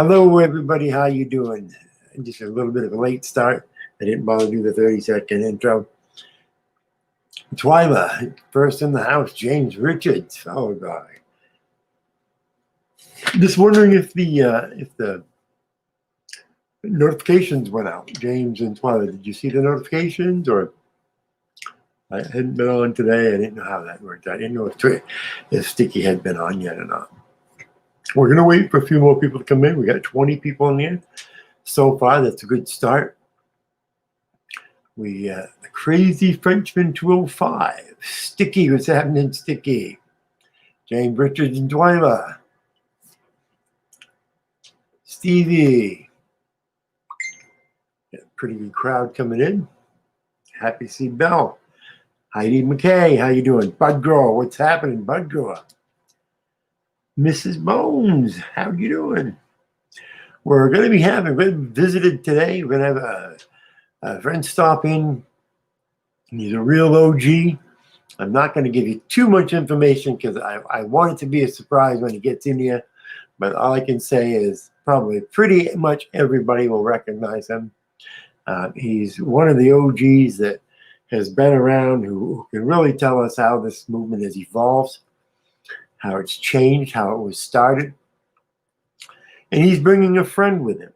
Hello, everybody. How you doing? Just a little bit of a late start. I didn't bother to do the 30-second intro. Twyla, first in the house, James Richards, followed by. Just wondering if the notifications went out. James and Twyla, did you see the notifications? Or I hadn't been on today. I didn't know how that worked. I didn't know if Sticky had been on yet or not. We're going to wait for a few more people to come in. We got 20 people in here so far. That's a good start. The Crazy Frenchman 205. Sticky, what's happening, Sticky? James Richards and Twyla. Stevie. Got a pretty good crowd coming in. Happy to see Bell. Heidi McKay, how you doing? Bud Grower, what's happening, Bud Grower? Mrs. Bones, how you doing? We're going to be visited today. We're going to have a friend stop in. He's a real OG. I'm not going to give you too much information because I want it to be a surprise when he gets in here. But all I can say is probably pretty much everybody will recognize him. He's one of the OGs that has been around who can really tell us how this movement has evolved, how it's changed, how it was started. And he's bringing a friend with him.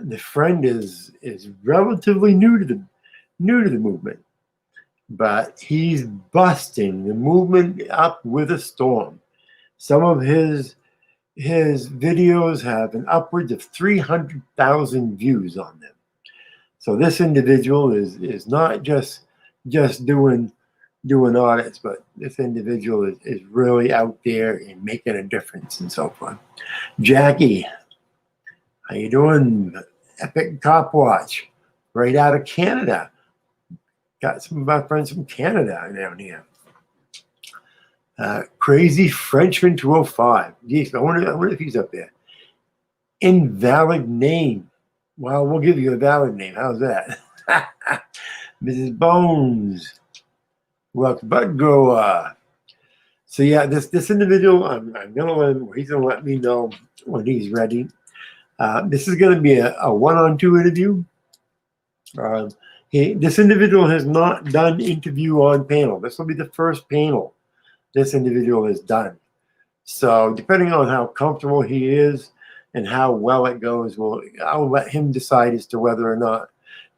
The friend is relatively new to the movement, but he's busting the movement up with a storm. Some of his videos have an upwards of 300,000 views on them. So this individual is not just doing audits, but this individual is really out there and making a difference and so forth. Jackie, how you doing? Epic Cop Watch, right out of Canada. Got some of my friends from Canada down here. Crazy Frenchman 205. Geez, I wonder if he's up there. Invalid name. Well, we'll give you a valid name. How's that? Mrs. Bones. Welcome, Bud Grower. So yeah, this individual, I'm gonna let him. He's gonna let me know when he's ready. This is gonna be a one-on-two interview. This individual has not done interview on panel. This will be the first panel this individual has done. So depending on how comfortable he is and how well it goes, I'll let him decide as to whether or not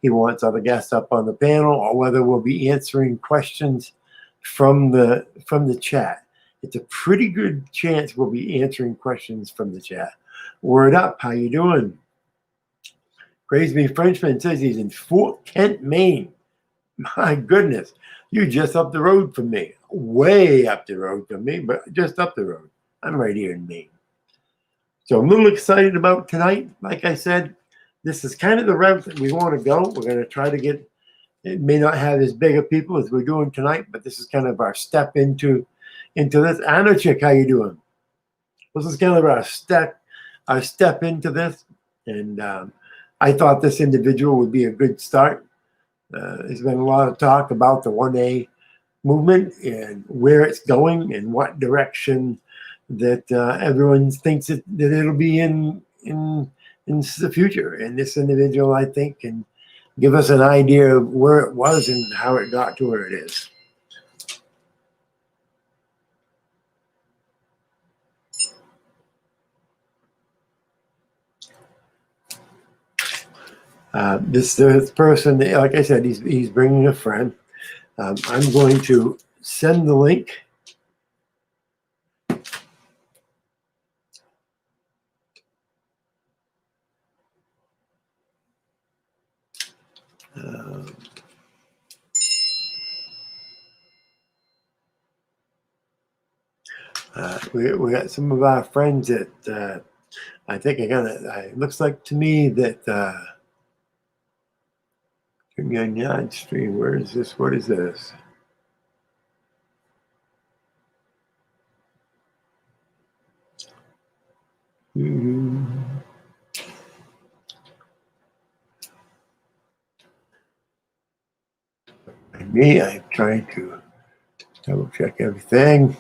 he wants other guests up on the panel or whether we'll be answering questions from the chat. It's a pretty good chance we'll be answering questions from the chat. Word up, how you doing? Crazy Frenchman says he's in Fort Kent, Maine. My goodness, you're just up the road from me. Way up the road from me, but just up the road. I'm right here in Maine. So I'm a little excited about tonight. Like I said, this is kind of the route that we want to go. We're going to try to get, it may not have as big of people as we're doing tonight, but this is kind of our step into this. Anna Chick, how you doing? This is kind of our step into this. And I thought this individual would be a good start. There's been a lot of talk about the 1A movement and where it's going and what direction that everyone thinks that it'll be in the future. And this individual, I think, can give us an idea of where it was and how it got to where it is. This person, like I said, he's bringing a friend. I'm going to send the link. We got some of our friends that I think it looks like to me that on stream. Where is this? What is this? Me, I'm trying to double check everything.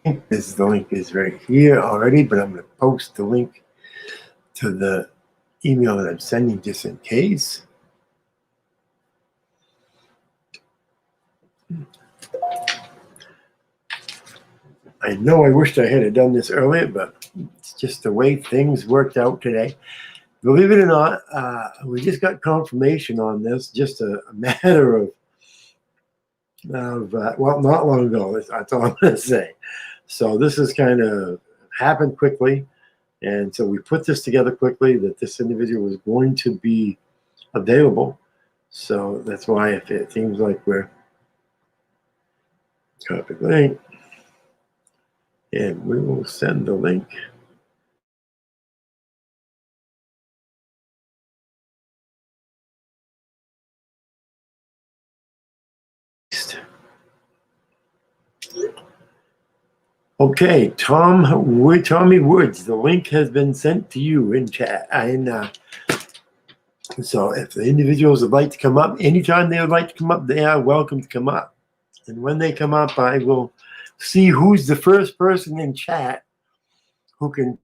The link is right here already, but I'm going to post the link to the email that I'm sending just in case. I know I wished I had done this earlier, but it's just the way things worked out today. Believe it or not, we just got confirmation on this just a matter of well, not long ago. That's all I'm going to say. So this has kind of happened quickly. And so we put this together quickly that this individual was going to be available. So that's why if it seems like we're copy link, and we will send the link. Okay, Tommy Woods, the link has been sent to you in chat. So if the individuals would like to come up, anytime they would like to come up, they are welcome to come up. And when they come up, I will see who's the first person in chat who can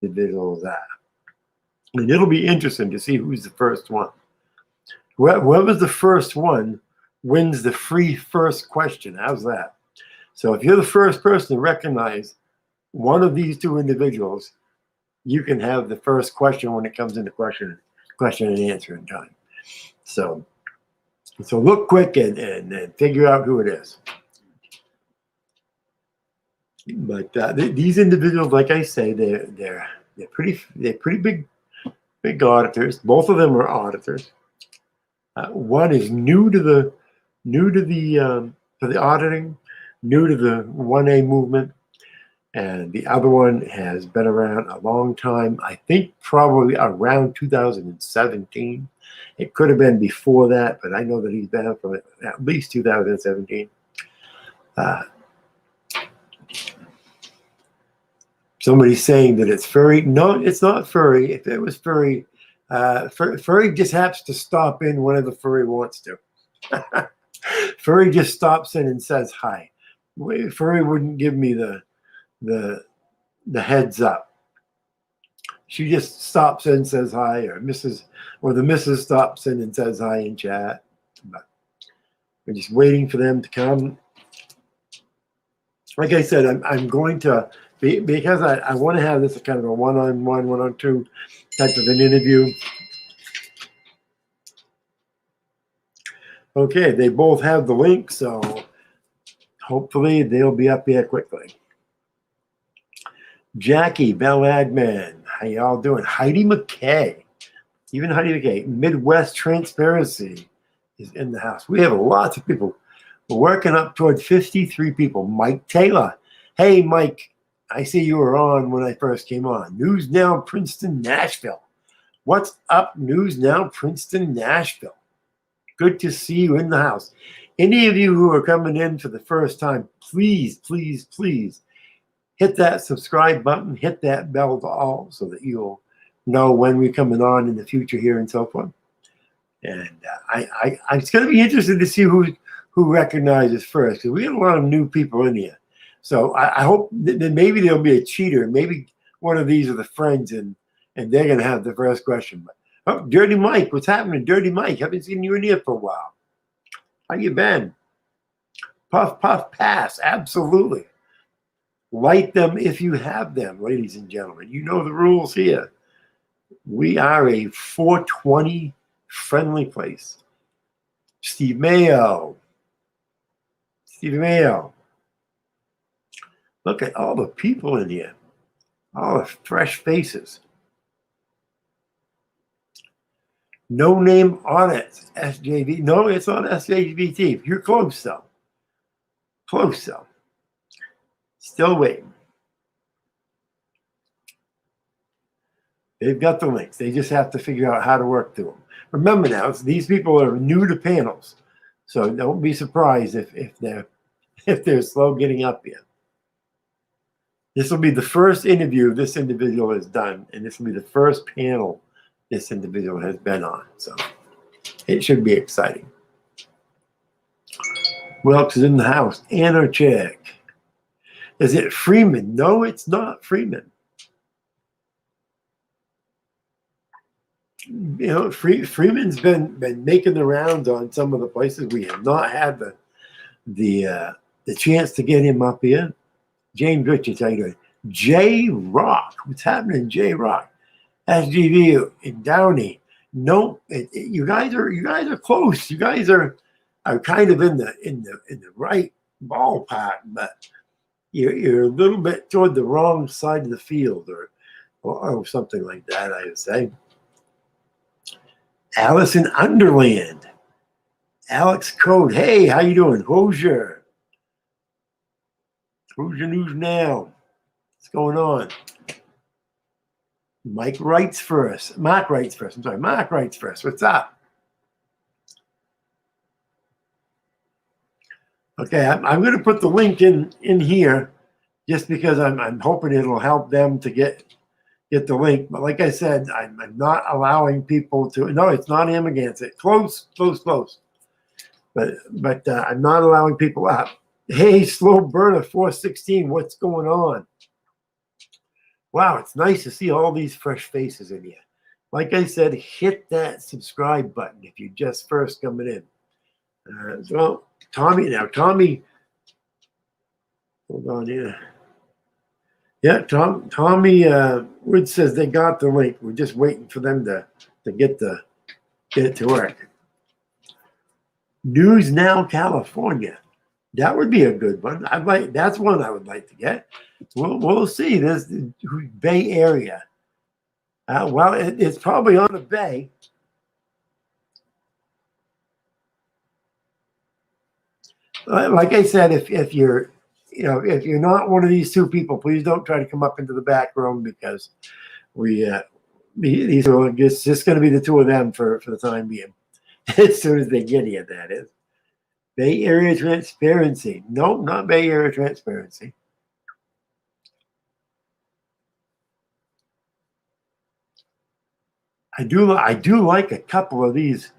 individuals are. And it'll be interesting to see who's the first one. Whoever's the first one wins the free first question. How's that? So if you're the first person to recognize one of these two individuals, you can have the first question when it comes into question and answering time. So look quick and figure out who it is. But these individuals, like I say, they're pretty big auditors. Both of them are auditors. One is new to the auditing, new to the 1A movement, and the other one has been around a long time. I think probably around 2017. It could have been before that, but I know that he's been from at least 2017. Somebody's saying that it's furry. No, it's not furry. If it was furry, furry just happens to stop in whenever furry wants to. Furry just stops in and says hi. Furry wouldn't give me the heads up. She just stops in and says hi, or the missus stops in and says hi in chat. But we're just waiting for them to come. Like I said, I'm going to because I want to have this kind of a one-on-one, one-on-two type of an interview. Okay, they both have the link, so hopefully they'll be up here quickly. Jackie, Bell Admin, how y'all doing? Heidi McKay, even Heidi McKay, Midwest Transparency is in the house. We have lots of people. We're working up toward 53 people. Mike Taylor, hey Mike, I see you were on when I first came on. News Now Princeton, Nashville. What's up, News Now Princeton, Nashville? Good to see you in the house. Any of you who are coming in for the first time, please, please, please hit that subscribe button, hit that bell to all so that you'll know when we're coming on in the future here and so forth. And it's going to be interesting to see who recognizes first, because we have a lot of new people in here. So I hope that maybe there'll be a cheater. Maybe one of these are the friends, and they're going to have the first question. But, oh, Dirty Mike, what's happening? Dirty Mike, haven't seen you in here for a while. How you been? Puff, puff, pass. Absolutely. Light them if you have them, ladies and gentlemen. You know the rules here. We are a 420 friendly place. Steve Mayo. Steve Mayo. Look at all the people in here. All the fresh faces. No Name Audits, SJV. No, it's on SJVT. You're close, though. Close, though. Still waiting. They've got the links. They just have to figure out how to work through them. Remember now, these people are new to panels, so don't be surprised if they're slow getting up here. This will be the first interview this individual has done, and this will be the first panel this individual has been on. So It should be exciting. Who else is in the house? Anna Check. Is it Freeman? No, it's not Freeman. You know, Freeman's been making the rounds on some of the places. We have not had the chance to get him up here. James Richards, how you doing? J Rock, what's happening? J Rock, SGV in Downey. No, you guys are close. You guys are kind of in the right ballpark, but you're a little bit toward the wrong side of the field, or something like that, I would say. Allison Underland, Alex Code. Hey, how you doing? Hoosier News Now. What's going on? Mark writes first. I'm sorry. Mark writes first. What's up? Okay, I'm going to put the link in here just because I'm hoping it'll help them to get the link. But like I said, I'm not allowing people to. No, it's not Amagansett. Close. But I'm not allowing people up. Hey, Slow Berta 416. What's going on? Wow, it's nice to see all these fresh faces in here. Like I said, hit that subscribe button if you're just first coming in. So Tommy, hold on here. Yeah, Tommy Wood says they got the link. We're just waiting for them to get it to work. News Now, California. That would be a good one. That's one I would like to get. We'll see. There's the Bay Area. Well, it's probably on the bay. Like I said, if you're not one of these two people, please don't try to come up into the back room because these are just going to be the two of them for the time being. As soon as they get here, that is. Bay Area Transparency. Nope, not Bay Area Transparency. I do like a couple of these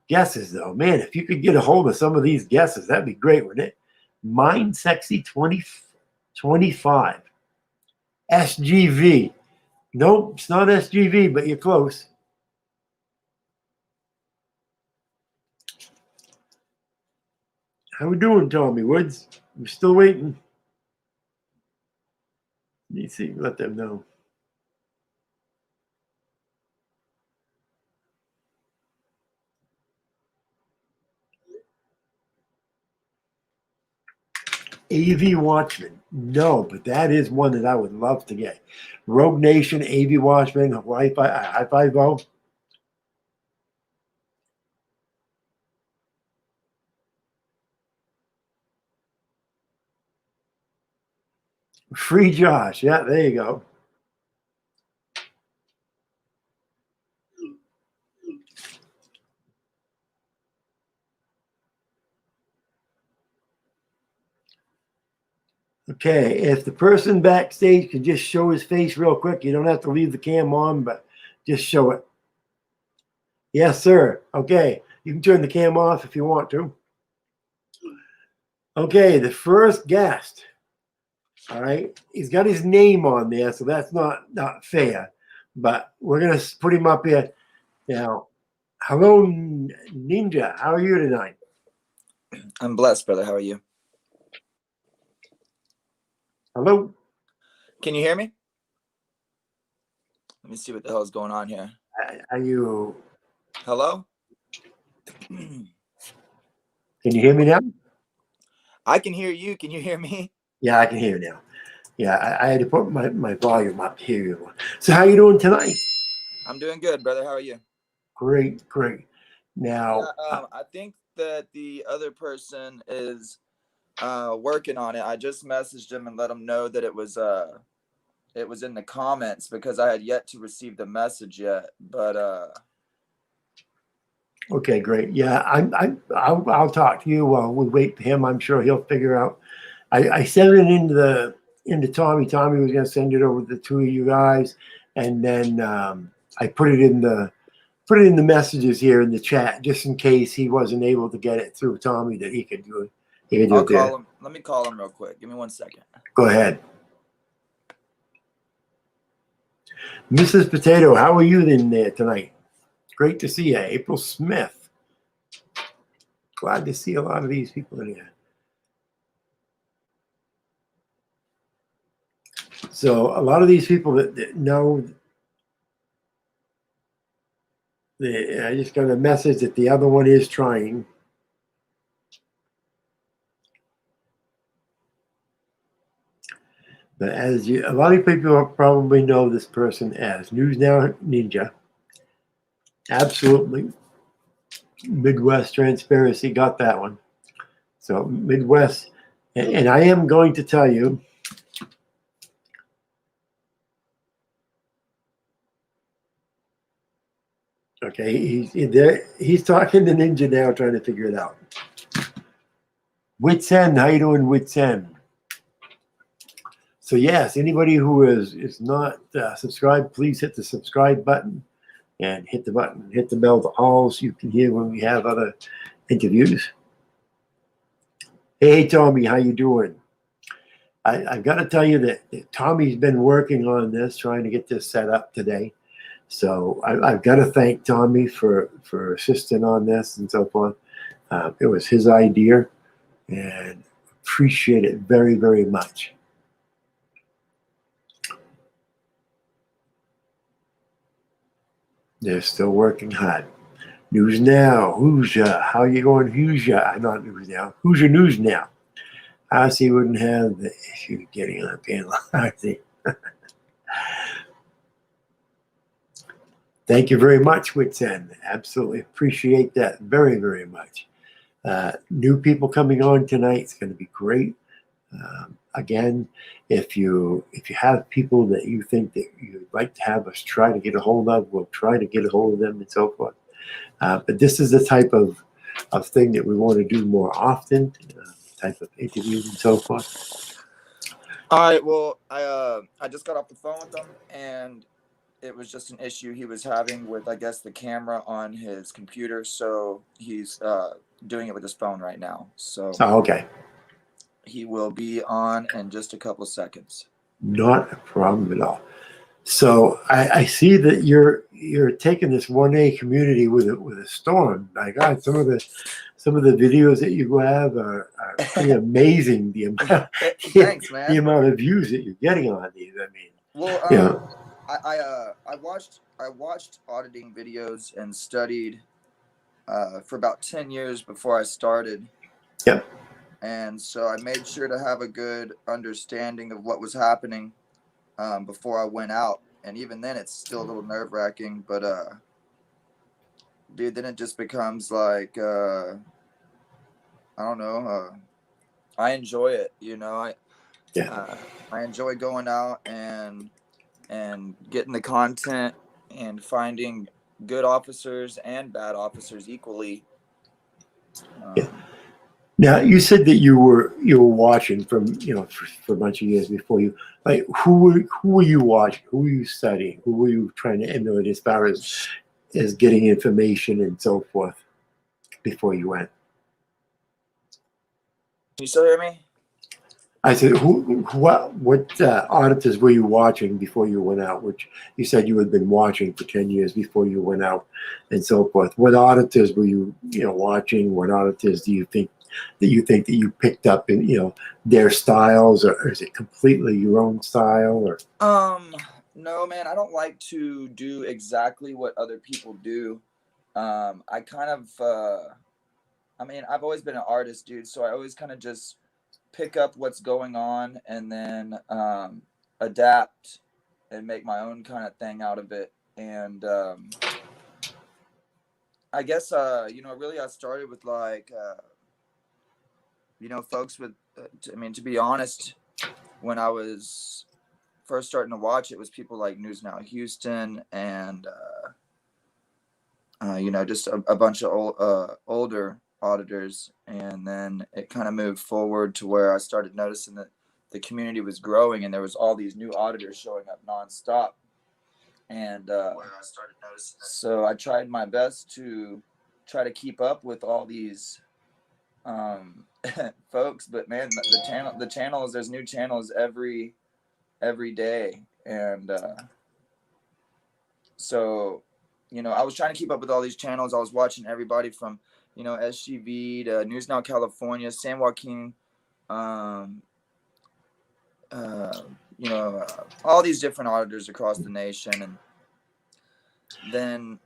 guesses, though. Man, if you could get a hold of some of these guesses, that'd be great, wouldn't it? Mind Sexy 2025. SGV. Nope, it's not SGV, but you're close. How we doing, Tommy Woods? We're still waiting. Let me see, let them know. AV Watchman. No, but that is one that I would love to get. Rogue Nation, AV Watchman, High Five O. Free Josh. Yeah, there you go. Okay, if the person backstage could just show his face real quick, you don't have to leave the cam on, but just show it. Yes, sir. Okay, you can turn the cam off if you want to. Okay, the first guest. All right, he's got his name on there, so that's not fair. But we're gonna put him up here now. Hello, Ninja. How are you tonight? I'm blessed, brother. How are you? Hello. Can you hear me? Let me see what the hell is going on here. Are you? Hello? Can you hear me now? I can hear you. Can you hear me? Yeah, I can hear you now. Yeah, I had to put my volume up here. So how you doing tonight? I'm doing good, brother. How are you? Great. Now, I think that the other person is working on it. I just messaged him and let him know that it was in the comments because I had yet to receive the message yet. But okay, great. Yeah, I'll talk to you while we wait for him. I'm sure he'll figure out. I sent it into Tommy. Tommy was going to send it over to the two of you guys, and then I put it in the put it in the messages here in the chat, just in case he wasn't able to get it through Tommy, that he could do it. He could do I'll it there. call him. Let me call him real quick. Give me 1 second. Go ahead. Mrs. Potato, how are you in there tonight? Great to see you. April Smith. Glad to see a lot of these people in here. So a lot of these people that know, I just got a message that the other one is trying. But as you, a lot of people probably know this person as News Now Ninja. Absolutely. Midwest Transparency got that one. So Midwest, and I am going to tell you, okay, he's talking to Ninja now, trying to figure it out. Wits End, how you doing, Wits End? So yes, anybody who is not subscribed, please hit the subscribe button and hit the bell to all, so you can hear when we have other interviews. Hey Tommy, how you doing? I've got to tell you that Tommy's been working on this, trying to get this set up today. So I've got to thank Tommy for assisting on this and so forth. It was his idea, and appreciate it very, very much. They're still working hard. News Now, who's ya? How you going, who's ya? Not News Now. Who's your News Now? I see wouldn't have the issue getting on a panel. I see. Thank you very much, Wits End. Absolutely appreciate that very, very much. New people coming on tonight. It's going to be great. Again, if you have people that you think that you'd like to have us try to get a hold of, we'll try to get a hold of them and so forth. But this is the type of thing that we want to do more often, type of interviews and so forth. All right. Well, I just got off the phone with him, and it was just an issue he was having with, I guess, the camera on his computer. So he's doing it with his phone right now. So okay. He will be on in just a couple seconds. Not a problem at all. So I see that you're taking this 1A community with a storm. My God, some of the videos that you have are pretty amazing. The amount, Thanks, man. The amount of views that you're getting on these. I mean, well, yeah. I watched auditing videos and studied for about 10 years before I started. Yep. And so I made sure to have a good understanding of what was happening before I went out. And even then, it's still a little nerve-wracking. But, dude, then it just becomes like, I don't know. I enjoy it, you know. I enjoy going out and getting the content and finding good officers and bad officers equally. Now you said that you were watching from for a bunch of years before you, like, who were you watching? Who were you studying? Who were you trying to emulate as far as getting information and so forth before you went? Can you still hear me? I said, what auditors were you watching before you went out? Which you said you had been watching for 10 years before you went out and so forth. What auditors were you watching? What auditors do you think that you picked up in their styles, or is it completely your own style? Or no, man, I don't like to do exactly what other people do. I kind of I mean, I've always been an artist, dude, so I always kind of just pick up what's going on and then adapt and make my own kind of thing out of it. And I guess really I started with like folks with to be honest, when I was first starting to watch, it was people like News Now Houston and just a bunch of older auditors. And then it kind of moved forward to where I started noticing that the community was growing and there was all these new auditors showing up nonstop. And so I tried my best to try to keep up with all these folks, but man, the channels, there's new channels every day. And so, you know, I was trying to keep up with all these channels. I was watching everybody from, you know, SGV to News Now California, San Joaquin, you know, all these different auditors across the nation. And then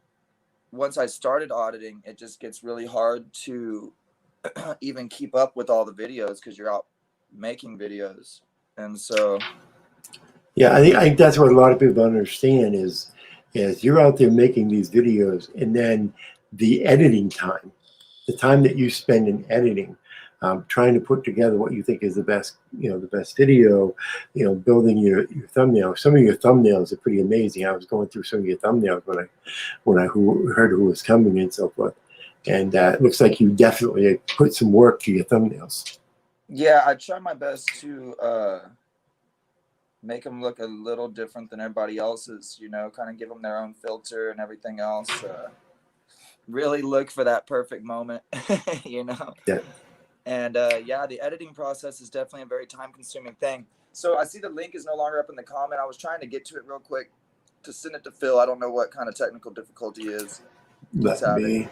once I started auditing, it just gets really hard to even keep up with all the videos because you're out making videos. And so, yeah, I think that's what a lot of people don't understand is you're out there making these videos, and then the editing time, the time that you spend in editing, trying to put together what you think is the best video, you know, building your thumbnail. Some of your thumbnails are pretty amazing. I was going through some of your thumbnails when I heard who was coming and so forth. And it looks like you definitely put some work to your thumbnails. Yeah, I try my best to make them look a little different than everybody else's, you know, kind of give them their own filter and everything else. Really look for that perfect moment, you know? Yeah. And yeah, the editing process is definitely a very time-consuming thing. So I see the link is no longer up in the comment. I was trying to get to it real quick to send it to Phil. I don't know what kind of technical difficulty is. Let me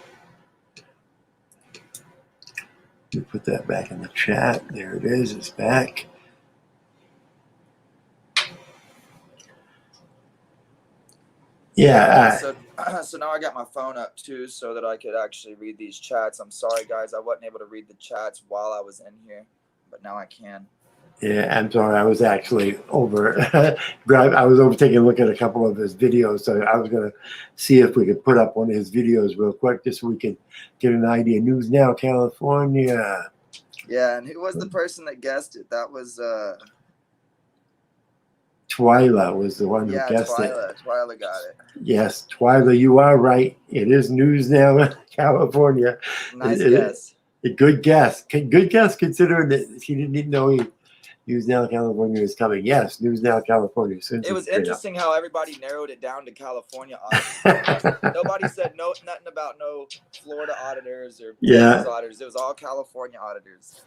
put that back in the chat. There it is. It's back. Yeah. So now I got my phone up too so that I could actually read these chats. I'm sorry, guys. I wasn't able to read the chats while I was in here, but now I can. Yeah, I'm sorry. I was actually over. I was over taking a look at a couple of his videos, so I was going to see if we could put up one of his videos real quick, just so we could get an idea. News Now, California. Yeah, and who was the person that guessed it? That was Twyla was the one who guessed it. Twyla got it. Yes, Twyla, you are right. It is News Now, California. Nice guess. A good guess. Good guess considering that he didn't know News Now, California is coming. Yes, News Now, California. It was interesting how everybody narrowed it down to California auditors. Nobody said nothing about no Florida auditors or Texas auditors. It was all California auditors.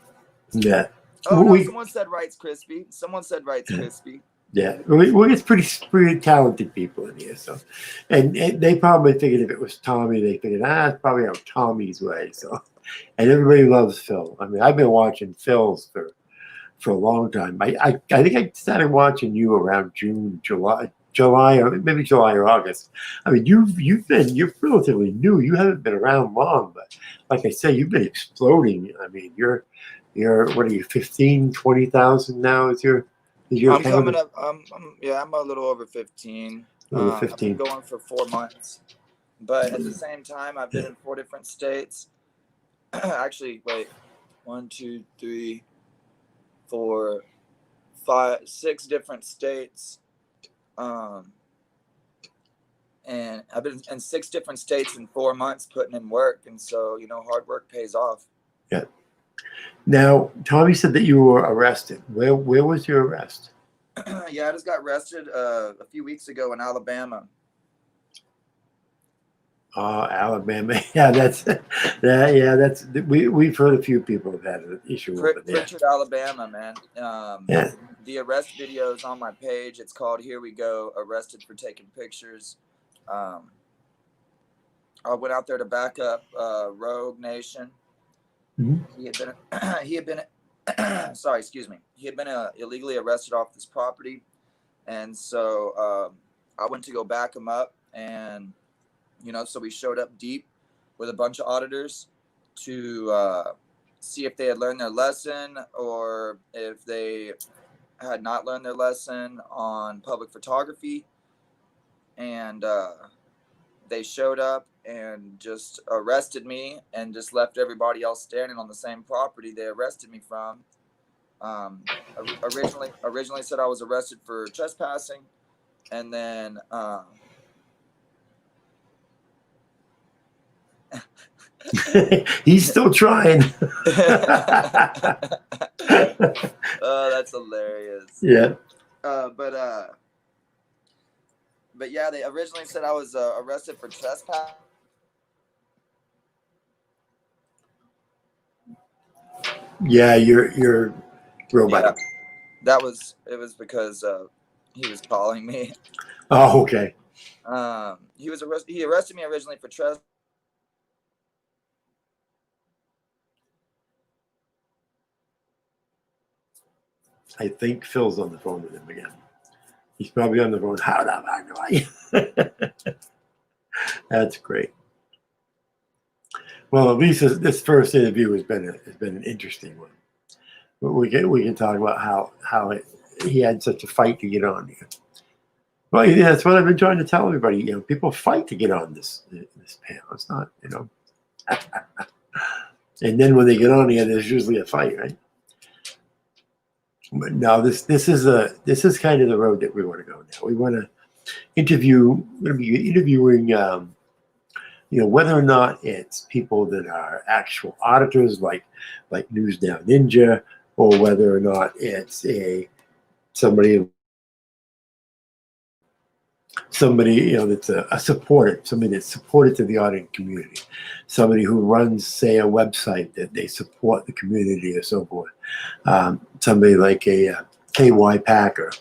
Yeah. Oh, no, someone said Wrights Crispy. Someone said Wrights Crispy. Yeah, we get pretty talented people in here. So, and they probably figured if it was Tommy, they figured it's probably out Tommy's way. So, and everybody loves Phil. I mean, I've been watching Phil's for a long time. I think I started watching you around July, or maybe July or August. I mean, you're relatively new. You haven't been around long, but like I said, you've been exploding. I mean, you're what are you, 15, 20,000 now? I'm coming up. I'm a little over 15. I've been going for 4 months, but at the same time, I've been in 4 different states. Actually, wait, 1, 2, 3, 4, 5, 6 different states. And I've been in 6 different states in 4 months putting in work, and so you know, hard work pays off. Yeah. Now, Tommy said that you were arrested. Where was your arrest? Yeah, I just got arrested a few weeks ago in Alabama. Oh, Alabama. Yeah, we've heard a few people have had an issue with it. Pritchard, Alabama, man. The arrest video is on my page. It's called "Here We Go: Arrested for Taking Pictures." I went out there to back up Rogue Nation. Mm-hmm. He had been sorry, excuse me. He had been illegally arrested off this property, and so I went to go back him up, and you know, so we showed up deep with a bunch of auditors to see if they had learned their lesson or if they had not learned their lesson on public photography, and they showed up and just arrested me and just left everybody else standing on the same property they arrested me from. Originally said I was arrested for trespassing, and then he's still trying. Oh, that's hilarious. Yeah. But but yeah, they originally said I was arrested for trespass. Yeah, you're robot. Yeah, it was because he was calling me. Oh, okay. He arrested me originally for trespass. I think Phil's on the phone with him again. He's probably on the phone. How the fuck do I? That's great. Well, at least this first interview has been an interesting one. But we can talk about how he had such a fight to get on here. Well, yeah, that's what I've been trying to tell everybody. You know, people fight to get on this panel. It's not, you know. And then when they get on here, there's usually a fight, right? But no, this is kind of the road that we want to go now. We want to interview. We're going to be interviewing, you know, whether or not it's people that are actual auditors, like News Now Ninja, or whether or not it's somebody you know that's a supporter, somebody that's supported to the auditing community, somebody who runs, say, a website that they support the community or so forth. Somebody like a KY Packer.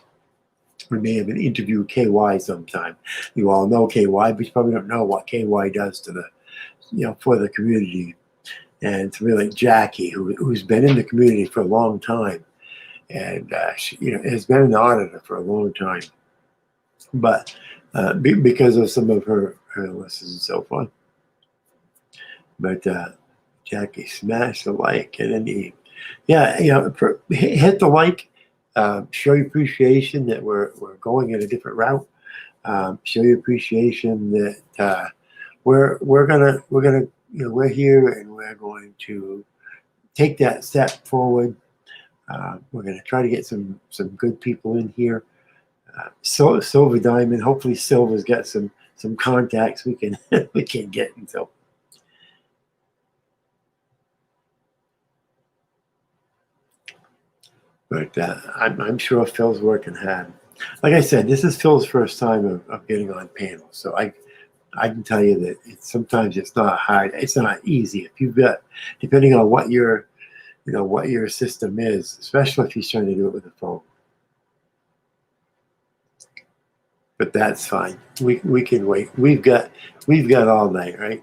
We may have an interview KY sometime. You all know KY, but you probably don't know what KY does to the, you know, for the community. And it's really Jackie, who's been in the community for a long time, and she, you know, has been an auditor for a long time, but because of some of her lessons and so forth. But Jackie smashed the like, and then yeah, you know, hit the like, show your appreciation that we're going in a different route. Show your appreciation that we're gonna you know, we're here and we're going to take that step forward. We're going to try to get some good people in here. Silver Diamond. Hopefully, Silver's got some contacts we can we can get. And so, but I'm sure Phil's working hard. Like I said, this is Phil's first time of getting on panels, so I can tell you that sometimes it's not hard. It's not easy. If you've got, depending on what your, you know, what your system is, especially if he's trying to do it with a phone. But that's fine. We can wait. We've got all night, right?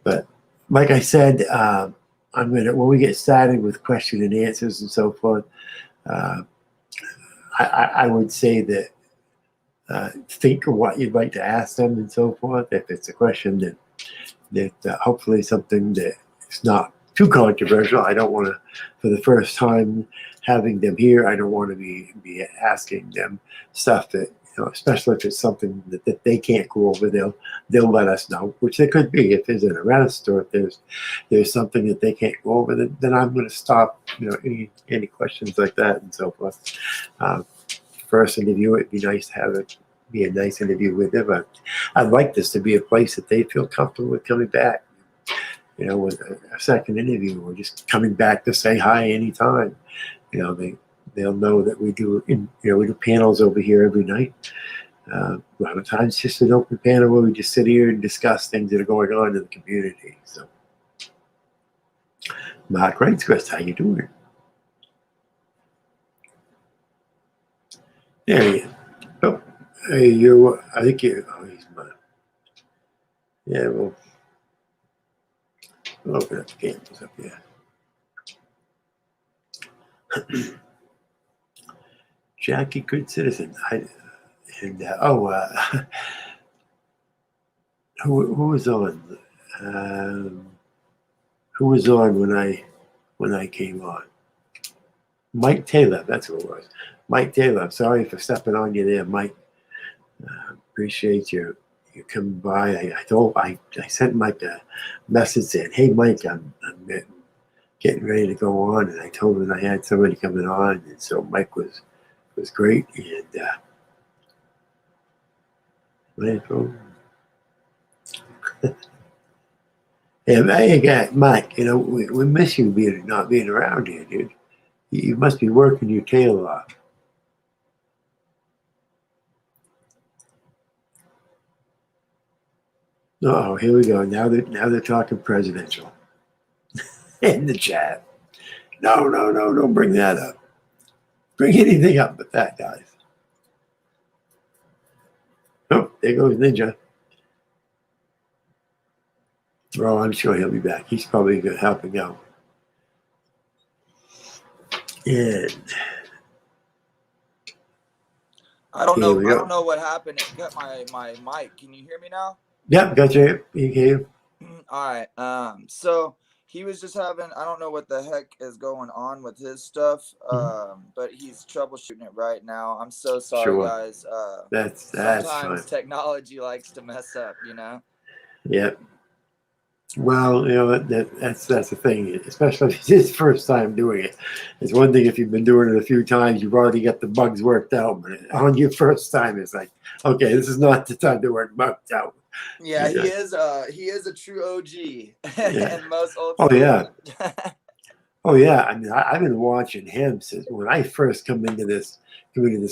But like I said, I'm gonna, when we get started with question and answers and so forth, I would say that think of what you'd like to ask them and so forth. If it's a question that hopefully something that is not too controversial. I don't want to, for the first time having them here, I don't want to be asking them stuff that, you know, especially if it's something that they can't go over. They'll let us know, which there could be if there's an arrest or if there's something that they can't go over. Then I'm going to stop, you know, any questions like that and so forth. First interview, it'd be nice to have it be a nice interview with them. I'd like this to be a place that they feel comfortable with coming back. You know, with a second interview, or just coming back to say hi anytime. You know, they'll know that we do panels over here every night. A lot of times, just an open panel where we just sit here and discuss things that are going on in the community. So, Mark Reitzquist, how you doing? There you go. Oh, hey, I think you. Oh, he's mine. Yeah, well. We'll open up the campus up here. Jackie, good citizen. Who was on? Who was on when I came on? Mike Taylor. That's who it was. Mike Taylor. Sorry for stepping on you there, Mike. Appreciate you coming by. I sent Mike a message saying, "Hey, Mike, I'm getting ready to go on," and I told him I had somebody coming on, and so Mike was great. And and hey, Mike, you know, we miss you not being around here, dude. You must be working your tail off. Oh, here we go. Now they're talking presidential in the chat. No, don't bring that up. Bring anything up but that, guys. Oh, there goes Ninja. Oh, I'm sure he'll be back. He's probably good helping out. And I don't here know. we I go. don't know what happened. It cut my mic. Can you hear me now? Yep, gotcha. Okay. All right. So he was just having, I don't know what the heck is going on with his stuff. But he's troubleshooting it right now. I'm so sorry, Sure. guys. That's Sometimes fine. technology likes to mess up, you know? Yep. Well, you know that's the thing, especially if it's his first time doing it. It's one thing if you've been doing it a few times, you've already got the bugs worked out. But on your first time, it's like, okay, this is not the time to work bugs out. Yeah, Yeah. he is a true OG Yeah. and most old. Oh yeah. Oh yeah. I mean, I've been watching him since when I first come into this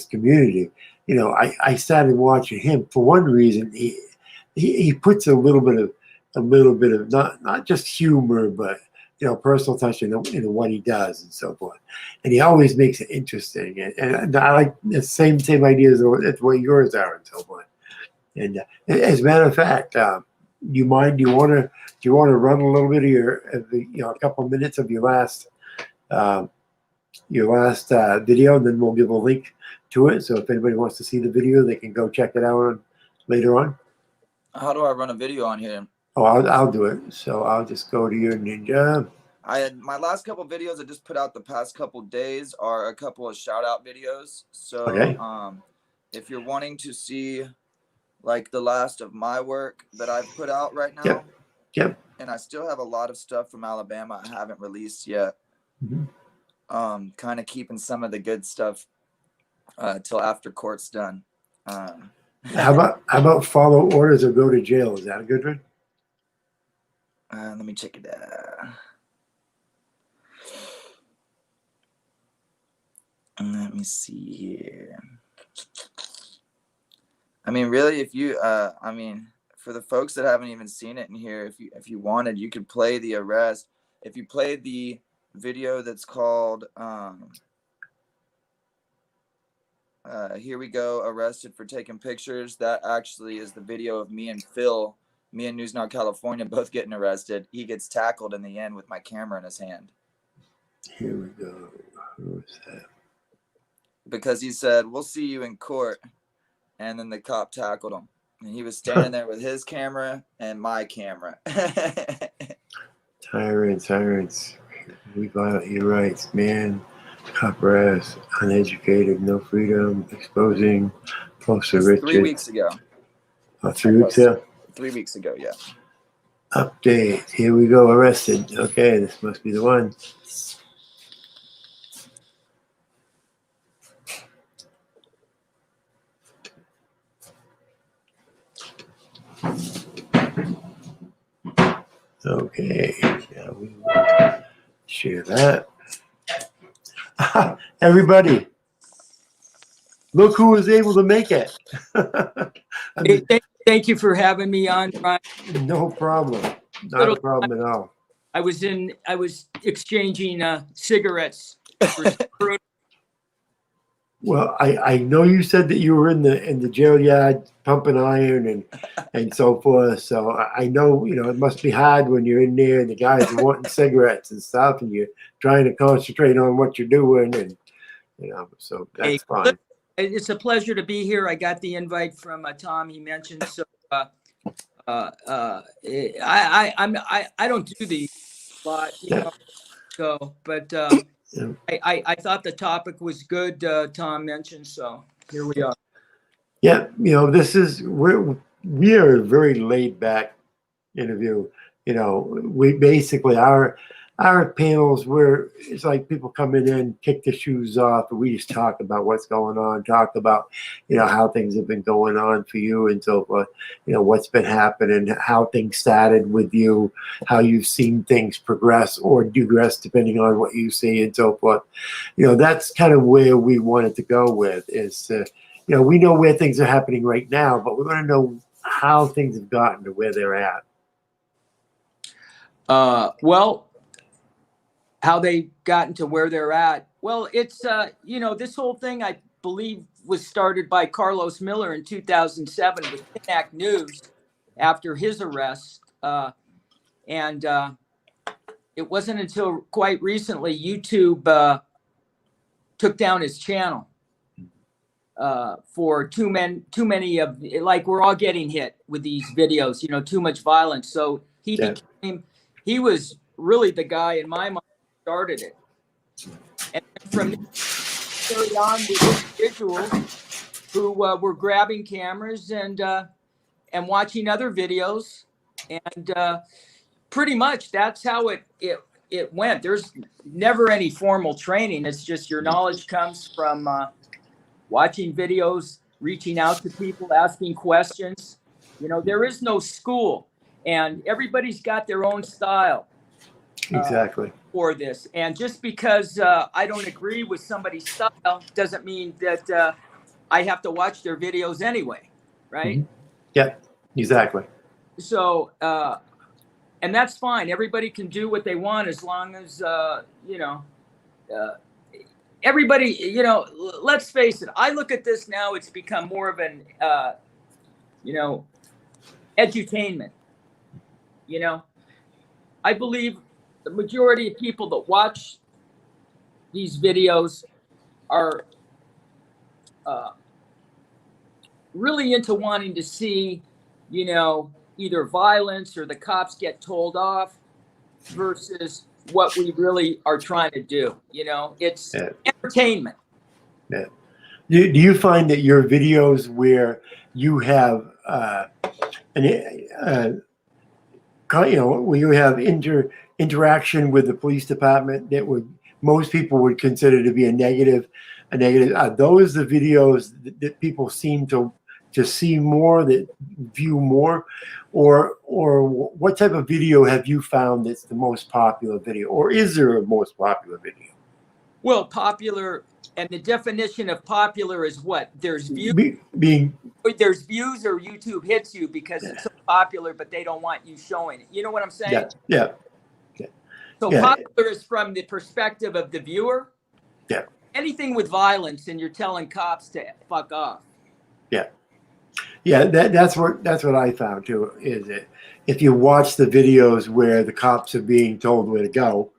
community. You know, I started watching him for one reason. He puts a little bit of not just humor, but you know, personal touch into what he does and so forth. And he always makes it interesting. And I like the same idea as what yours are and so forth. And as a matter of fact, do you mind? Do you want to run a little bit of a couple of minutes of your last video, and then we'll give a link to it. So if anybody wants to see the video, they can go check it out later on. How do I run a video on here? Oh, I'll do it. So I'll just go to your Ninja. My last couple videos I just put out the past couple days are a couple of shout out videos. So Okay. If you're wanting to see like the last of my work that I've put out right now. Yep. And I still have a lot of stuff from Alabama I haven't released yet. Mm-hmm. Kind of keeping some of the good stuff till after court's done. How about follow orders or go to jail? Is that a good one? Let me check it out. Let me see here. I mean, really, if you, for the folks that haven't even seen it in here, if you wanted, you could play the arrest. If you played the video that's called "Here We Go, Arrested for Taking Pictures," that actually is the video of me and Phil, me and News Now California, both getting arrested. He gets tackled in the end with my camera in his hand. Here we go. Who's that? Because he said, "We'll see you in court." And then the cop tackled him. And he was standing there with his camera and my camera. Tyrants. We violate your rights, man. Copper ass, uneducated, no freedom, exposing, closer riches. 3 weeks ago. 3 weeks ago? 3 weeks ago, yeah. Update. Here we go. Arrested. Okay, this must be the one. Okay, now we will share that. Everybody, look who was able to make it. Thank you for having me on, Brian. No problem. Not a problem at all. I was exchanging cigarettes. Well, I know you said that you were in the jail yard pumping iron and so forth. So I know, it must be hard when you're in there and the guys are wanting cigarettes and stuff and you're trying to concentrate on what you're doing and, so that's fine. It's a pleasure to be here. I got the invite from Tom, he mentioned. So I don't do these a lot, but I thought the topic was good. Tom mentioned, so here we are. Yeah, we are a very laid back interview. We basically our panels it's like people coming in, kick their shoes off, and we just talk about what's going on, talk about how things have been going on for you and so forth, what's been happening, how things started with you, how you've seen things progress or digress depending on what you see and so forth. That's kind of where we wanted to go with is we know where things are happening right now, but we want to know how things have gotten to where they're at. Well, how they gotten to where they're at. Well, it's, you know, this whole thing, I believe, was started by Carlos Miller in 2007 with Pinnack News after his arrest. And it wasn't until quite recently YouTube took down his channel for too many of, like, we're all getting hit with these videos, you know, too much violence. So he was really the guy in my mind who started it. And from there, carried on with individuals who were grabbing cameras and watching other videos, and pretty much that's how it went. There's never any formal training. It's just your knowledge comes from watching videos, reaching out to people, asking questions. You know, there is no school, and everybody's got their own style. Exactly. For this. And just because I don't agree with somebody's style doesn't mean that I have to watch their videos anyway, right? Mm-hmm. Yeah, exactly. So, and that's fine. Everybody can do what they want as long as, you know, everybody, you know, let's face it. I look at this now, it's become more of an, you know, edutainment. You know, I believe the majority of people that watch these videos are really into wanting to see, you know, either violence or the cops get told off versus what we really are trying to do. You know, it's entertainment. Yeah. Do you find that your videos where you have you know, where you have interaction with the police department that most people would consider to be a negative, are those the videos that people seem to see more, that view more, or what type of video have you found that's the most popular video, or is there a most popular video? Well, popular, and the definition of popular is what? There's views. There's views, or YouTube hits you because it's so popular, but they don't want you showing it. You know what I'm saying? Yeah. So popular is from the perspective of the viewer. Yeah. Anything with violence, and you're telling cops to fuck off. Yeah. That's what I found too. Is it if you watch the videos where the cops are being told where to go,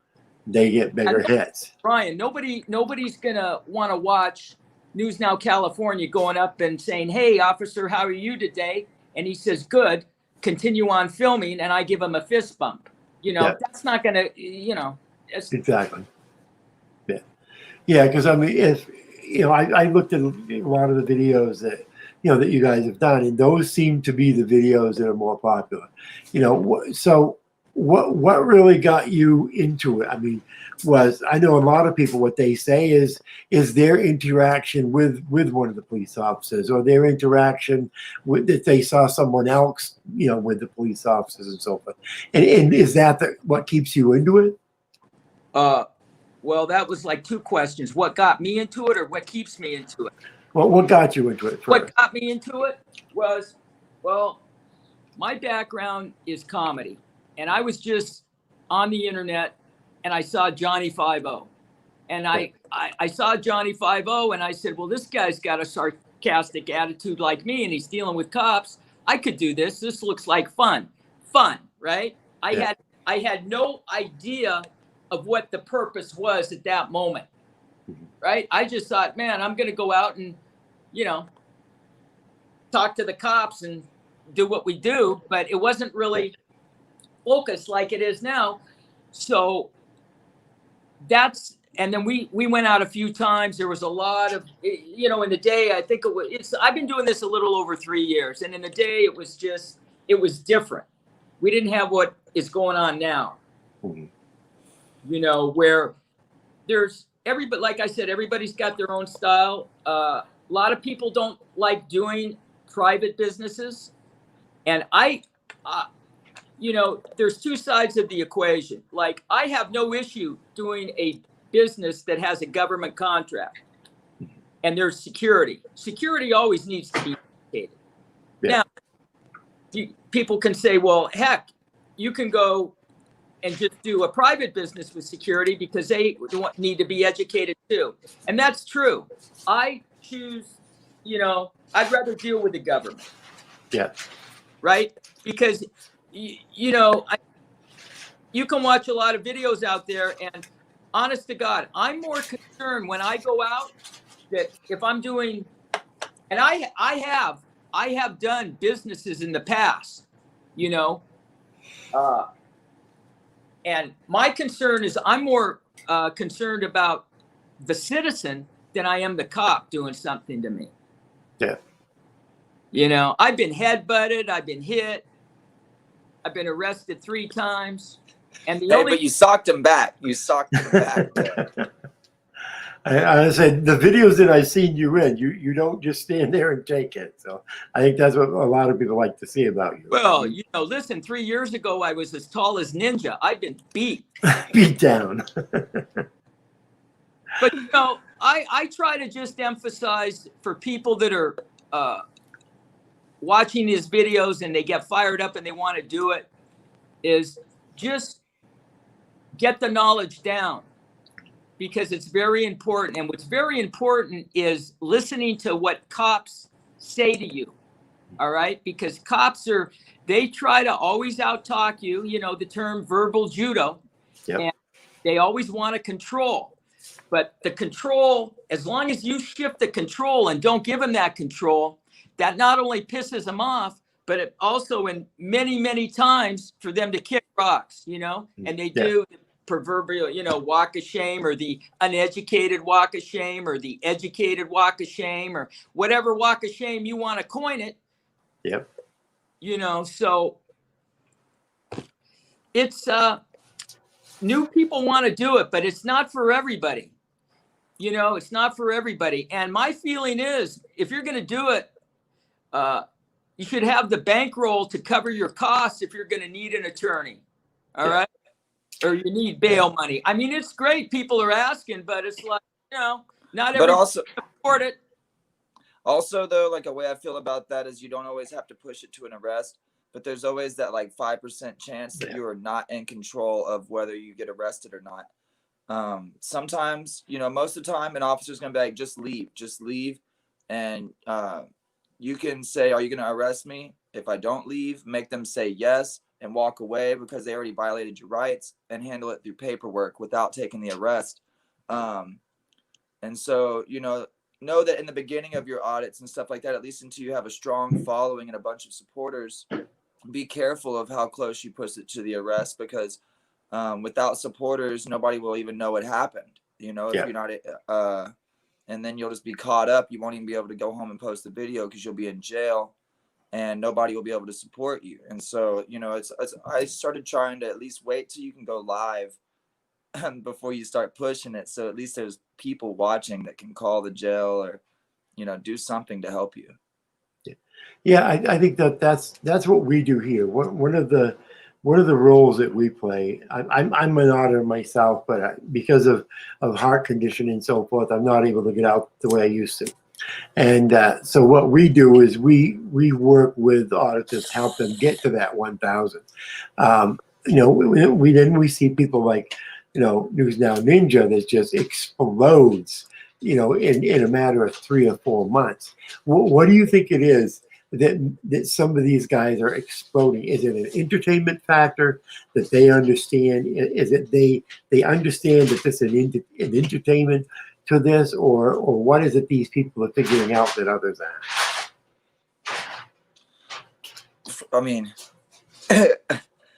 they get bigger hits. Brian, nobody's gonna want to watch News Now California going up and saying, "Hey, officer, how are you today?" And he says, "Good." Continue on filming, and I give him a fist bump. You know, that's not gonna. You know, exactly. Yeah. Because I mean, if you know, I looked at a lot of the videos that that you guys have done, and those seem to be the videos that are more popular. You know, so. What really got you into it? I mean, I know a lot of people, what they say is their interaction with one of the police officers, or their interaction with that they saw someone else, with the police officers and so forth. And is that what keeps you into it? Well, that was like two questions. What got me into it, or what keeps me into it? Well, what got you into it first? What got me into it was, well, my background is comedy. And I was just on the internet, and I saw Johnny 5-0. And I saw Johnny 5-0, and I said, well, this guy's got a sarcastic attitude like me, and he's dealing with cops. I could do this. This looks like fun, right? I had no idea of what the purpose was at that moment, right? I just thought, man, I'm going to go out and, talk to the cops and do what we do. But it wasn't really focused like it is now. So and then we went out a few times. There was a lot of, in the day, I think I've been doing this a little over 3 years. And in the day, it was different. We didn't have what is going on now, where there's everybody, like I said, everybody's got their own style. A lot of people don't like doing private businesses. And there's two sides of the equation. Like, I have no issue doing a business that has a government contract and there's security. Security always needs to be indicated. Yeah. Now, people can say, well, heck, you can go and just do a private business with security because they need to be educated too. And that's true. I choose, I'd rather deal with the government. Yeah. Right? Because, you can watch a lot of videos out there, and honest to God, I'm more concerned when I go out that if I'm doing, and I have done businesses in the past, and my concern is I'm more concerned about the citizen than I am the cop doing something to me. Yeah. I've been headbutted, I've been hit, I've been arrested 3 times, and but you socked him back. You socked him back. I said the videos that I've seen you in, you don't just stand there and take it. So I think that's what a lot of people like to see about you. Well, listen, 3 years ago I was as tall as Ninja. I've been beat down. But I try to just emphasize for people that are watching these videos and they get fired up and they want to do it, is just get the knowledge down, because it's very important. And what's very important is listening to what cops say to you. All right. Because cops they try to always out-talk you, the term verbal judo. Yep. And they always want to control. But the control, as long as you shift the control and don't give them that control, that not only pisses them off, but it also, in many, many times, for them to kick rocks, and they do the proverbial, walk of shame, or the uneducated walk of shame, or the educated walk of shame, or whatever walk of shame you want to coin it. Yep. So it's new people want to do it, but it's not for everybody. It's not for everybody. And my feeling is, if you're going to do it, you should have the bankroll to cover your costs if you're going to need an attorney. All right. Or you need bail money. I mean, it's great. People are asking, but it's like, not everybody But also, can afford it. Also, though, like, a way I feel about that is you don't always have to push it to an arrest, but there's always that 5% chance that you are not in control of whether you get arrested or not. Sometimes, most of the time, an officer's going to be like, just leave. And you can say, are you going to arrest me? If I don't leave, make them say yes and walk away because they already violated your rights, and handle it through paperwork without taking the arrest. And so, know that in the beginning of your audits and stuff like that, at least until you have a strong following and a bunch of supporters, be careful of how close you push it to the arrest, because without supporters, nobody will even know what happened, if you're not, and then you'll just be caught up. You won't even be able to go home and post the video because you'll be in jail and nobody will be able to support you. And so, I started trying to at least wait till you can go live before you start pushing it. So at least there's people watching that can call the jail or, do something to help you. Yeah, I think that's what we do here. One of the roles that we play. I'm an auditor myself, but because of heart condition and so forth, I'm not able to get out the way I used to. And so what we do is we work with auditors to help them get to that 1,000. We see people like News Now Ninja that just explodes, in a matter of 3 or 4 months. What do you think it is that some of these guys are exploding? Is it an entertainment factor that they understand? Is it they understand that this is an entertainment to this, or what is it these people are figuring out that others aren't? I mean,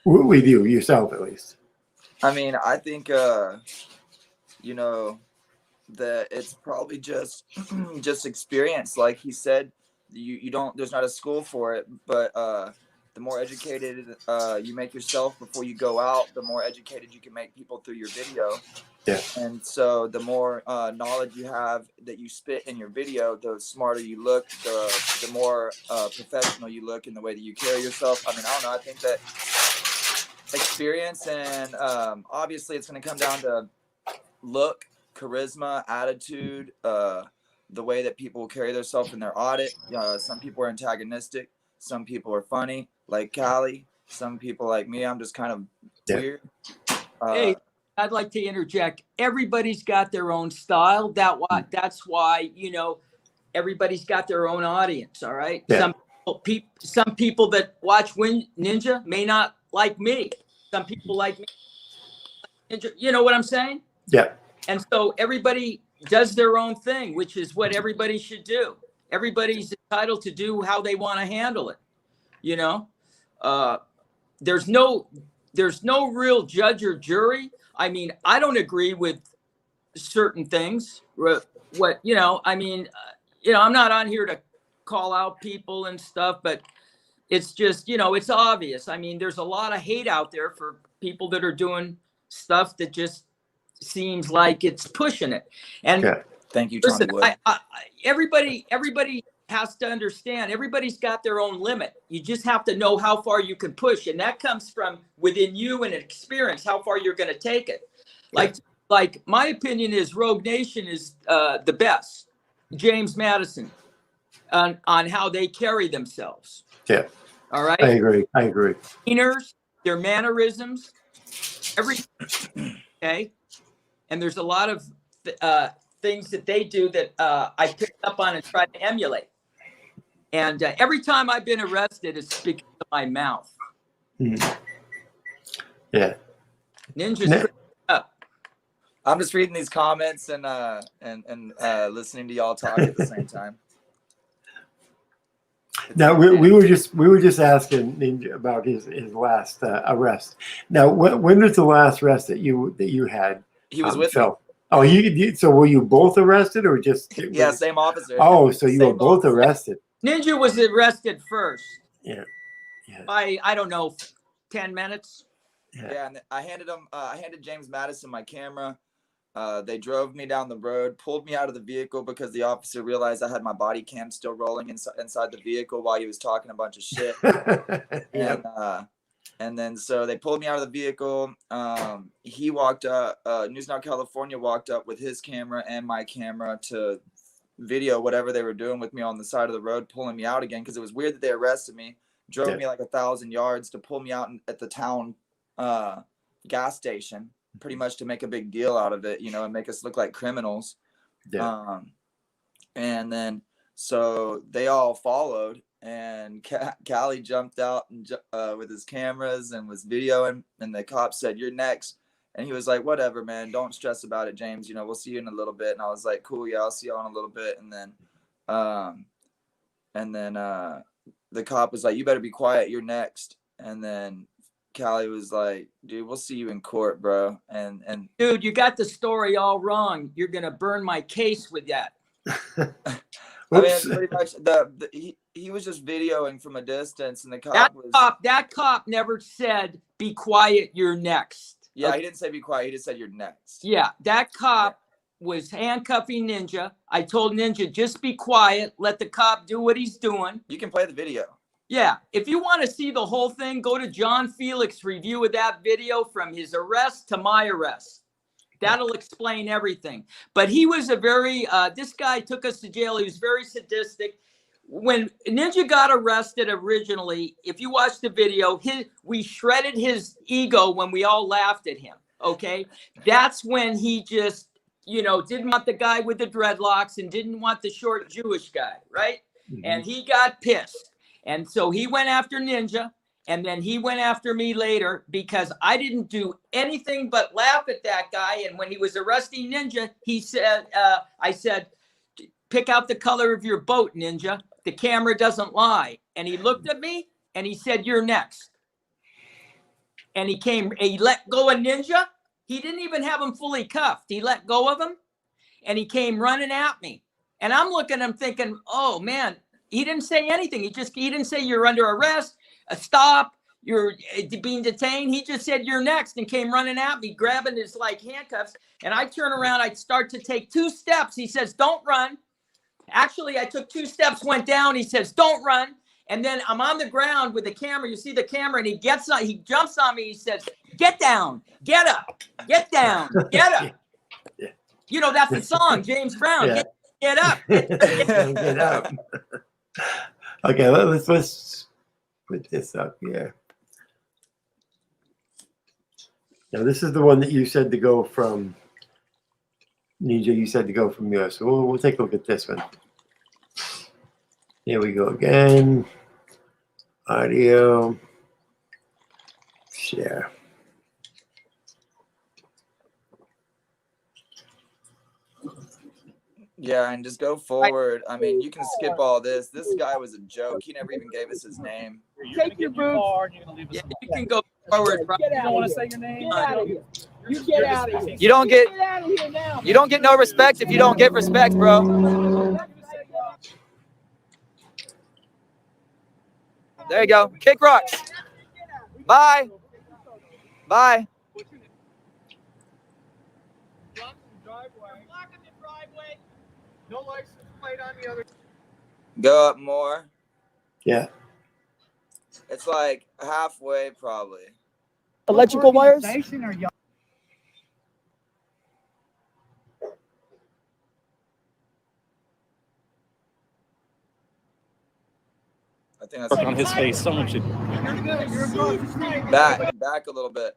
with you yourself at least. I mean, I think that it's probably just experience. Like he said, you don't, there's not a school for it, but the more educated you make yourself before you go out, the more educated you can make people through your video. Yeah. And so the more knowledge you have that you spit in your video, the smarter you look, the more professional you look in the way that you carry yourself. I mean, I don't know. I think that experience, and obviously it's going to come down to look, charisma, attitude, the way that people carry themselves in their audit. Some people are antagonistic. Some people are funny. like Callie. Some people like me. I'm just kind of Yeah. weird. Hey, I'd like to interject. Everybody's got their own style. That's why, you know, everybody's got their own audience. All right. Yeah. Some people that watch Ninja may not like me. Some people like me. Ninja, you know what I'm saying? Yeah. And so everybody does their own thing, which is what everybody should do. Everybody's entitled to do how they want to handle it. You know, there's no real judge or jury. I mean, I don't agree with certain things. What, you know, I mean, you know, I'm not on here to call out people and stuff, but it's just, you know, it's obvious. I mean, there's a lot of hate out there for people that are doing stuff that just seems like it's pushing it. And Yeah. Thank you, Johnny listen, Wood. everybody has to understand. Everybody's got their own limit. You just have to know how far you can push, and that comes from within you and experience how far you're going to take it. Like my opinion is Rogue Nation is the best. James Madison on how they carry themselves. Yeah. All right. I agree. Their mannerisms, everything. Okay. And there's a lot of things that they do that I picked up on and tried to emulate. And every time I've been arrested, it's because of my mouth. Yeah. Ninja's up. I'm just reading these comments and listening to y'all talk at the same time. Now we were just asking Ninja about his last arrest. Now when was the last arrest that you had? He was with Phil? me. Oh, so were you both arrested or just? Yeah, same officer. Oh, so you were both officer. arrested. Ninja was arrested first. Yeah. By, I don't know, 10 minutes. Yeah, and I handed James Madison my camera. They drove me down the road, pulled me out of the vehicle because the officer realized I had my body cam still rolling inside the vehicle while he was talking a bunch of shit. Yep. And then so they pulled me out of the vehicle. He walked up, News Now California walked up with his camera and my camera to video whatever they were doing with me on the side of the road, pulling me out again because it was weird that they arrested me, drove me like 1,000 yards to pull me out at the town gas station, pretty much to make a big deal out of it, you know, and make us look like criminals. Yeah. And then so they all followed, and Callie jumped out and with his cameras and was videoing, and the cop said, "You're next." And he was like, "Whatever, man, don't stress about it, James, you know, we'll see you in a little bit." And I was like, "Cool, yeah, I'll see you in a little bit." And then the cop was like, "You better be quiet, you're next." And then Callie was like, "Dude, we'll see you in court, bro." And dude, you got the story all wrong. You're gonna burn my case with that. I mean, pretty much he was just videoing from a distance, and the cop that cop never said, "Be quiet, you're next." Yeah, okay? He didn't say be quiet. He just said you're next. Yeah, that cop was handcuffing Ninja. I told Ninja, just be quiet, let the cop do what he's doing. You can play the video. Yeah, if you want to see the whole thing, go to John Felix review of that video from his arrest to my arrest. That'll explain everything. But he was a very, this guy took us to jail. He was very sadistic. When Ninja got arrested originally, if you watch the video, we shredded his ego when we all laughed at him, okay? That's when he just, you know, didn't want the guy with the dreadlocks and didn't want the short Jewish guy, right? Mm-hmm. And he got pissed. And so he went after Ninja, and then he went after me later because I didn't do anything but laugh at that guy. And when he was arresting Ninja, he said, I said, "Pick out the color of your boat, Ninja. The camera doesn't lie." And he looked at me and he said, "You're next." And he let go of Ninja. He didn't even have him fully cuffed. He let go of him and he came running at me. And I'm looking at him thinking, oh man, he didn't say anything. He didn't say you're under arrest, stop, you're being detained. He just said you're next and came running at me, grabbing his handcuffs. And I turn around, I start to take 2 steps. He says, "Don't run." Actually, I took 2 steps, went down. He says, "Don't run." And then I'm on the ground with the camera. You see the camera, and he jumps on me. He says, "Get down, get up, get down, get up." Yeah. You know, that's the song, James Brown. Yeah. Get up. Get up. Okay, let's put this up here. Now this is the one that you said to go from. Ninja, you said to go from yours. So we'll take a look at this one. Here we go again. Audio. Share. Yeah, and just go forward. I mean, you can skip all this. This guy was a joke. He never even gave us his name. Take your boots. Yeah, you can go forward. You don't want to say your name? Get out of here. You get out of here. You don't get Get out of here now. you don't get no respect if you don't get respect, bro. There you go. Kick rocks. Bye. Bye. No license plate on the other. Go up more. Yeah. It's like halfway, probably. Electrical wires? I think that's On his face, someone should. back a little bit.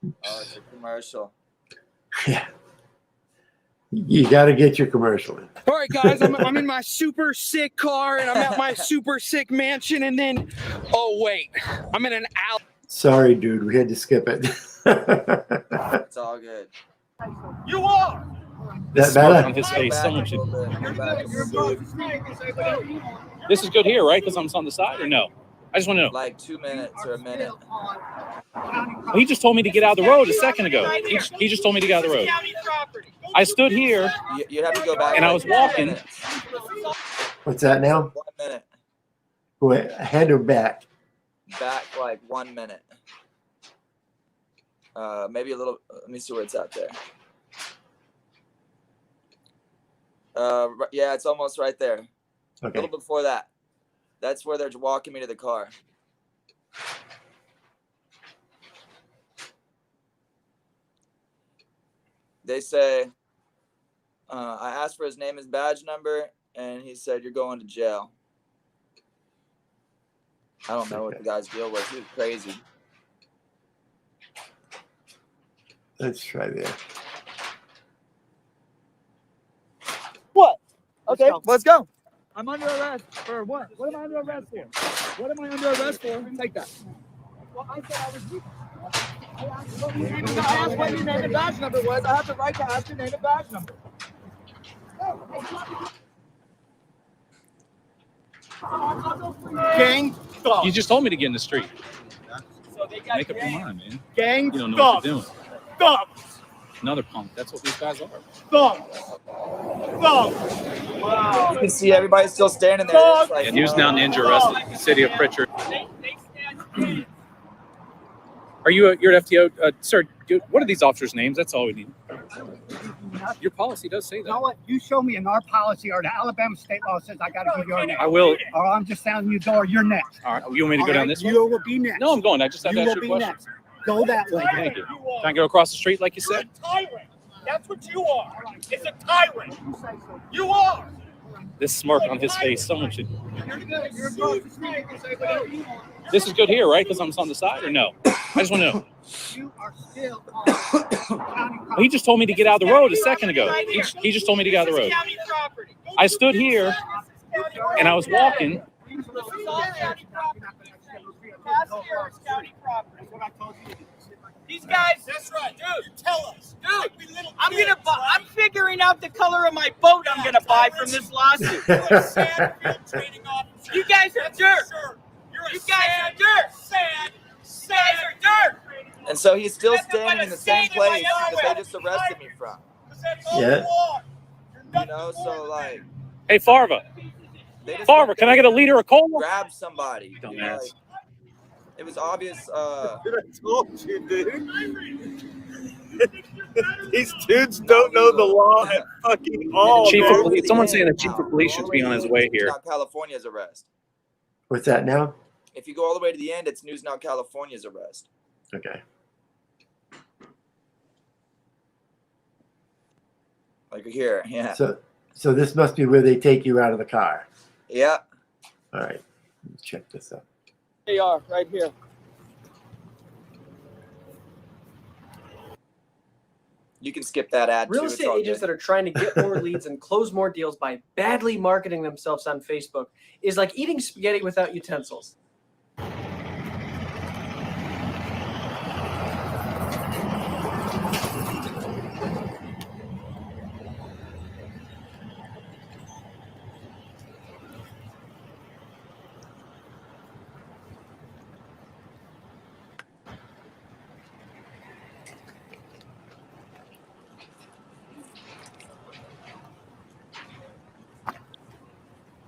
Oh, it's a commercial. Yeah. You got to get your commercial in. All right, guys, I'm in my super sick car and I'm at my super sick mansion, and then, oh wait, I'm in an alley. Sorry, dude. We had to skip it. It's all good. You are. That Smoke on better? his face, Back someone a should. little bit. Back a little bit. This is good here, right? Because I'm on the side, or no? I just want to know. Like 2 minutes or a minute. He just told me to get out of the road a second ago. He just told me to get out of the road. I stood here. You have to go back. And I like was 2 walking. minutes. What's that now? 1 minute. Go ahead or back? Back like 1 minute. Maybe a little. Let me see where it's at there. Yeah, it's almost right there. A Okay. little before that. That's where they're walking me to the car. They say, I asked for his name and badge number, and he said, "You're going to jail." I don't know what the guy's deal was. He was crazy. Let's try there. What? Okay. Let's go. I'm under arrest for what? What am I under arrest for? What am I under arrest for? Take that. Well, I said I was. I asked what your name and badge number was. I have the right to ask your name and badge number. Gang stop. You just told me to get in the street. So they got Make up your mind, man. gang You don't know stop. what you're doing. Stop. Another punk. That's what these guys are. Stop. Stop. Wow. You can see everybody still standing there. It's like, Yeah, News Now Ninja arrested. City of Pritchard. Are you you're at FTO, sir? What are these officers' names? That's all we need. Your policy does say You know that. what? You show me in our policy or the Alabama state law says I got to give your name. I will. Or I'm just telling you, door, you're next. All right. You want me to go All down right? this way? You will be next. No, I'm going. I just have You to ask will you a be question. next. Go that way. Thank you. Can I go across the street like you You're said? a tyrant. That's what you are. It's a tyrant. You are. This smirk on his face, someone should. You're across the street. You can say whatever you want. This is good here, right? Because I'm on the side, or no? I just want to know. You are still on county property. He just told me to get out of the road a second ago. He just told me to get out of the road. County property. I stood here and I was walking. This is all county property. Past here is county property. That's what I told you to do. These guys. That's right, dude. Tell us, dude. I'm gonna buy. I'm figuring out the color of my boat. I'm gonna buy from this lawsuit. You guys are dirt. You guys are dirt. You guys are dirt. and so he's still Nothing but standing a in the same stain in my place that underwear. they just arrested me from. Yeah. You know, so like Hey, Farva. they just Farva, can I get a liter of cola? grab somebody? You know, Dumbass. like, it was obvious. I told you, dude. These dudes don't know the law at fucking all. Chief man. of police. Someone's saying the chief of police should be on his way here. Now California's arrest. What's that now? If you go all the way to the end, it's News Now California's arrest. Okay. Like here, yeah. So this must be where they take you out of the car. Yeah. All right. Let's check this out. They are right here. You can skip that ad Real too. estate It's all agents good. that are trying to get more leads and close more deals by badly marketing themselves on Facebook is like eating spaghetti without utensils.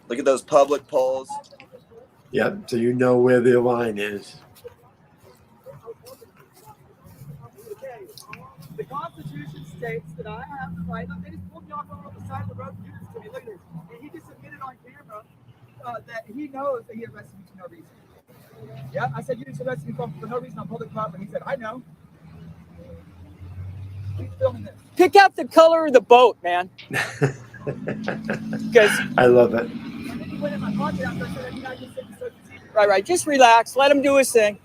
Look at those public polls. Yep. So you know where the line is. The Constitution states that I have the right. They just pulled me off on the side of the road to do this to me. Look at this. And he just admitted on camera that he knows that he arrested me for no reason. Yeah, I said you just arrested me for no reason on public property. He said, I know. He's filming this. Pick out the color of the boat, man. Because I love it. right. Just relax. Let him do his thing.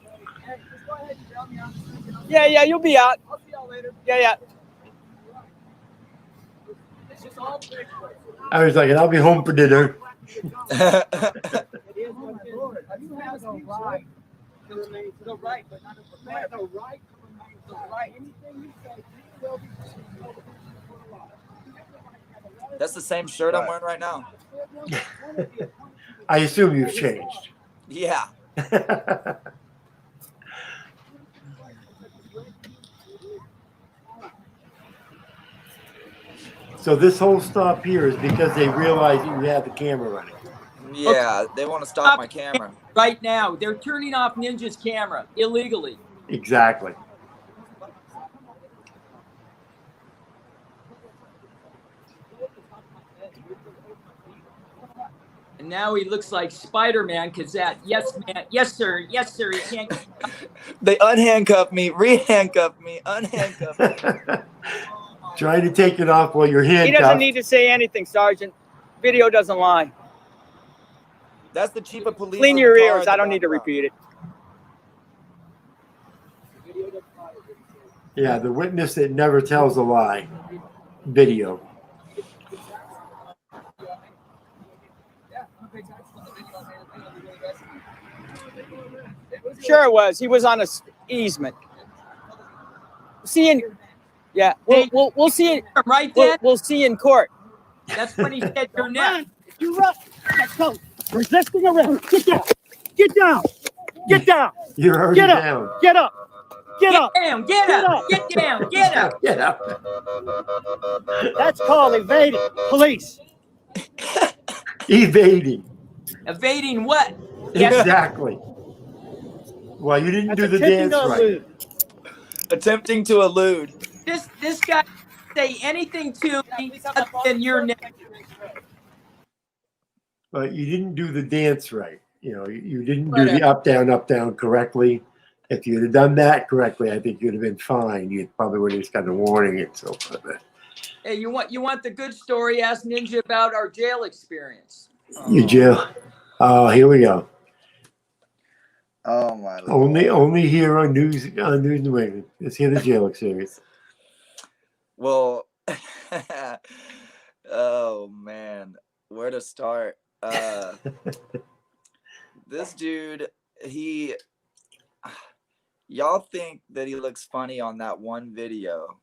Hey, just go ahead and tell me out. Yeah, you'll be out. I'll see y'all later. Yeah. It's just all fixed. I was like, I'll be home for dinner. It is what it is. You have the right to remain to the right, but not the right. The right to remain to the right. Anything you say, you will be. That's the same shirt I'm wearing right now. I assume you've changed. Yeah. So this whole stop here is because they realize you have the camera running. Yeah. They want to stop my camera. Right now, they're turning off Ninja's camera illegally. Exactly. And now he looks like Spider-Man because that, yes, man, yes, sir, he can't. They unhandcuffed me, rehandcuffed me, unhandcuffed me. Trying to take it off while you're He handcuffed. doesn't need to say anything, Sergeant. Video doesn't lie. That's the chief of police. Clean in your the car ears. in I the don't need to background. repeat it. Yeah, the witness that never tells a lie. Video. Sure it was. He was on a easement. See in, yeah. We'll see it Right then, we'll see in court. that's when he said you're next. You're up. Let's go. Resisting arrest. Get down. Get down. Get down. You're already Get up. down. Get up. Get up. Down, get up, get down, get up. Get up. That's called evading police. Evading. Evading what? Yes, Exactly. Well, you didn't That's do the attempting dance to right. elude. Attempting to elude. this guy say anything to me other than you're next. But you didn't do the dance right. You know, you didn't do the up, down correctly. If you'd have done that correctly, I think you'd have been fine. You probably would have just gotten a warning and so forth. Hey, you want the good story? Ask Ninja about our jail experience. You jail. Oh, here we go. Oh my Lord. Only here on News New England. Let's hear the jail experience. Well, oh man, where to start? This dude, y'all think that he looks funny on that one video.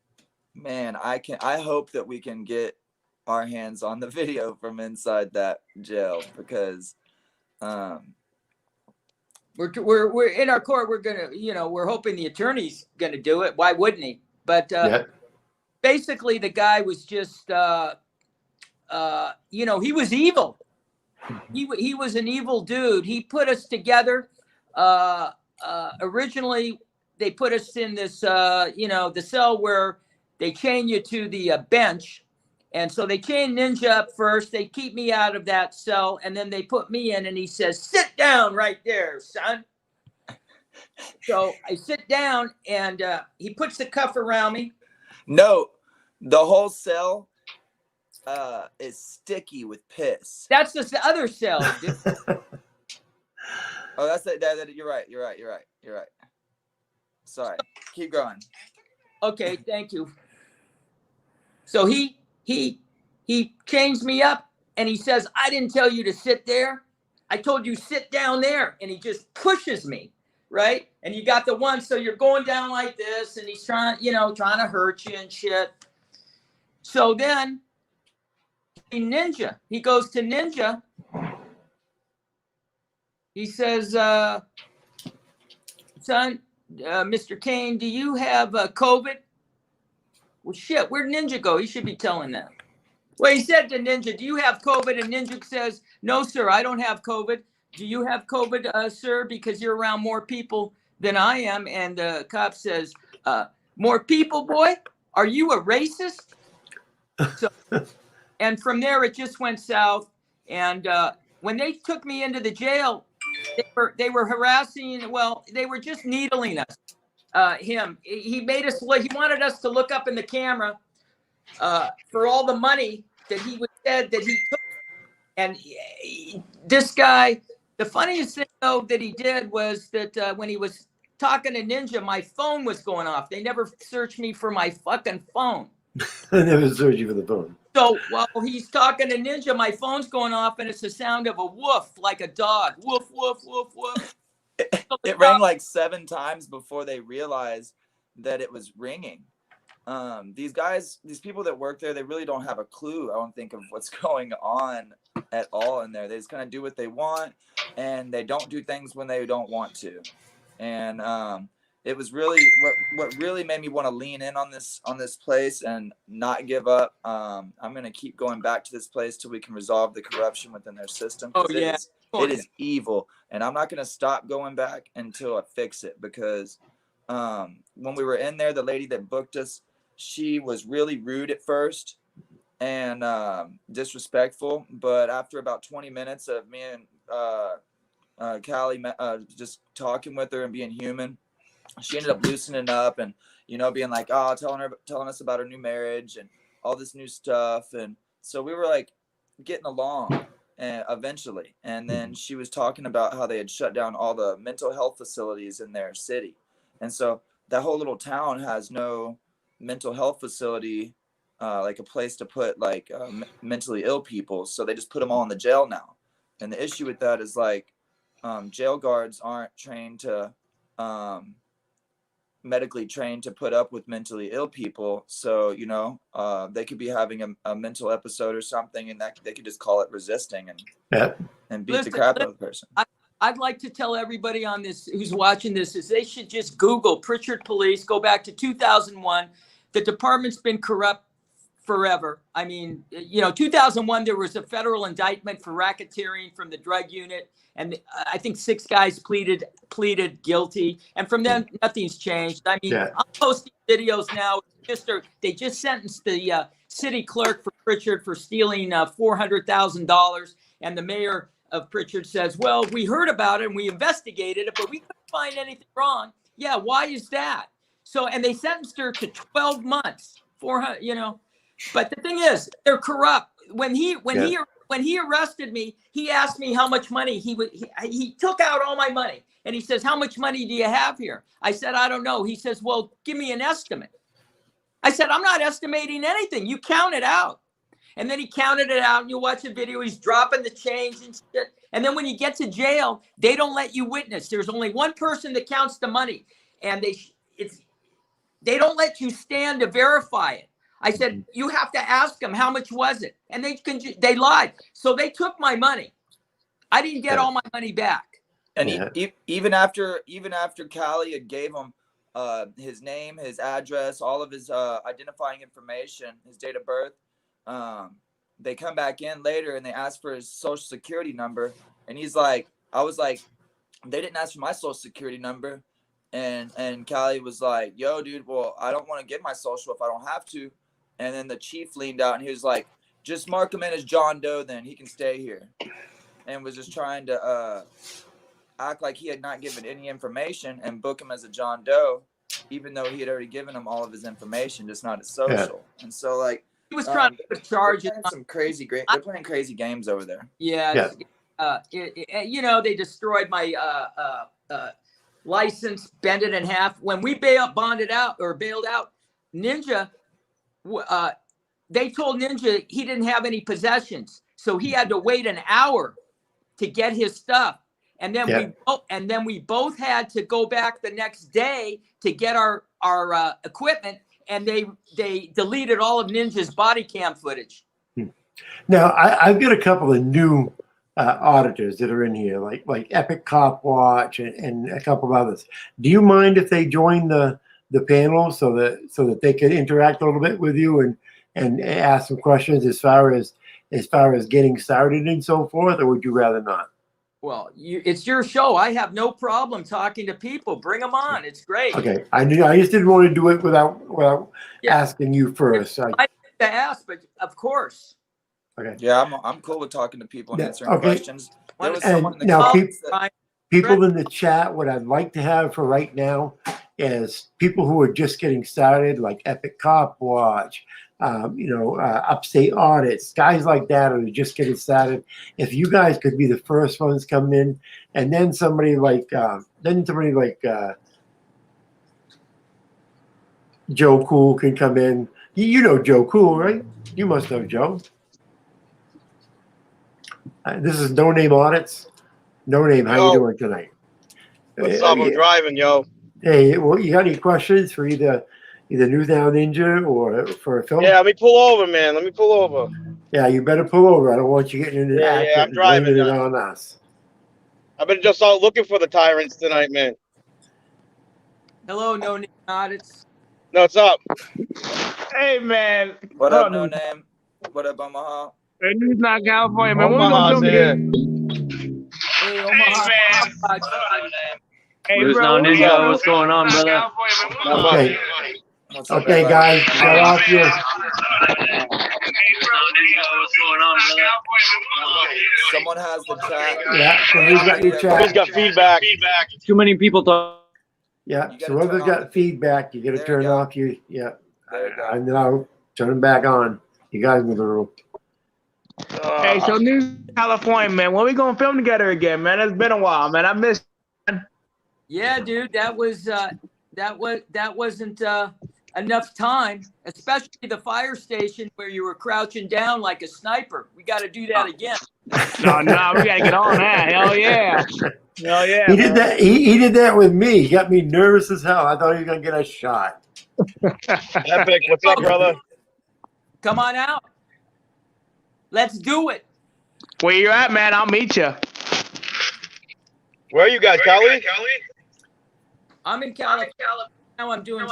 Man, I hope that we can get our hands on the video from inside that jail because We're in our court. We're gonna, we're hoping the attorney's gonna do it. Why wouldn't he? But basically, the guy was just, he was evil. He was an evil dude. He put us together. Originally, they put us in this, the cell where they chain you to the bench. And so they chain Ninja up first. They keep me out of that cell. And then they put me in and he says, sit down right there, son. So I sit down and he puts the cuff around me. no, the whole cell is sticky with piss. That's the other cell. Dude. Oh, that's that. You're right. You're right. Sorry. Keep going. Okay, thank you. So he changed me up and he says, I didn't tell you to sit there. I told you sit down there. And he just pushes me, right? And you got the one, so you're going down like this and he's trying to hurt you and shit. So then he goes to Ninja. He says, son, Mr. Kane, do you have COVID? Well, shit, where'd Ninja go? He should be telling that. Well, he said to Ninja, do you have COVID? And Ninja says, no, sir, I don't have COVID. Do you have COVID, sir? Because you're around more people than I am. And the cop says, more people, boy? Are you a racist? So, and from there, it just went south. And when they took me into the jail, they were harassing. Well, they were just needling us. Him. He made us look. He wanted us to look up in the camera for all the money that he said that he took. And this guy, the funniest thing though that he did was that when he was talking to Ninja, my phone was going off. They never searched me for my fucking phone. I never searched you for the phone. So while he's talking to Ninja, my phone's going off, and it's the sound of a woof, like a dog. Woof, woof, woof, woof. It rang like 7 times before they realized that it was ringing. These people that work there, they really don't have a clue, I don't think, of what's going on at all in there. They just kind of do what they want, and they don't do things when they don't want to. And it was really what really made me want to lean in on this place and not give up. I'm going to keep going back to this place till we can resolve the corruption within their system. Oh, yeah. It is evil, and I'm not going to stop going back until I fix it, because when we were in there, the lady that booked us, she was really rude at first and disrespectful, but after about 20 minutes of me and Callie just talking with her and being human, she ended up loosening up and being like, telling us about her new marriage and all this new stuff. And so we were like getting along eventually. And then she was talking about how they had shut down all the mental health facilities in their city. And so that whole little town has no mental health facility, like a place to put like mentally ill people. So they just put them all in the jail now. And the issue with that is like jail guards aren't trained to medically trained to put up with mentally ill people. So, they could be having a mental episode or something, and that they could just call it resisting and beat the crap out of the person. I'd like to tell everybody on this who's watching this is they should just Google Prichard Police, go back to 2001. The department's been corrupt forever. I mean, 2001, there was a federal indictment for racketeering from the drug unit. And I think 6 guys pleaded guilty. And from then, nothing's changed. I mean, I'm posting videos now. They just sentenced the city clerk for Prichard for stealing $400,000. And the mayor of Prichard says, well, we heard about it and we investigated it, but we couldn't find anything wrong. Yeah, why is that? So, and they sentenced her to 12 months, 400, But the thing is, they're corrupt. When he arrested me, he asked me how much money he took out all my money. And he says, how much money do you have here? I said, I don't know. He says, well, give me an estimate. I said, I'm not estimating anything. You count it out. And then he counted it out, and you watch the video. He's dropping the change and shit. And then when you get to jail, they don't let you witness. There's only one person that counts the money, and they don't let you stand to verify it. I said, you have to ask them, how much was it? And they lied. So they took my money. I didn't get all my money back. And even after Callie had gave him his name, his address, all of his identifying information, his date of birth, they come back in later and they ask for his social security number. And I was like, they didn't ask for my social security number. And Callie was like, yo, dude, well, I don't want to give my social if I don't have to. And then the chief leaned out and he was like, just mark him in as John Doe, then he can stay here. And was just trying to act like he had not given any information and book him as a John Doe, even though he had already given him all of his information, just not his social. And so, like, he was trying to put charges. They're playing some crazy great. They're playing crazy games over there. Yeah. They destroyed my license, bent it in half. When we bailed out, Ninja, they told Ninja he didn't have any possessions, so he had to wait an hour to get his stuff. And then we both had to go back the next day to get our equipment, and they deleted all of Ninja's body cam footage. Now I've got a couple of new auditors that are in here, like Epic Cop Watch and a couple of others. Do you mind if they join the panel so that they can interact a little bit with you and ask some questions as far as getting started and so forth, or would you rather not? Well, it's your show. I have no problem talking to people. Bring them on. It's great. Okay, I just didn't want to do it without asking you first. I had to ask, but of course. Okay. Yeah, I'm cool with talking to people and answering questions. There was And someone in the now comments that- people in the chat, what I'd like to have for right now is people who are just getting started, like Epic Cop Watch, Upstate Audits, guys like that who are just getting started. If you guys could be the first ones coming in, and then somebody like Joe Cool can come in. You know Joe Cool, right? You must know Joe. This is No Name Audits. No Name, how you doing tonight? What's up? I'm driving, yo. Hey, well, you got any questions for either Newtown Ninja or for a film? Yeah, let me pull over, man. Let me pull over. Yeah, you better pull over. I don't want you getting into the accident. I'm driving. And blaming it on us. I've been just out looking for the tyrants tonight, man. Hello, No Name Audits. No, what's up? Hey, man. What up, No Name? What up, Omaha? Hey, this is not California, man. Omaha's here. Hey, Omaha. Hey, There's no Ninja. What's going on, brother? Okay. What's up, Okay, everybody? guys, get off your. Someone has the chat. Yeah, so who's got your Who's chat? got feedback? Too many people talk. Yeah, You gotta so whoever's turn off got feedback, you got to There you turn go. off your. Yeah, There you go. and then I'll turn them back on. You guys know the rule. Hey, so New California, man. When we gonna film together again, man? It's been a while, man. I missed. Yeah, dude, that wasn't enough time, especially the fire station where you were crouching down like a sniper. We got to do that again. No, we gotta get on that. Hell yeah. Hell yeah. He did that. He did that with me. He got me nervous as hell. I thought he was gonna get a shot. Epic, what's up, brother? Come on out. Let's do it. Where you at, man? I'll meet you. Where are you guys, Cali? I'm in California. Now I'm doing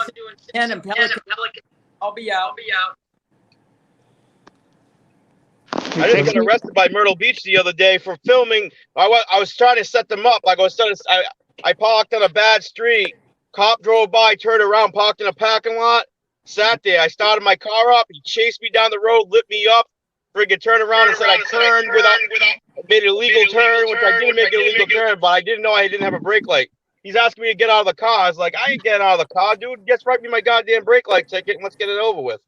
10 in Pelican. I'll be out. I just got arrested by Myrtle Beach the other day for filming. I was trying to set them up. I parked on a bad street. Cop drove by, turned around, parked in a parking lot, sat there. I started my car up. He chased me down the road, lit me up. Friggin' turned around and said I turned without made an illegal turn, which I didn't make an illegal turn, but I didn't know I didn't have a brake light. He's asking me to get out of the car. I was like, I ain't getting out of the car, dude. Just write me my goddamn brake light ticket and let's get it over with.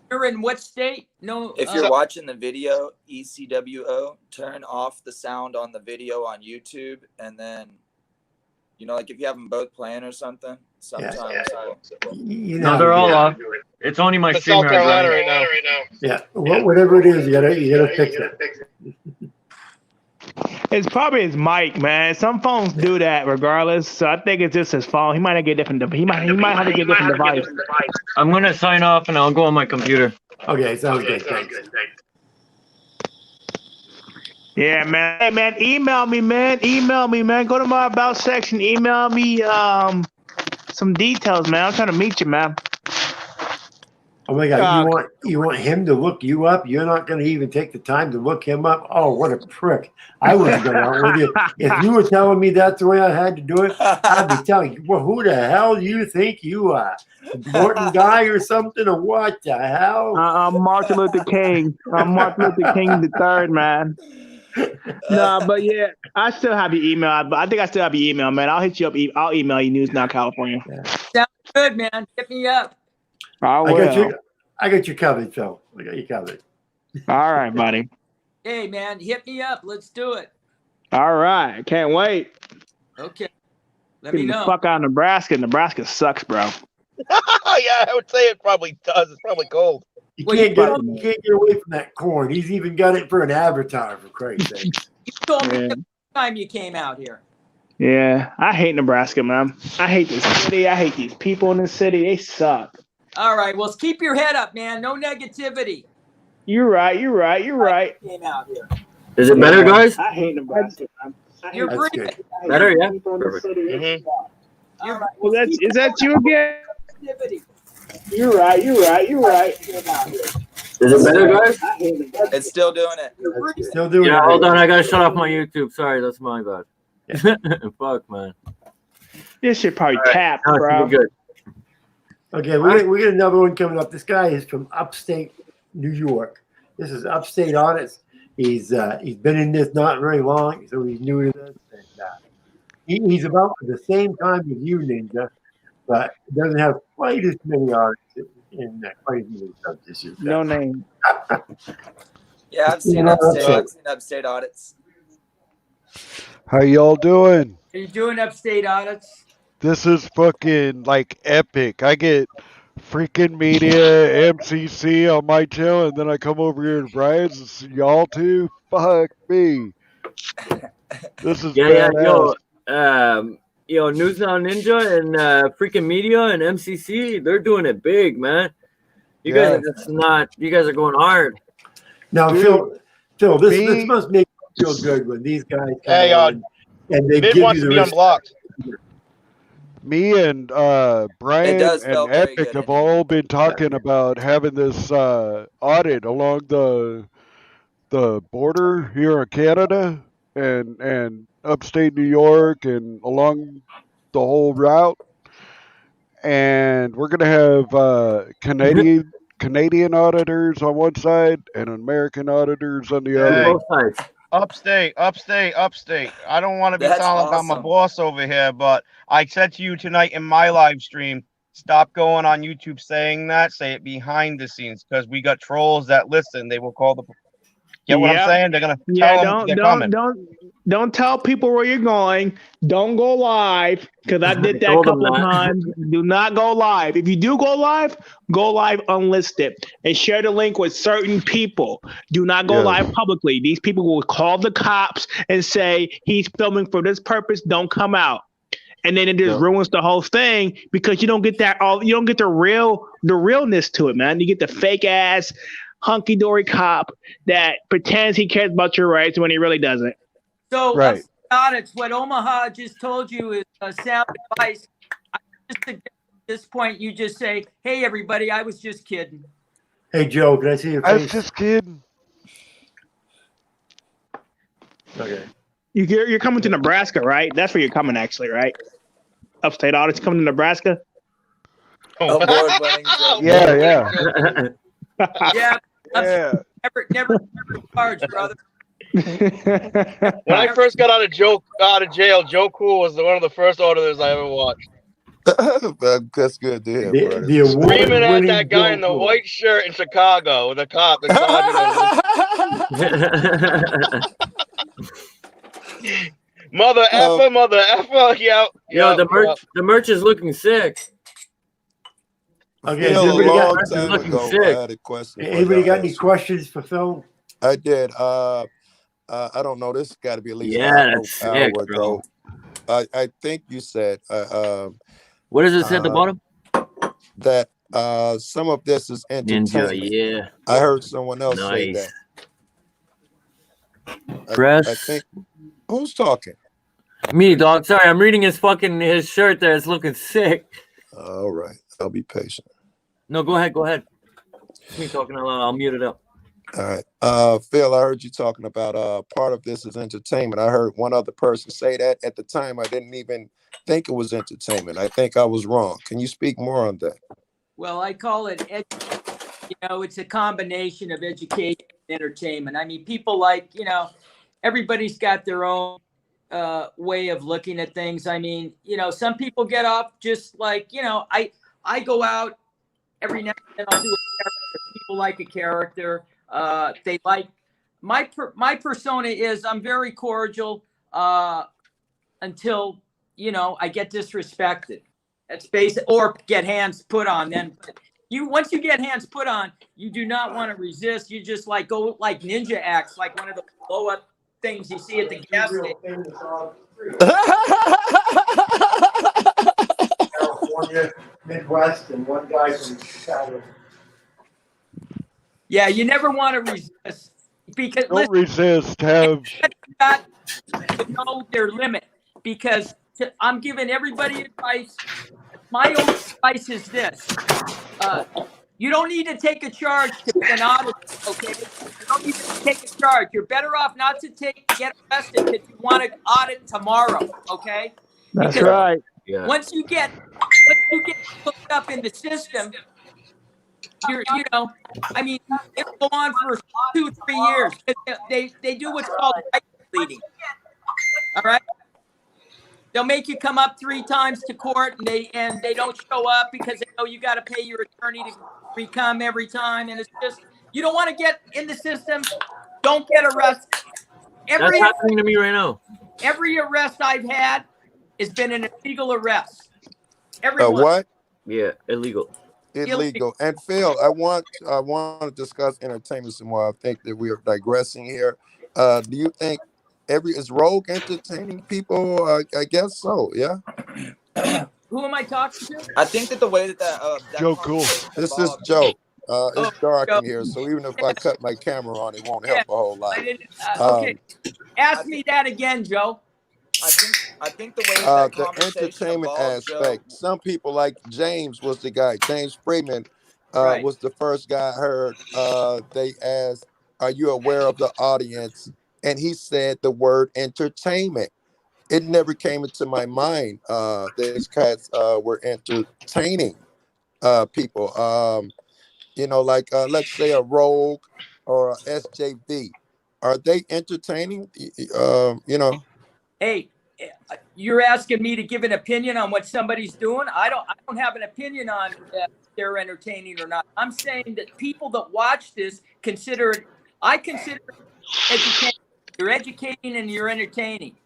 You're in what state? No. If you're watching the video, ECWO, turn off the sound on the video on YouTube, and then, like if you have them both playing or something, sometimes. No, they're all off. It's only my It's stream South Carolina right now. now. Yeah, whatever it is, you gotta fix it. It's probably his mic, man. Some phones do that regardless. So I think it's just his phone. He might not get different. He might have to get different device. I'm gonna sign off and I'll go on my computer. Okay, sounds good. Thanks. Yeah, man. Hey, man, email me, man. Go to my about section. Email me some details, man. I'm trying to meet you, man. Oh my God! You want him to look you up? You're not going to even take the time to look him up? Oh, what a prick! I wouldn't go out with you if you were telling me that's the way I had to do it. I'd be telling you, well, who the hell do you think you are? Important guy or something, or what the hell? I'm Martin Luther King. I'm Martin Luther King III, man. No, but yeah, I still have your email. I think I still have your email, man. I'll hit you up. I'll email you News Now California. Sounds good, man. Hit me up. I I got you covered, Phil. I got you covered. All right, buddy. Hey, man, hit me up. Let's do it. All right. Can't wait. Okay. Let Get me the know. fuck out of Nebraska. Nebraska sucks, bro. Yeah, I would say it probably does. It's probably cold. You Well, can't you get away from that corn. He's even got it for an avatar, for Christ's sake. You told me Yeah. the time you came out here. Yeah, I hate Nebraska, man. I hate this city. I hate these people in this city. They suck. All right. Well, keep your head up, man. No negativity. You're right. You're right. You're right. Came out here. Is it better, guys? I hate Nebraska, man. I hate You're That's breathing. good. Better, yeah. people in this Perfect. city. Mhm. All right. Well, is that you again? Negativity. You're right. You're right. You're right. Is it better, guys? I hate Nebraska. It's still doing it. That's still doing Yeah, it. hold on. I gotta shut off my YouTube. Sorry, that's my bad. Fuck, man. This shit probably tapped, Now bro. it's good. Okay, we get another one coming up. This guy is from upstate New York. This is Upstate Audits. He's been in this not very long, so he's new to this. And, he's about the same time as you, Ninja, but doesn't have quite as many audits in quite as many subs issues. No name. Yeah, I've seen Yeah, upstate. okay. I've seen upstate audits. How y'all doing? Are you doing upstate audits? This is fucking like epic. I get freaking media MCC on my channel, and then I come over here to Brian's and see y'all too. Fuck me. This is Yeah, badass. yo, News Now Ninja and freaking Media and MCC, they're doing it big, man. You guys are just not. You guys are going hard. Now, Dude, Phil, this me- must make you feel good when these guys come Hey, on and they Vid give wants you to the be respect. unblocked. Me and Brian does and feel very Epic good. have all been talking about having this audit along the border here in Canada and upstate New York and along the whole route. And we're gonna have Canadian auditors on one side and American auditors on the other. Both sides. Upstate. I don't want to be That's talking about my awesome. boss over here, but I said to you tonight in my live stream, stop going on YouTube saying that. Say it behind the scenes, because we got trolls that listen. They will call the. Get what Yep. I'm saying? They're gonna Yeah, tell them they're coming. don't tell people where you're going. Don't go live because I did that a Told them couple of that. times. Do not go live. If you do go live unlisted and share the link with certain people. Do not go Yes. live publicly. These people will call the cops and say he's filming for this purpose. Don't come out. And then it just ruins the whole thing because you don't get you don't get the realness to it, man. You get the fake ass hunky-dory cop that pretends he cares about your rights when he really doesn't. So, Right. upstate audits, what Omaha just told you is sound advice. I just suggest at this point you just say, "Hey, everybody, I was just kidding." Hey, Joe, can I see your I was face? just kidding. Okay. You're coming to Nebraska, right? That's where you're coming, actually, right? Upstate audits coming to Nebraska. Award-winning Joe. Yeah. Yeah, Yeah. never charge, brother. When I first got out of jail, Joe Cool was one of the first auditors I ever watched. That's good to hear, The brother. Screaming at award-winning that guy in the Joe Cool. white shirt in Chicago with a cop. The mother effer, yeah. Yo, the merch is looking sick. Okay, Phil, does a anybody long got, time looking ago, sick. I had a question. for anybody y'all. got any questions for Phil? I did. I don't know. This got to be at least Yeah, an that's hour sick, ago. I think you said What does it say at the bottom? that some of this is Ninja, entertainment. yeah. I heard someone else say Nice. that. Press. I think who's talking? Me, dog. Sorry, I'm reading his shirt there. It's looking sick. All right, I'll be patient. No, go ahead. It's me talking out loud. I'll mute it up. All right, Phil, I heard you talking about part of this is entertainment. I heard one other person say that at the time. I didn't even think it was entertainment. I think I was wrong. Can you speak more on that? Well, I call it, it's a combination of education and entertainment. I mean, people like, everybody's got their own way of looking at things. I mean, some people get off just like, I go out every now and then I'll do a character. People like a character. They like my persona is I'm very cordial until I get disrespected. That's basic, or get hands put on. Then once you get hands put on, you do not want to resist. You just go like ninja acts, like one of the blow up things you see at the gas station. California, Midwest, and one guy from Chicago. Yeah, you never want to resist because Don't resist. Have got to know their limit, because I'm giving everybody advice. My own advice is this: you don't need to take a charge to be an auditor. Okay, you don't need to take a charge. You're better off not to get arrested if you want to audit tomorrow. Okay, That's because right. Yeah. once you get hooked up in the system, it'll go on for 2-3 years. They do what's called right pleading. All right. They'll make you come up 3 times to court, and they don't show up because they know you got to pay your attorney to recome every time. And it's just, you don't want to get in the system. Don't get arrested. That's happening to me right now. Every arrest I've had has been an illegal arrest. Everyone. What? Yeah, illegal. Illegal. And Phil, I want to discuss entertainment some more. I think that we are digressing here. Do you think is Rogue entertaining people? I guess so. Yeah. Who am I talking to? I think that the way that Joe Cool. This is Joe. It's dark Joe. in here, so even if I cut my camera on, it won't help a whole lot. Okay. Ask me that again, Joe. I think the way that The conversation entertainment evolved, aspect. Joe, Some people, like James was the guy. James Freeman Right. was the first guy I heard. They asked, "Are you aware of the audience?" And he said the word entertainment. It never came into my mind. These cats were entertaining people. Let's say a Rogue or a SJV. Are they entertaining? Hey, you're asking me to give an opinion on what somebody's doing. I don't have an opinion on if they're entertaining or not. I'm saying that people that watch this consider it educating. You're educating and you're entertaining.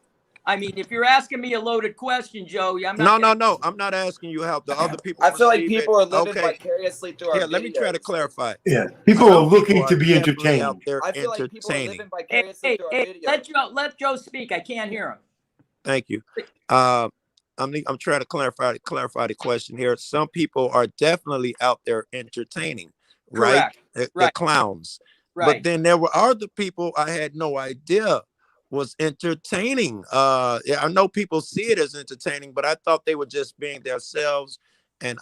I mean, if you're asking me a loaded question, Joe, I'm not. No. I'm not asking you how the other people. I feel like perceive people it. are living Okay. vicariously through our Here, let me try to videos. clarify. Yeah, people are Some looking people to are be definitely out entertained. there I feel like people are entertaining. living vicariously Hey, through our videos. let Joe speak. I can't hear him. Thank you. I'm trying to clarify the question here. Some people are definitely out there entertaining, right? Correct. The Right. clowns. Right. But then there were other people I had no idea was entertaining. Yeah, I know people see it as entertaining, but I thought they were just being themselves, and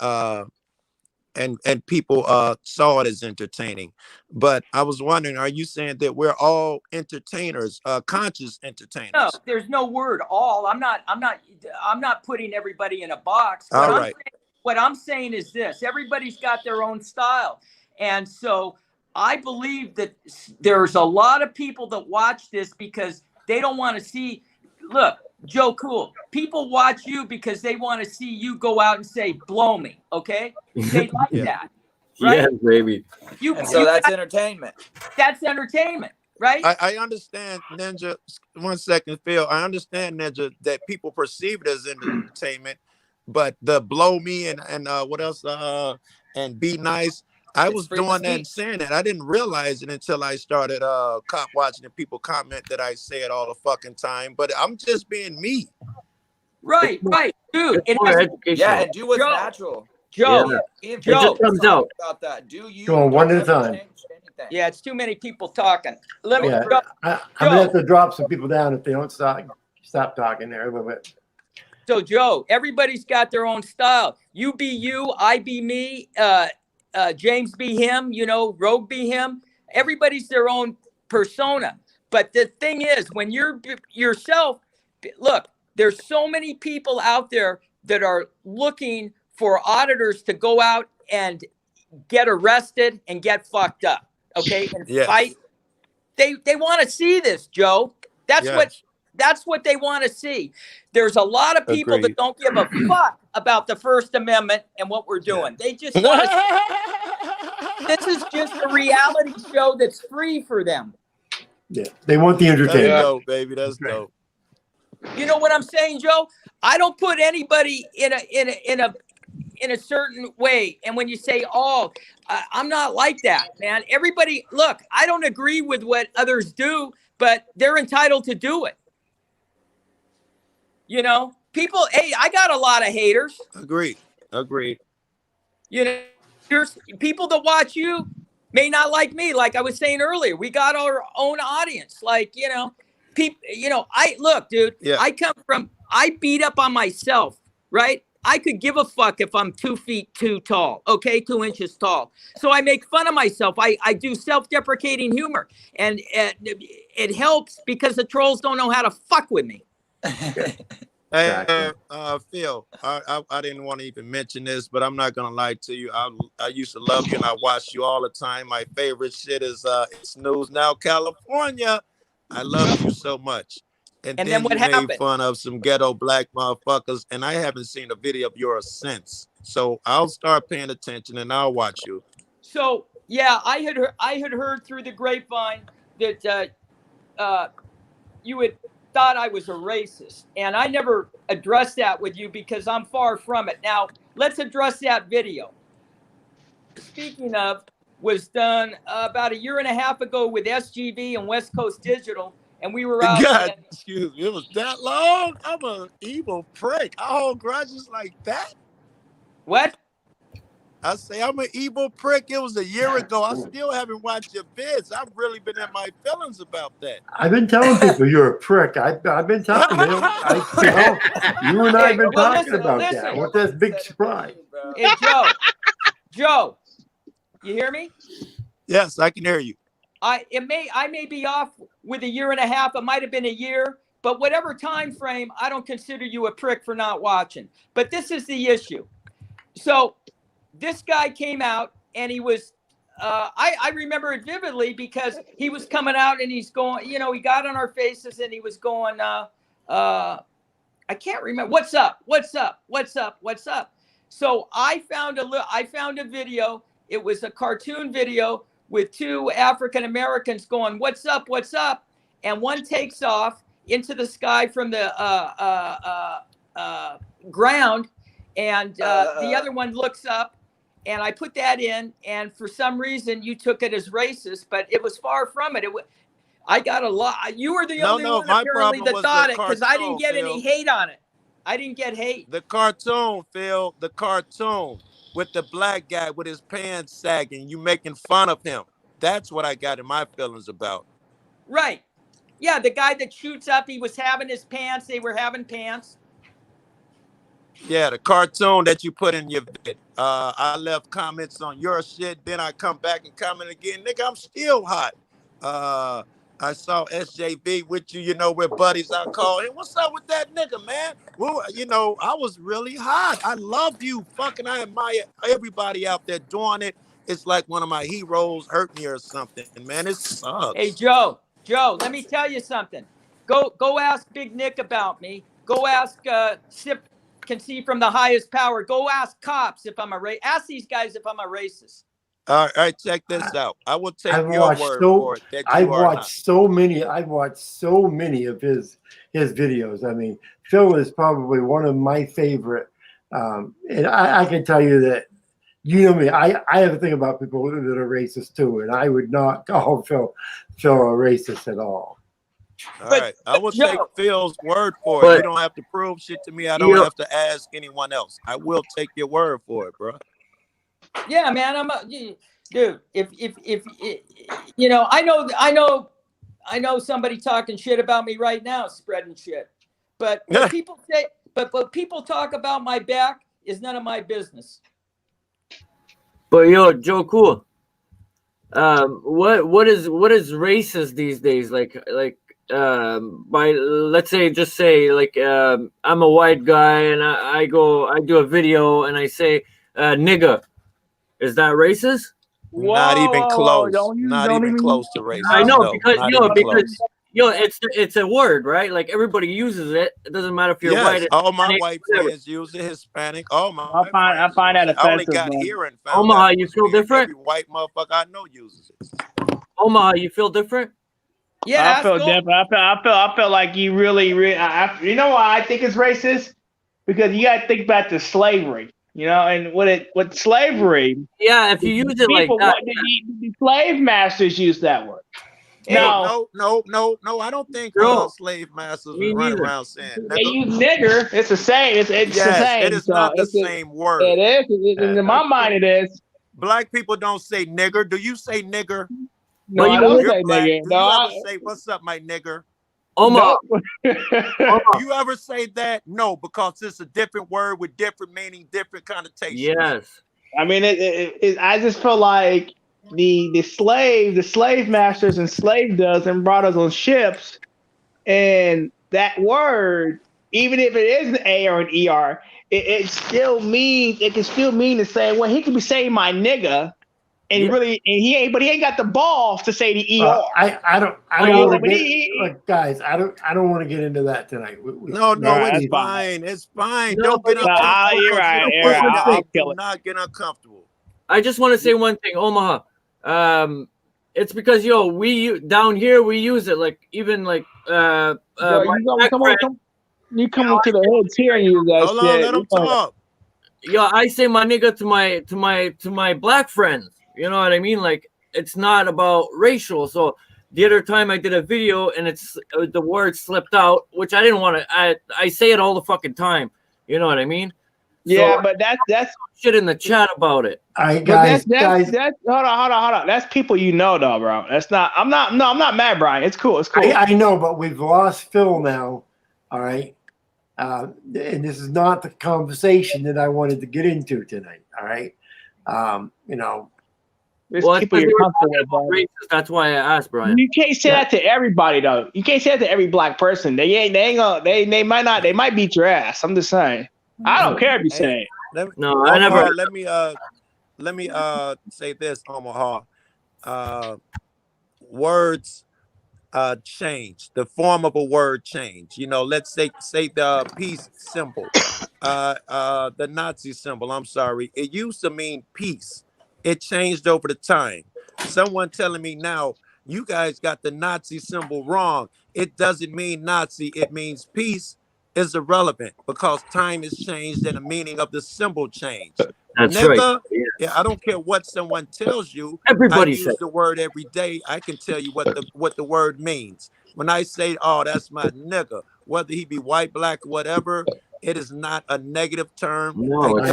people saw it as entertaining. But I was wondering, are you saying that we're all entertainers, conscious entertainers? No, there's no word all. I'm not putting everybody in a box. All right. What I'm saying is this: everybody's got their own style, and so I believe that there's a lot of people that watch this because they don't want to see. Look, Joe Cool. People watch you because they want to see you go out and say, "Blow me," okay? They like that, right? Yeah, baby. So that's entertainment. That's entertainment, right? I understand, Ninja. 1 second, Phil. I understand, Ninja, that people perceive it as entertainment, but the blow me and what else? And be nice. I was doing that and saying that. I didn't realize it until I started cop watching and people comment that I say it all the fucking time. But I'm just being me. Right, dude. It's more educational. Yeah, and do what's Joe. natural. Joe, Yeah. Joe. It just comes out. About that. Do you Going one at a never time. change anything. Yeah, it's too many people talking. Let me. Yeah, Joe, I'm gonna have to drop some people down if they don't stop talking there a little bit. So Joe, everybody's got their own style. You be you, I be me, James be him, Rogue be him. Everybody's their own persona. But the thing is, when you're yourself, look, there's so many people out there that are looking for auditors to go out and get arrested and get fucked up. Okay. And Yes. fight. They want to see this, Joe. That's Yes. what they want to see. There's a lot of people Agreed. that don't give a fuck about the First Amendment and what we're doing. They just want to. This is just a reality show that's free for them. Yeah, they want the That's entertainment. dope, baby. That's dope. You know what I'm saying, Joe? I don't put anybody in a certain way. And when you say, "Oh, I'm not like that," man. Everybody, look, I don't agree with what others do, but they're entitled to do it. You know, people. Hey, I got a lot of haters. Agreed. You know, there's people that watch you may not like me. Like I was saying earlier, we got our own audience. Like, you know, people, you know, look, dude, Yeah. I beat up on myself, right? I could give a fuck if I'm 2 feet too tall, okay, 2 inches tall. So I make fun of myself. I do self-deprecating humor, and it helps because the trolls don't know how to fuck with me. Hey, Phil, I didn't want to even mention this, but I'm not gonna lie to you. I used to love you and I watched you all the time. My favorite shit is It's News Now California. I love you so much. And then what you happened? made fun of some ghetto black motherfuckers, and I haven't seen a video of yours since. So I'll start paying attention and I'll watch you. So yeah, I had heard through the grapevine that you had thought I was a racist, and I never addressed that with you because I'm far from it. Now let's address that video. Speaking of, was done about 1.5 years ago with SGV and West Coast Digital, and we were out. God, excuse me, it was that long? I'm an evil prick. I hold grudges like that. What? I say I'm an evil prick. It was 1 year ago. I still haven't watched your vids. I've really been in my feelings about that. I've been telling people you're a prick. I've been telling them. You and I have been talking about that. What that's big surprise. Hey, Joe, you hear me? Yes, I can hear you. I may be off with 1.5 years. It might have been 1 year, but whatever time frame, I don't consider you a prick for not watching. But this is the issue. So this guy came out and he was, I remember it vividly because he was coming out and he's going, you know, he got on our faces and he was going, I can't remember. What's up? What's up? What's up? What's up? So I found a video. It was a cartoon video with 2 African Americans going, "What's up? What's up?" And one takes off into the sky from the ground, and the other one looks up. And I put that in, and for some reason you took it as racist, but it was far from it. I got a lot. You were the only one apparently that thought it because I didn't get any hate on it. I didn't get hate. The cartoon, Phil, the cartoon with the black guy with his pants sagging, you making fun of him. That's what I got in my feelings about. Right. Yeah, the guy that shoots up, he was having his pants. They were having pants. Yeah, the cartoon that you put in your vid. I left comments on your shit. Then I come back and comment again. Nigga, I'm still hot. I saw SJV with you, you know, we're buddies. I called him. What's up with that nigga, man? Well, you know, I was really hot. I love you. Fucking, I admire everybody out there doing it. It's like one of my heroes hurt me or something. Man, it sucks. Hey, Joe, let me tell you something. Go ask Big Nick about me. Go ask Sip can see from the highest power. Go ask cops if I'm ask these guys if I'm a racist. All right, check this out. I will take I've your watched word for it. That you I've are watched so many of his videos. I mean, Phil is probably one of my favorite. And I can tell you that, you know me, I have a thing about people that are racist too, and I would not call Phil a racist at all. All right, I will take Phil's word for it. You don't have to prove shit to me. I don't have to ask anyone else. I will take your word for it, bro. Yeah, man, dude. If you know, I know somebody talking shit about me right now, spreading shit. But what people say, but people talk about my back is none of my business. But yo, Joe Cool, what is racist these days? Like by let's say, just say like I'm a white guy and I do a video and I say nigga. Is that racist? Not even close. Not even close to racist. I know no, because Yo, it's a word, right? Like everybody uses it. It doesn't matter if you're Yes, white. all my Hispanic, white whatever. friends use it. Hispanic, all my I find that friends use it. I only offensive, got man. here and found Omaha, out it you was feel weird. different? Every white motherfucker I know uses it. Omaha, you feel different? Yeah, I feel different. I feel like you really. You know why I think it's racist? Because you got to think back to slavery. You know, and with slavery. Yeah, if you use it like People, that. the slave masters use that word. No, I don't think slave masters Me was running neither. around saying They nigga. use nigger. It's the same. It's the Yes, same. it is So not the it's same word. It is. In my mind, it is. Black people don't say nigger. Do you say nigger? No, I don't You're say black. nigger. Do No, you ever say what's up, my nigger? Omaha. Do you ever say that? No, because it's a different word with different meaning, different connotations. Yes. I mean, I just feel like the slave masters enslaved us and brought us on ships, and that word, even if it is an A or an ER, it still means it can still mean the same way. He could be saying my nigga, and he ain't got the balls to say the ER. I don't want to get look, guys. I don't want to get into that tonight. No, it's fine. It's fine. No, Don't get uncomfortable. You're right. Do not get uncomfortable. I just want to say one thing, Omaha. It's because we down here we use it like even like you come to the hoods here and use that Hold shit. on, let him talk. Yo, I say my nigga to my black friends. You know what I mean? Like it's not about racial. So the other time I did a video and it's the word slipped out, which I didn't want to. I say it all the fucking time. You know what I mean? Yeah, so, but that's shit in the chat about it. All right, guys, that's hold on. That's people you know, though, bro. That's not. I'm not mad, Brian. It's cool. It's cool. I know, but we've lost Phil now. All right, and this is not the conversation that I wanted to get into tonight. All right, you know. Well, that's why I asked, Brian. You can't say that to everybody, though. You can't say that to every black person. They might beat your ass. I'm just saying. I don't care if you say it. No, I never. Let me say this, Omaha. Words change. The form of a word change. You know, let's say the peace symbol, the Nazi symbol. I'm sorry. It used to mean peace. It changed over the time. Someone telling me now, you guys got the Nazi symbol wrong. It doesn't mean Nazi. It means peace. Is irrelevant because time has changed and the meaning of the symbol changed. That's nigga, right. Yeah, I don't care what someone tells you. Everybody I use says the word every day. I can tell you what the word means. When I say, "Oh, that's my nigga," whether he be white, black, whatever, it is not a negative term. No, I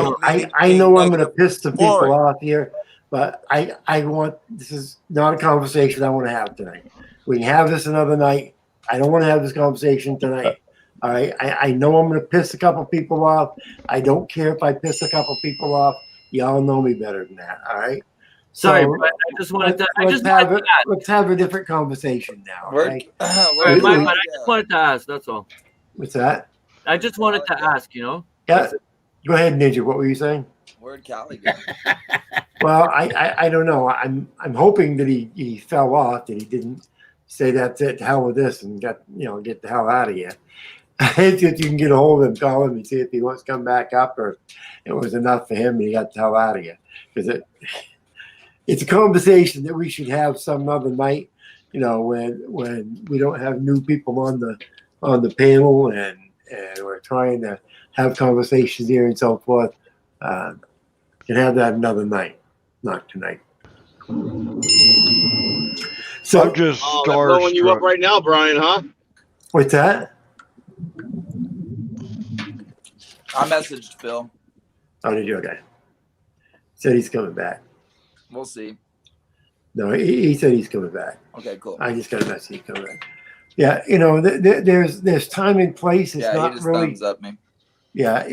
know I'm going to piss the people off here, but I want, this is not a conversation I want to have tonight. We can have this another night. I don't want to have this conversation tonight. All right. I know I'm going to piss a couple people off. I don't care if I piss a couple people off. Y'all know me better than that. All right. Sorry, So, but I just wanted to. Let's have a different conversation now. All right? I just wanted to ask. That's all. What's that? I just wanted to ask. You know. Yeah. Go ahead, Ninja. What were you saying? Where'd Callie go? Well, I don't know. I'm hoping that he fell off, that he didn't say that's it, to hell with this, and get the hell out of here. If you can get a hold of him, call him and see if he wants to come back up, or it was enough for him and he got the hell out of here. Because it's a conversation that we should have some other night, when we don't have new people on the panel and we're trying to have conversations here and so forth. Can have that another night, not tonight. So I'm just they're blowing you up right now, Brian, huh? What's that? I messaged Phil. Oh, did you? Okay. Said he's coming back. We'll see. No, he said he's coming back. Okay, cool. I just got a message he's coming back. Yeah, there's time and place. It's not he just really. thumbs up me. Yeah,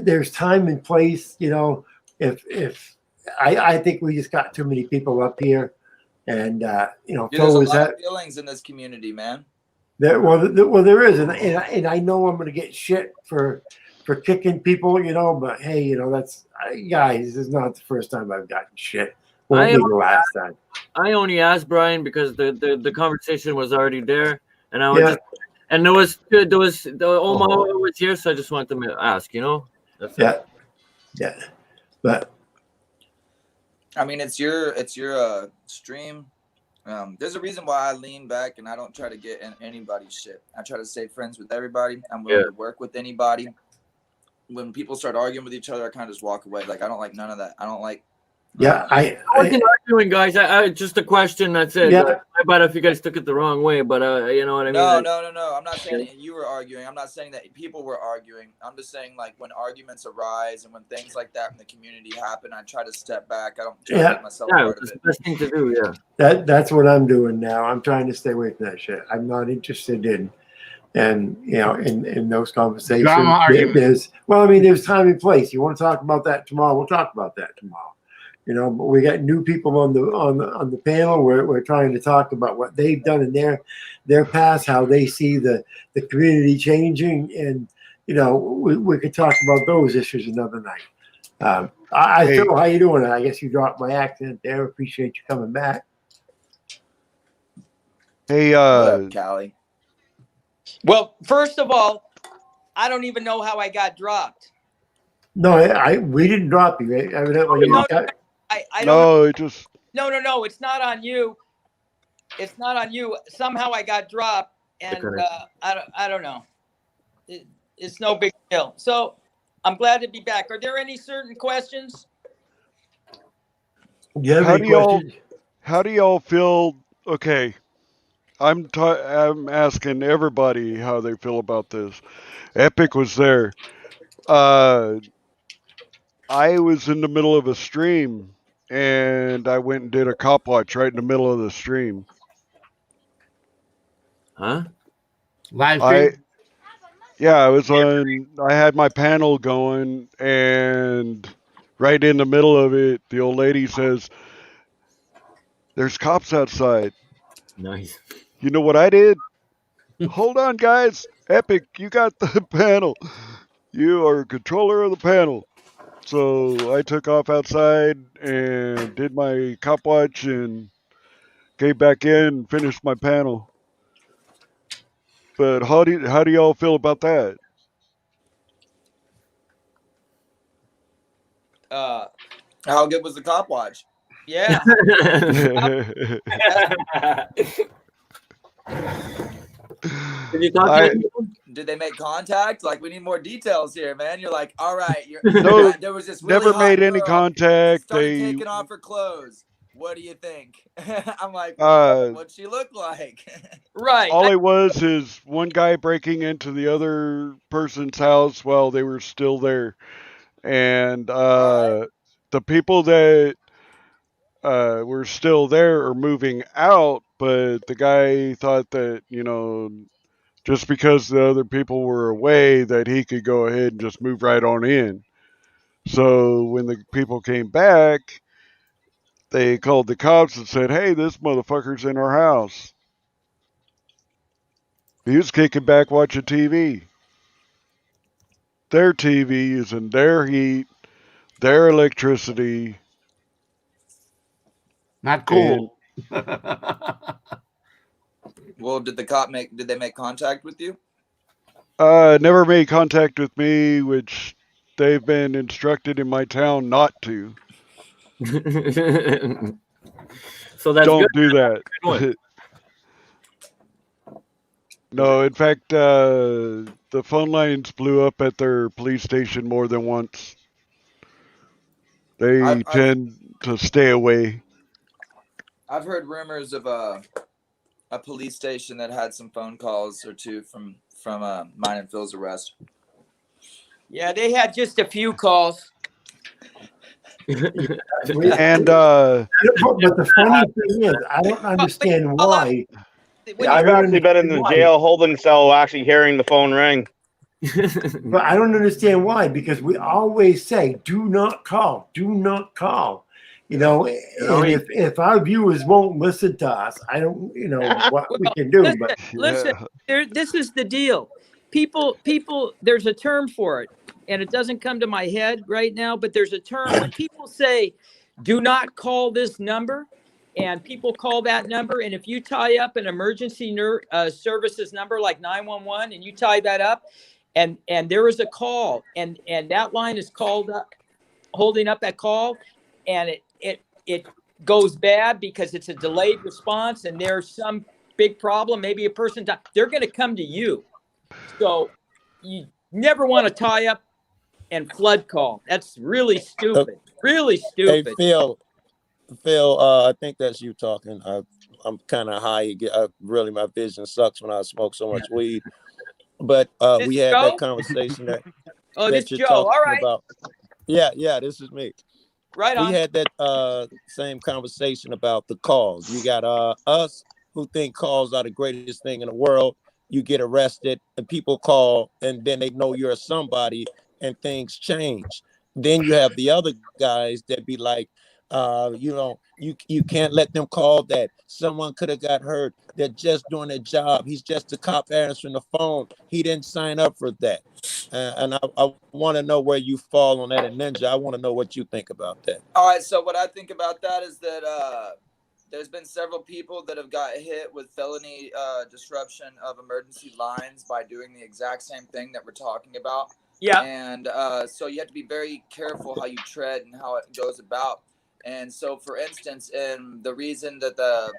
there's time and place. If I think we just got too many people up here, and Dude, Phil there's a was lot of feelings in this community, man. there is, and I know I'm going to get shit for kicking people, but hey, that's guys. This is not the first time I've gotten shit. Won't be the last time. I only asked Brian because the conversation was already there. And I was Yeah. just, and there was the Omaha was here, so I just wanted to ask, you know. That's it. Yeah. Yeah. But I mean, it's your stream. There's a reason why I lean back and I don't try to get in anybody's shit. I try to stay friends with everybody. I'm willing to work with anybody. When people start arguing with each other, I kind of just walk away. Like, I don't like none of that. I don't like. yeah, I wasn't arguing, guys. I just a question. That's it. Yeah. I bet if you guys took it the wrong way, but you know what I mean. No. I'm not saying that you were arguing. I'm not saying that people were arguing. I'm just saying, like, when arguments arise and when things like that in the community happen, I try to step back. I don't try to make myself part of it's it. the best thing to do. Yeah. that's what I'm doing now. I'm trying to stay away from that shit. I'm not interested in, and in those conversations. Drama arguments. There's time and place. You want to talk about that tomorrow? We'll talk about that tomorrow. But we got new people on the panel. We're trying to talk about what they've done in their past, how they see the community changing, and we could talk about those issues another night. Phil, how you doing? I guess you dropped my accent there. Appreciate you coming back. Hey, What up, Callie? Well, first of all, I don't even know how I got dropped. No, we didn't drop you. Evidently, I don't. No, it just. No. It's not on you. It's not on you. Somehow I got dropped, and I don't know. It's no big deal. So I'm glad to be back. Are there any certain questions? How do y'all feel? Okay, I'm asking everybody how they feel about this. Epic was there. I was in the middle of a stream, and I went and did a cop watch right in the middle of the stream. Huh? Live stream? I had my panel going, and right in the middle of it, the old lady says, "There's cops outside." Nice. You know what I did? Hold on, guys. Epic, you got the panel. You are controller of the panel. So I took off outside and did my cop watch and came back in and finished my panel. But how do y'all feel about that? How good was the cop watch? Yeah. Did you talk to anyone? Did they make contact? Like, we need more details here, man. You're like, all right. No, there was this really never hot made any girl, contact. started taking off her clothes. What do you think? I'm like, what'd she look like? Right. All it was is one guy breaking into the other person's house while they were still there. And the people that were still there are moving out, but the guy thought that, just because the other people were away, that he could go ahead and just move right on in. So when the people came back, they called the cops and said, "Hey, this motherfucker's in our house. He was kicking back watching TV. Their TV is in their heat, their electricity." Not cool. Well, did they make contact with you? Never made contact with me, which they've been instructed in my town not to. So that's Don't good. do that. No, in fact, the phone lines blew up at their police station more than once. They tend to stay away. I've heard rumors of a police station that had some phone calls or two from mine and Phil's arrest. Yeah, they had just a few calls. And but the funny thing is, I don't understand why. I've actually been in the jail holding cell actually hearing the phone ring. But I don't understand why, because we always say, do not call. And if our viewers won't listen to us, I don't, what we can do. Listen, this is the deal. People, there's a term for it, and it doesn't come to my head right now, but there's a term when people say, do not call this number. and people call that number. And if you tie up an emergency services number like 911, and you tie that up, and there is a call, and that line is called up, holding up that call, and it goes bad because it's a delayed response, and there's some big problem, maybe a person died, they're going to come to you. So you never want to tie up and flood call. That's really stupid. Really stupid. Hey, Phil, I think that's you talking. I'm kind of high. Really, my vision sucks when I smoke so much weed. But we had Joe? that conversation that, Oh, that this you're Joe. talking All right. about. Yeah, this is me. Right on. We had that same conversation about the calls. You got us who think calls are the greatest thing in the world. You get arrested and people call, and then they know you're somebody, and things change. Then you have the other guys that be like, you can't let them call that. Someone could have got hurt. They're just doing their job. He's just a cop answering the phone. He didn't sign up for that. And I want to know where you fall on that. And Ninja, I want to know what you think about that. All right, so what I think about that is that there's been several people that have got hit with felony disruption of emergency lines by doing the exact same thing that we're talking about. Yeah. And so you have to be very careful how you tread and how it goes about. And so, for instance, in the reason that the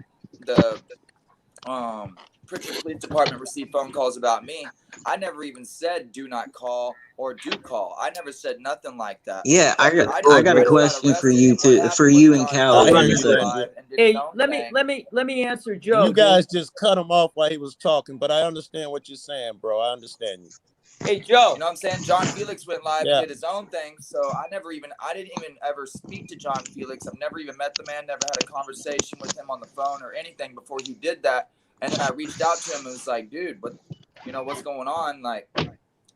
Pritchard Police Department received phone calls about me, I never even said do not call or do call. I never said nothing like that. Yeah, I just got a question for you too, for you and Cal. I in hear a you, second. Ninja. Hey, let me answer Joe. You guys just cut him off while he was talking, but I understand what you're saying, bro. I understand you. Hey, Joe. You know what I'm saying? John Felix went live Yeah. and did his own thing. So I didn't even ever speak to John Felix. I've never even met the man, never had a conversation with him on the phone or anything before he did that. And then I reached out to him and was like, dude, what's going on? Like,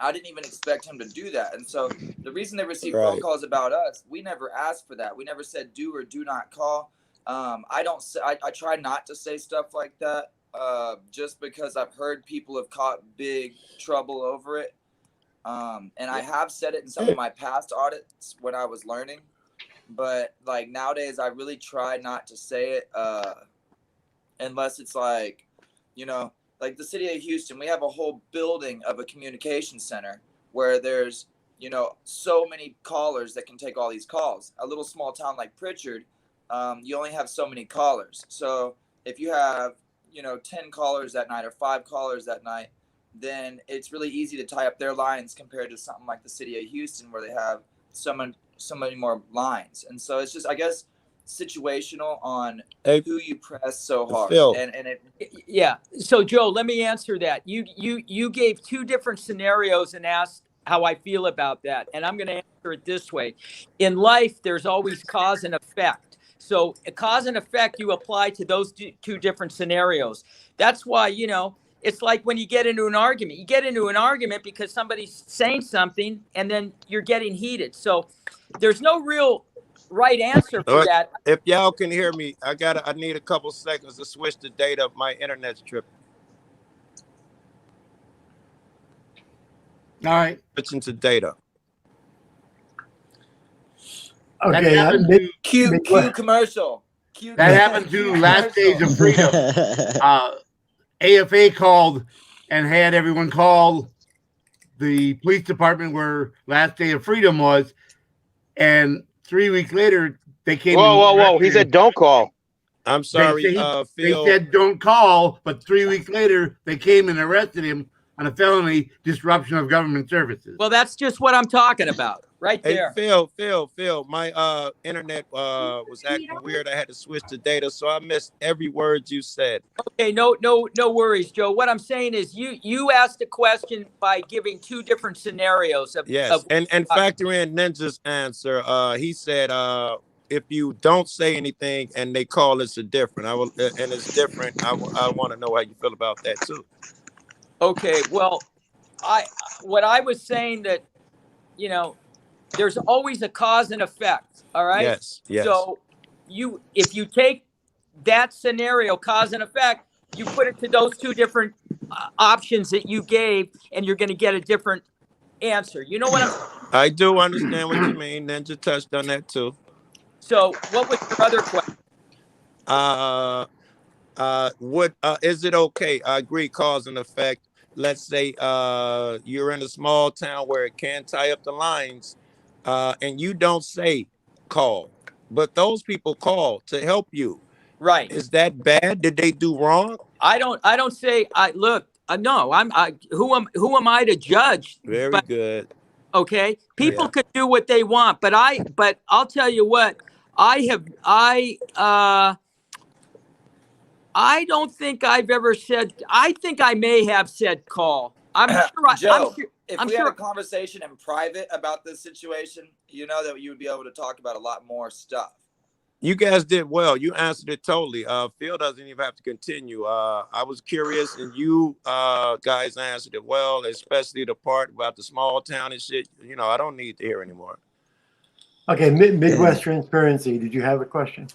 I didn't even expect him to do that. And so the reason they received phone calls about us, we never asked for that. We never said do or do not call. I try not to say stuff like that. Just because I've heard people have caught big trouble over it. And I have said it in some of my past audits when I was learning, but like nowadays I really try not to say it, unless it's like, like the city of Houston, we have a whole building of a communication center where there's, so many callers that can take all these calls. A little small town like Pritchard, you only have so many callers. So if you have 10 callers that night or 5 callers that night, then it's really easy to tie up their lines compared to something like the city of Houston where they have so many more lines. And so it's just, I guess, situational on who you press so hard. Phil. Yeah. So Joe, let me answer that. You gave 2 different scenarios and asked how I feel about that. And I'm going to answer it this way. In life, there's always cause and effect. So a cause and effect you apply to those 2 different scenarios. That's why, it's like when you get into an argument. You get into an argument because somebody's saying something and then you're getting heated. So there's no real right answer for that. If y'all can hear me, I need a couple seconds to switch the data. My internet's tripping. All right. Switching to data. Okay. Cue commercial. That happened to Last Days of Freedom. AFA called and had everyone call the police department where Last Day of Freedom was, and 3 weeks later they came. Whoa! He said don't call. I'm sorry, they Phil. said don't call, but 3 weeks later they came and arrested him on a felony disruption of government services. Well, that's just what I'm talking about right Hey, there. Phil, my internet was acting weird. I had to switch to data, so I missed every word you said. Okay, no worries, Joe. What I'm saying is you asked a question by giving 2 different scenarios of Yes, and factor in Ninja's answer. He said if you don't say anything and they call, it's different. And it's different. I want to know how you feel about that too. Okay, well, what I was saying that, there's always a cause and effect. All right. Yes. So if you take that scenario, cause and effect, you put it to those 2 different options that you gave, and you're going to get a different answer. You know what I do understand what you mean. Ninja touched on that too. So what was your other question? Would is it okay? I agree, cause and effect. Let's say you're in a small town where it can tie up the lines, and you don't say call, but those people call to help you. Right. Is that bad? Did they do wrong? I don't say. Look. No. Who am I to judge? Very good. Okay. People Yeah. could do what they want, but I'll tell you what. I don't think I've ever said. I think I may have said call. I'm sure. Joe, if I'm we sure. had a conversation in private about this situation, you know that you would be able to talk about a lot more stuff. You guys did well. You answered it totally. Phil doesn't even have to continue. I was curious, and you guys answered it well, especially the part about the small town and shit. You know, I don't need to hear anymore. Okay, Midwest Transparency. Did you have a question?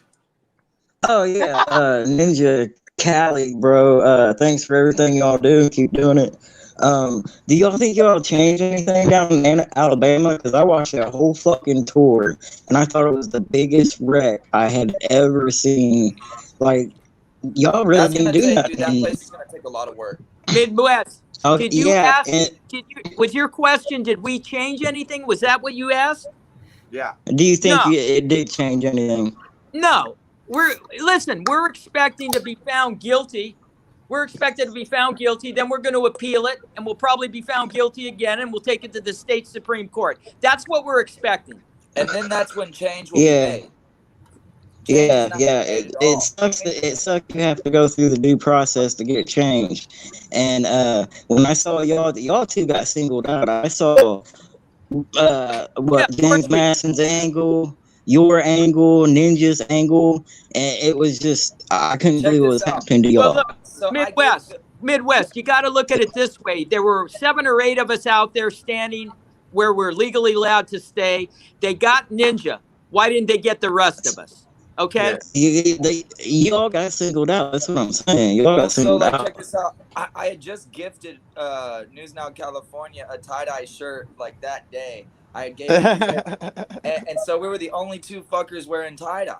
Oh yeah, Ninja Cali, bro. Thanks for everything y'all do. Keep doing it. Do y'all think y'all change anything down in Alabama? Because I watched that whole fucking tour, and I thought it was the biggest wreck I had ever seen. Like, y'all really That's didn't gonna do take, nothing. dude, that place is gonna take a lot of work. Midwest. Oh, Did you yeah, ask? Was your question? Did we change anything? Was that what you asked? Yeah. Do you think No. it did change anything? No. We're expecting to be found guilty. We're expected to be found guilty. Then we're going to appeal it, and we'll probably be found guilty again, and we'll take it to the state Supreme Court. That's what we're expecting. And then that's when change will Yeah. be made. Yeah. It sucks. It sucks. You have to go through the due process to get changed. And when I saw y'all two got singled out. I saw James Madison's angle, your angle, Ninja's angle, and it was just I couldn't believe what was happening to y'all. Well, look, Midwest, you got to look at it this way. There were 7 or 8 of us out there standing where we're legally allowed to stay. They got Ninja. Why didn't they get the rest of us? Okay. Y'all got singled out. That's what I'm saying. Y'all got So, singled like, out. check this out. I had just gifted News Now California a tie-dye shirt like that day. I gave it and so we were the only 2 fuckers wearing tie-dye.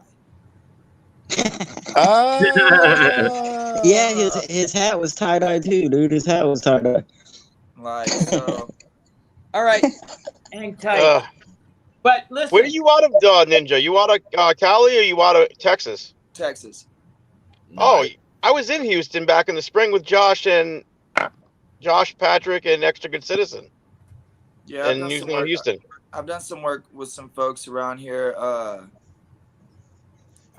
Yeah, his hat was tie dye too, dude. His hat was tie dye. Like, so. All right. Hang tight. But listen. Where are you out of, Ninja? You out of Cali or you out of Texas? Texas. Oh, I was in Houston back in the spring with Josh, Patrick, and Extra Good Citizen. Yeah, in News Now Houston. I've done some work with some folks around here.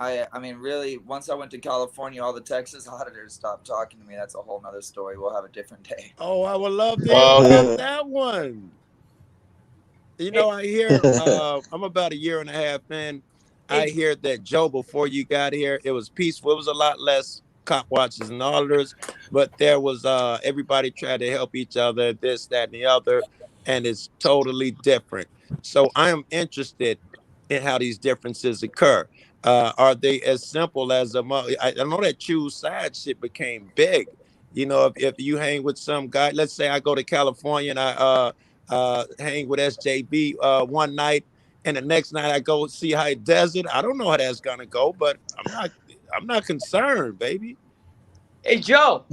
I mean, really, once I went to California, all the Texas auditors stopped talking to me. That's a whole nother story. We'll have a different day. Oh, I would love to hear about that one. You know, I hear I'm about 1.5 years in. I hear that, Joe, before you got here, it was peaceful. It was a lot less cop watchers and auditors, but there was everybody tried to help each other, this, that, and the other, and it's totally different. So I am interested in how these differences occur. Are they as simple as I know that choose side shit became big. You know, if you hang with some guy, let's say I go to California and I hang with SJB one night, and the next night I go see how he does it. I don't know how that's gonna go, but I'm not concerned, baby. Hey, Joe.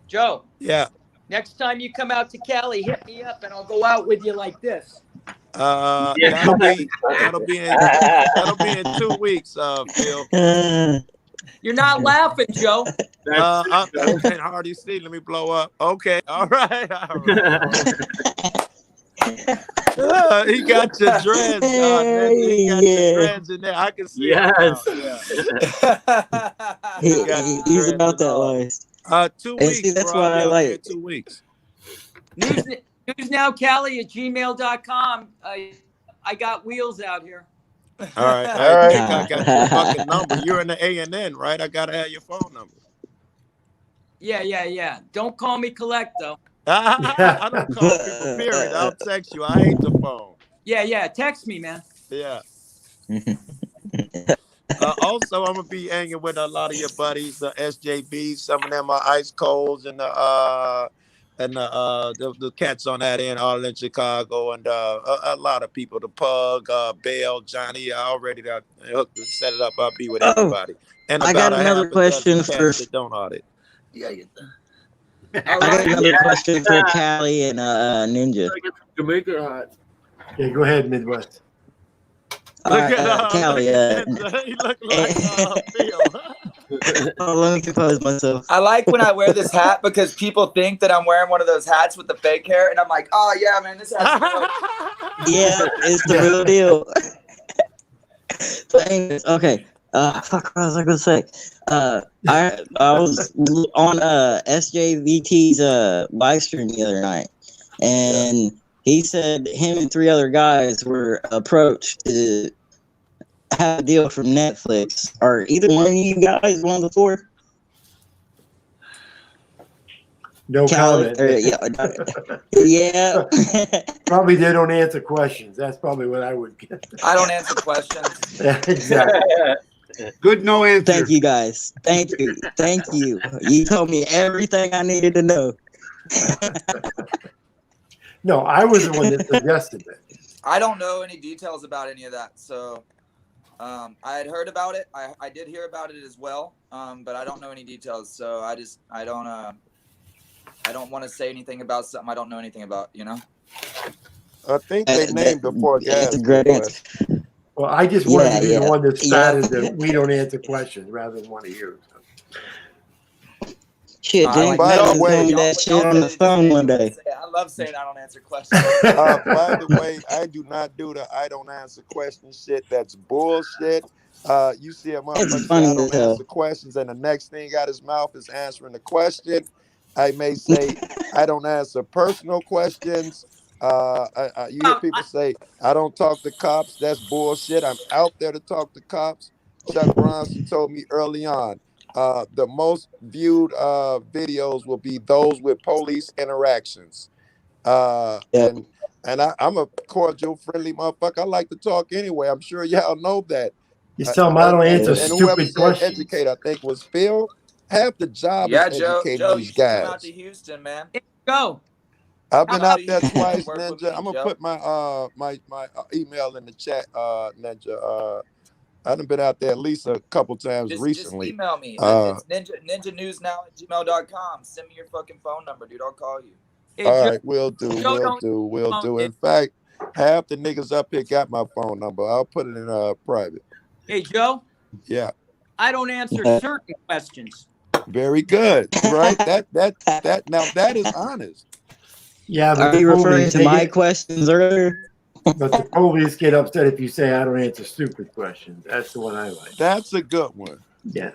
Joe. Yeah. Next time you come out to Cali, hit me up and I'll go out with you like this. That'll be in 2 weeks, Phil. You're not laughing, Joe. I can't hardly see. Let me blow up. Okay, all right. He got your dreads, he got your dreads in there. I can see. Yes. Yeah. He's about that life. 2 And weeks. see, that's bro. why I'll be I out like there in it. 2 weeks. NewsNowCali@gmail.com. I got wheels out here. All right. I think I got your fucking number. You're in the A&N, right? I gotta have your phone number. Yeah. Don't call me collect though. I don't call people, period. I'll text you. I hate the phone. Yeah. Text me, man. Yeah. Also, I'm gonna be hanging with a lot of your buddies, the SJBs. Some of them are ice colds, and and the cats on that end, all in Chicago, and a lot of people. The Pug, Bale, Johnny. I already got hooked and set it up. I'll be with Oh, everybody. And I about got a another half a dozen question for. cats that don't audit. Yeah. I got another question for Callie and Ninja. Jamaica hot. Yeah, go ahead, Midwest. All right, Callie. He look like Phil. Oh, let me compose myself. I like when I wear this hat because people think that I'm wearing one of those hats with the fake hair, and I'm like, oh yeah, man, this hat's real. Yeah, it's the real deal. Famous. Okay. Fuck, what was I gonna say? I was on SJVT's live stream the other night, and he said him and 3 other guys were approached to have a deal from Netflix. Are either one of you guys one of the 4? No Callie, comment. yeah. Probably they don't answer questions. That's probably what I would get. I don't answer questions. Yeah, exactly. Good no answer. Thank you guys. Thank you. Thank you. You told me everything I needed to know. No, I was the one that suggested it. I don't know any details about any of that. So I had heard about it. I did hear about it as well. But I don't know any details. So I don't want to say anything about something I don't know anything about, you know? I think they named before gas. That's a great answer. Well, I just wanted to be the one that started Yeah. that we don't answer questions rather than one of you. Shit, James by the Madison way, told me that shit on the phone one day. I love saying I don't answer questions. By the way, I do not do the I don't answer questions shit. That's bullshit. You see a motherfucker say funny I as don't hell. answer questions, and the next thing out his mouth is answering the question. I may say I don't answer personal questions. You hear people say I don't talk to cops. That's bullshit. I'm out there to talk to cops. Chuck Bronson told me early on. The most viewed videos will be those with police interactions. And I'm a cordial, friendly motherfucker. I like to talk anyway. I'm sure y'all know that. You tell them I don't answer And whoever stupid said questions. educate, I think was Phil. Half the job Yeah, is Joe, educating you these should come out guys. to Houston, man. Go. I've been Come out to there Houston and twice, work with Ninja. me, I'm gonna Joe. put my email in the chat, Ninja. I've been out there at least a couple times Just recently. email me. It's ninjanewsnow@gmail.com. Send me your fucking phone number, dude. I'll call you. All right, we'll do. In fact, half the niggas up here got my phone number. I'll put it in private. Hey, Joe, Yeah, I don't answer certain questions. very good. Right? That now that is honest. Yeah, but Are the you referring police, to they my get, questions earlier? but the police get upset if you say I don't answer stupid questions. That's the one I like. That's a good one. Yeah.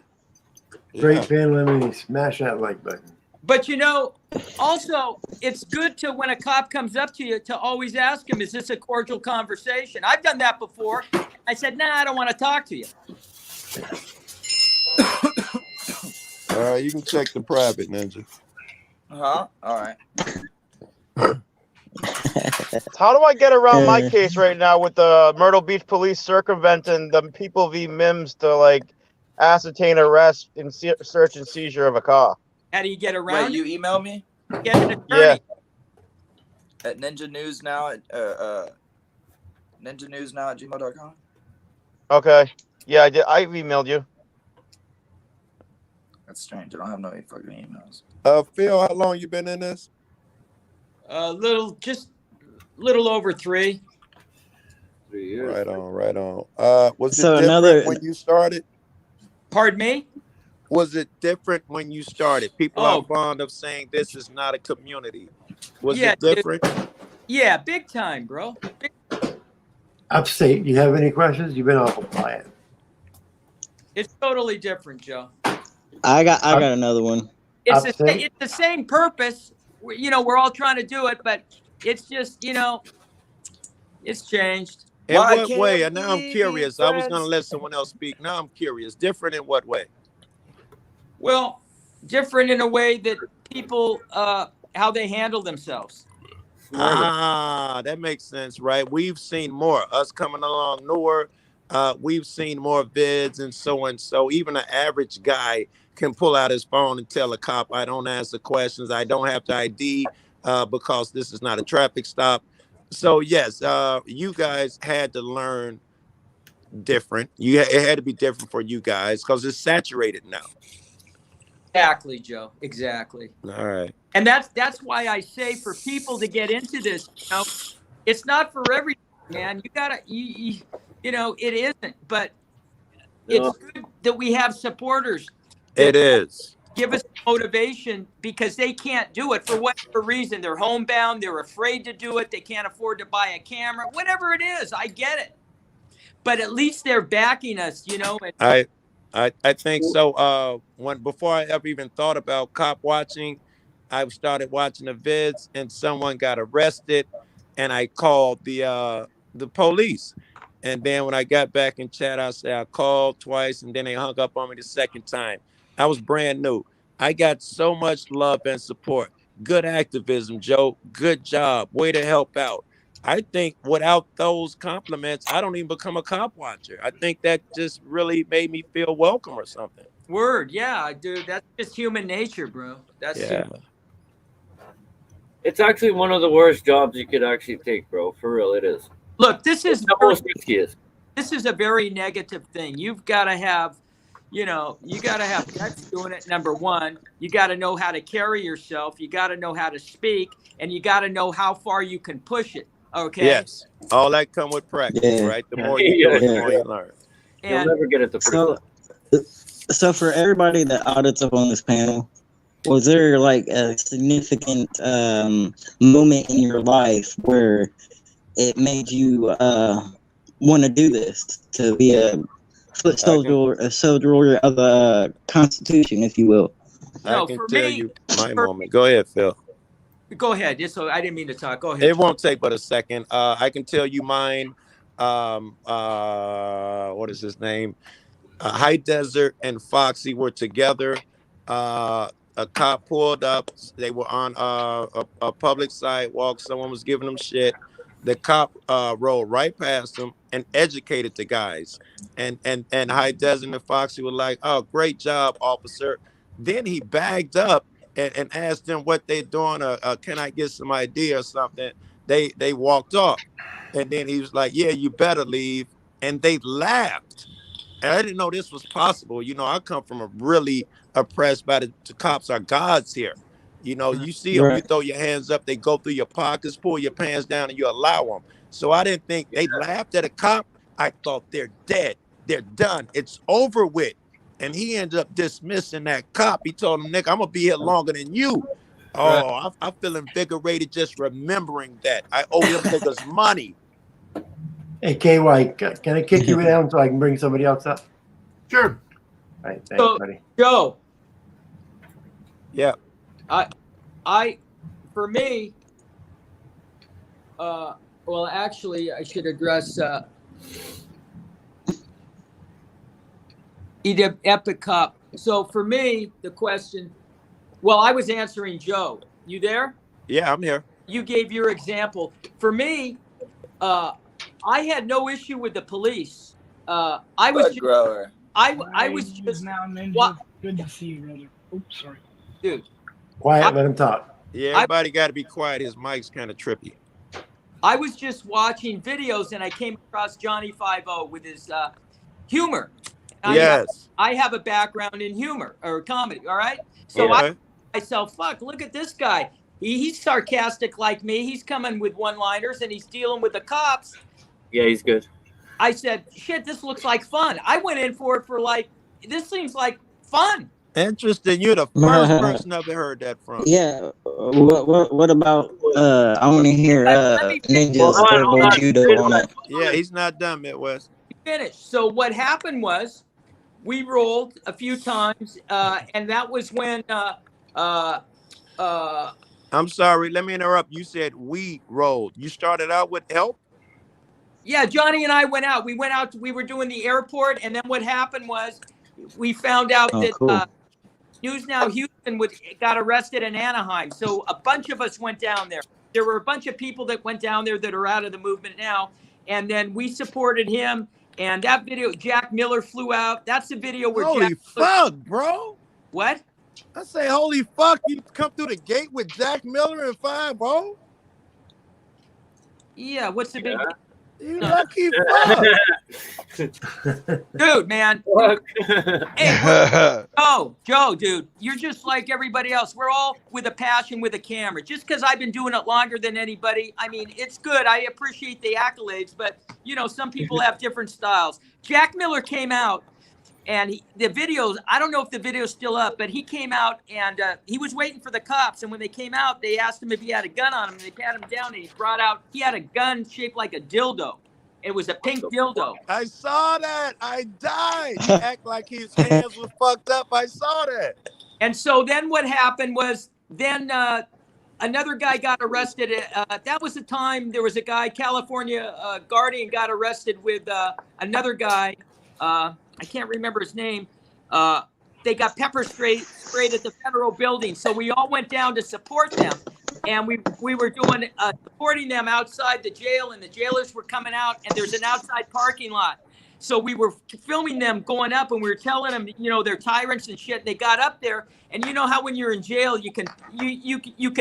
Yeah. Great fan, let me smash that like button. But you know, also, it's good to, when a cop comes up to you, to always ask him, is this a cordial conversation? I've done that before. I said, nah, I don't want to talk to you. All right, you can check the private, Ninja. All right. How do I get around my case right now with the Myrtle Beach police circumventing the People v. Mims to like ascertain arrest and search and seizure of a car? How do you get around Wait, you email me? Get an attorney. Yeah. At Ninja News Now at ninjanewsnow@gmail.com. Okay. Yeah, I did. I emailed you. That's strange. I don't have no fucking emails. Phil, how long you been in this? Just little over 3. Right on. Was it So different another- when you started? Pardon me? Was it different when you started? People are fond of saying this is not a community. Was it different? Yeah, big time, bro. Upstate, do you have any questions? You've been awful quiet. It's totally different, Joe. I got another one. It's the same purpose. You know, we're all trying to do it, but it's just, you know, it's changed. In what way? And now I'm curious. I was going to let someone else speak. Now I'm curious. Different in what way? Well, different in a way that people, how they handle themselves. That makes sense, right? We've seen more. Us coming along newer, we've seen more vids and so and so. Even an average guy can pull out his phone and tell a cop, I don't answer questions. I don't have to ID because this is not a traffic stop. So yes, you guys had to learn different. It had to be different for you guys because it's saturated now. Exactly, Joe. Exactly. All right. And that's why I say for people to get into this, it's not for everyone, man. You gotta, you know, it isn't. But it's good that we have supporters. It is. Give us motivation because they can't do it for whatever reason. They're homebound. They're afraid to do it. They can't afford to buy a camera. Whatever it is, I get it. But at least they're backing us, you know. And I think so. Before I ever even thought about cop watching, I started watching the vids, and someone got arrested, and I called the police. And then when I got back in chat, I said I called twice, and then they hung up on me the second time. I was brand new. I got so much love and support. Good activism, Joe. Good job. Way to help out. I think without those compliments, I don't even become a cop watcher. I think that just really made me feel welcome or something. Word, yeah, dude. That's just human nature, bro. That's It's actually one of the worst jobs you could actually take, bro. For real, it is. Look, this is the most riskiest. This is a very negative thing. You've got to have, you got to have guts doing it. Number one, you got to know how to carry yourself. You got to know how to speak, and you got to know how far you can push it. Okay. Yes. All that come with practice, right? The more you do it, the more you learn. You'll never get it the first time. So for everybody that audits up on this panel, was there like a significant moment in your life where it made you want to do this, to be a foot soldier, of the Constitution, if you will? No, I can for tell me, you my moment. Go ahead, Phil. Go ahead. So I didn't mean to talk. Go ahead. It won't take but a second. I can tell you mine. What is his name? High Desert and Foxy were together. A cop pulled up. They were on a public sidewalk. Someone was giving them shit. The cop rolled right past them and educated the guys. And High Desert and Foxy were like, "Oh, great job, officer." Then he bagged up and asked them what they're doing. Can I get some idea or something? They walked off. And then he was like, "Yeah, you better leave." And they laughed. And I didn't know this was possible. I come from a really oppressed by the cops are gods here. You see them, you throw your hands up, they go through your pockets, pull your pants down, and you allow them. So I didn't think they laughed at a cop. I thought they're dead. They're done. It's over with. And he ended up dismissing that cop. He told him, "Nick, I'm going to be here longer than you." Oh, I feel invigorated just remembering that. I owe them niggas money. Hey, KY, can I kick you down so I can bring somebody else up? Sure. All right, thanks, buddy. Joe. Yeah. For me, well, actually, I should address Epic Cup. So for me, the question, well, I was answering Joe. You there? Yeah, I'm here. You gave your example. For me, I had no issue with the police. I was just, grower. I was just now Ninja. Good to see you, brother. Oops, sorry. Dude. Quiet, let him talk. Yeah, everybody got to be quiet. His mic's kind of trippy. I was just watching videos and I came across Johnny 5-0 with his humor. Yes. I have a background in humor or comedy, all right? So I thought to myself, fuck, look at this guy. He's sarcastic like me. He's coming with one-liners and he's dealing with the cops. Yeah, he's good. I said, shit, this looks like fun. I went in for it for this seems like fun. Interesting. You're the first person I've ever heard that from. Yeah. What about I want to hear Ninja's verbal judo on it. Yeah, he's not done, Midwest. Finished. So what happened was we rolled a few times and that was when I'm sorry, let me interrupt. You said we rolled. You started out with help? Yeah, Johnny and I went out. We went out. We were doing the airport, and then what happened was we found out that News Now Houston got arrested in Anaheim. So a bunch of us went down there. There were a bunch of people that went down there that are out of the movement now, and then we supported him. And that video, Jack Miller flew out. That's the video where Holy Jack fuck, bro. What? I say, holy fuck, you come through the gate with Jack Miller and 5-0? Yeah, what's the big You lucky fuck. dude, man? Hey, Joe, dude, you're just like everybody else. We're all with a passion with a camera. Just because I've been doing it longer than anybody, I mean, it's good. I appreciate the accolades, but you know, some people have different styles. Jack Miller came out, and the videos, I don't know if the video's still up, but he came out and he was waiting for the cops. And when they came out, they asked him if he had a gun on him, and they pat him down, and he had a gun shaped like a dildo. It was a pink dildo. I saw that. I died. He act like his hands were fucked up. I saw that. And so then what happened was then another guy got arrested. That was the time there was a guy, California Guardian, got arrested with another guy. I can't remember his name. They got pepper sprayed at the federal building. So we all went down to support them. And we were doing supporting them outside the jail, and the jailers were coming out, and there's an outside parking lot. So we were filming them going up, and we were telling them, you know, they're tyrants and shit. They got up there, and you know how when you're in jail, you can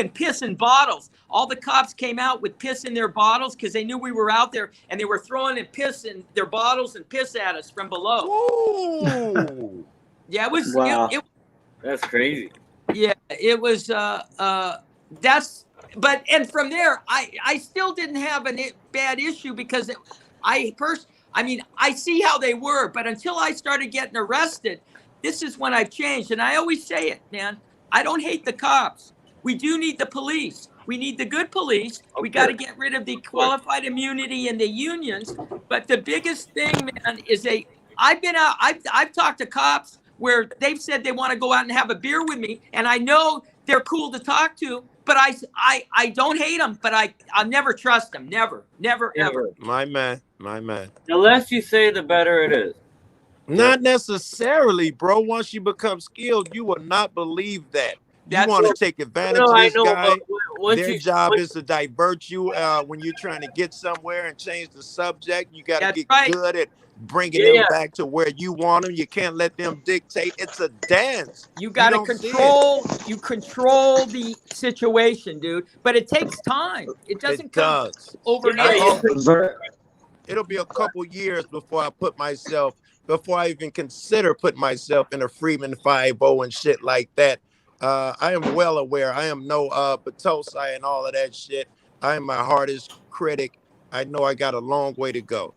piss in bottles. All the cops came out with piss in their bottles because they knew we were out there, and they were throwing in piss in their bottles and piss at us from below. Ooh. Yeah, it was. Wow. That's crazy. Yeah, it was. And from there, I still didn't have a bad issue because I see how they were, but until I started getting arrested, this is when I've changed. And I always say it, man, I don't hate the cops. We do need the police. We need the good police. We got to get rid of the qualified immunity and the unions. But the biggest thing, man, is I've talked to cops where they've said they want to go out and have a beer with me. And I know they're cool to talk to. But I don't hate them, but I'll never trust them. Never, ever. My man. The less you say, the better it is. Not necessarily, bro. Once you become skilled, you will not believe that. You want to take advantage of this guy. Their job is to divert you when you're trying to get somewhere and change the subject. You got to get good at bringing them back to where you want them. You can't let them dictate. It's a dance. You got to control. You control the situation, dude. But it takes time. It doesn't come overnight. It'll be a couple years before I even consider putting myself in a Freeman 5-0 and shit like that. I am well aware. I am no Potosi and all of that shit. I am my hardest critic. I know I got a long way to go.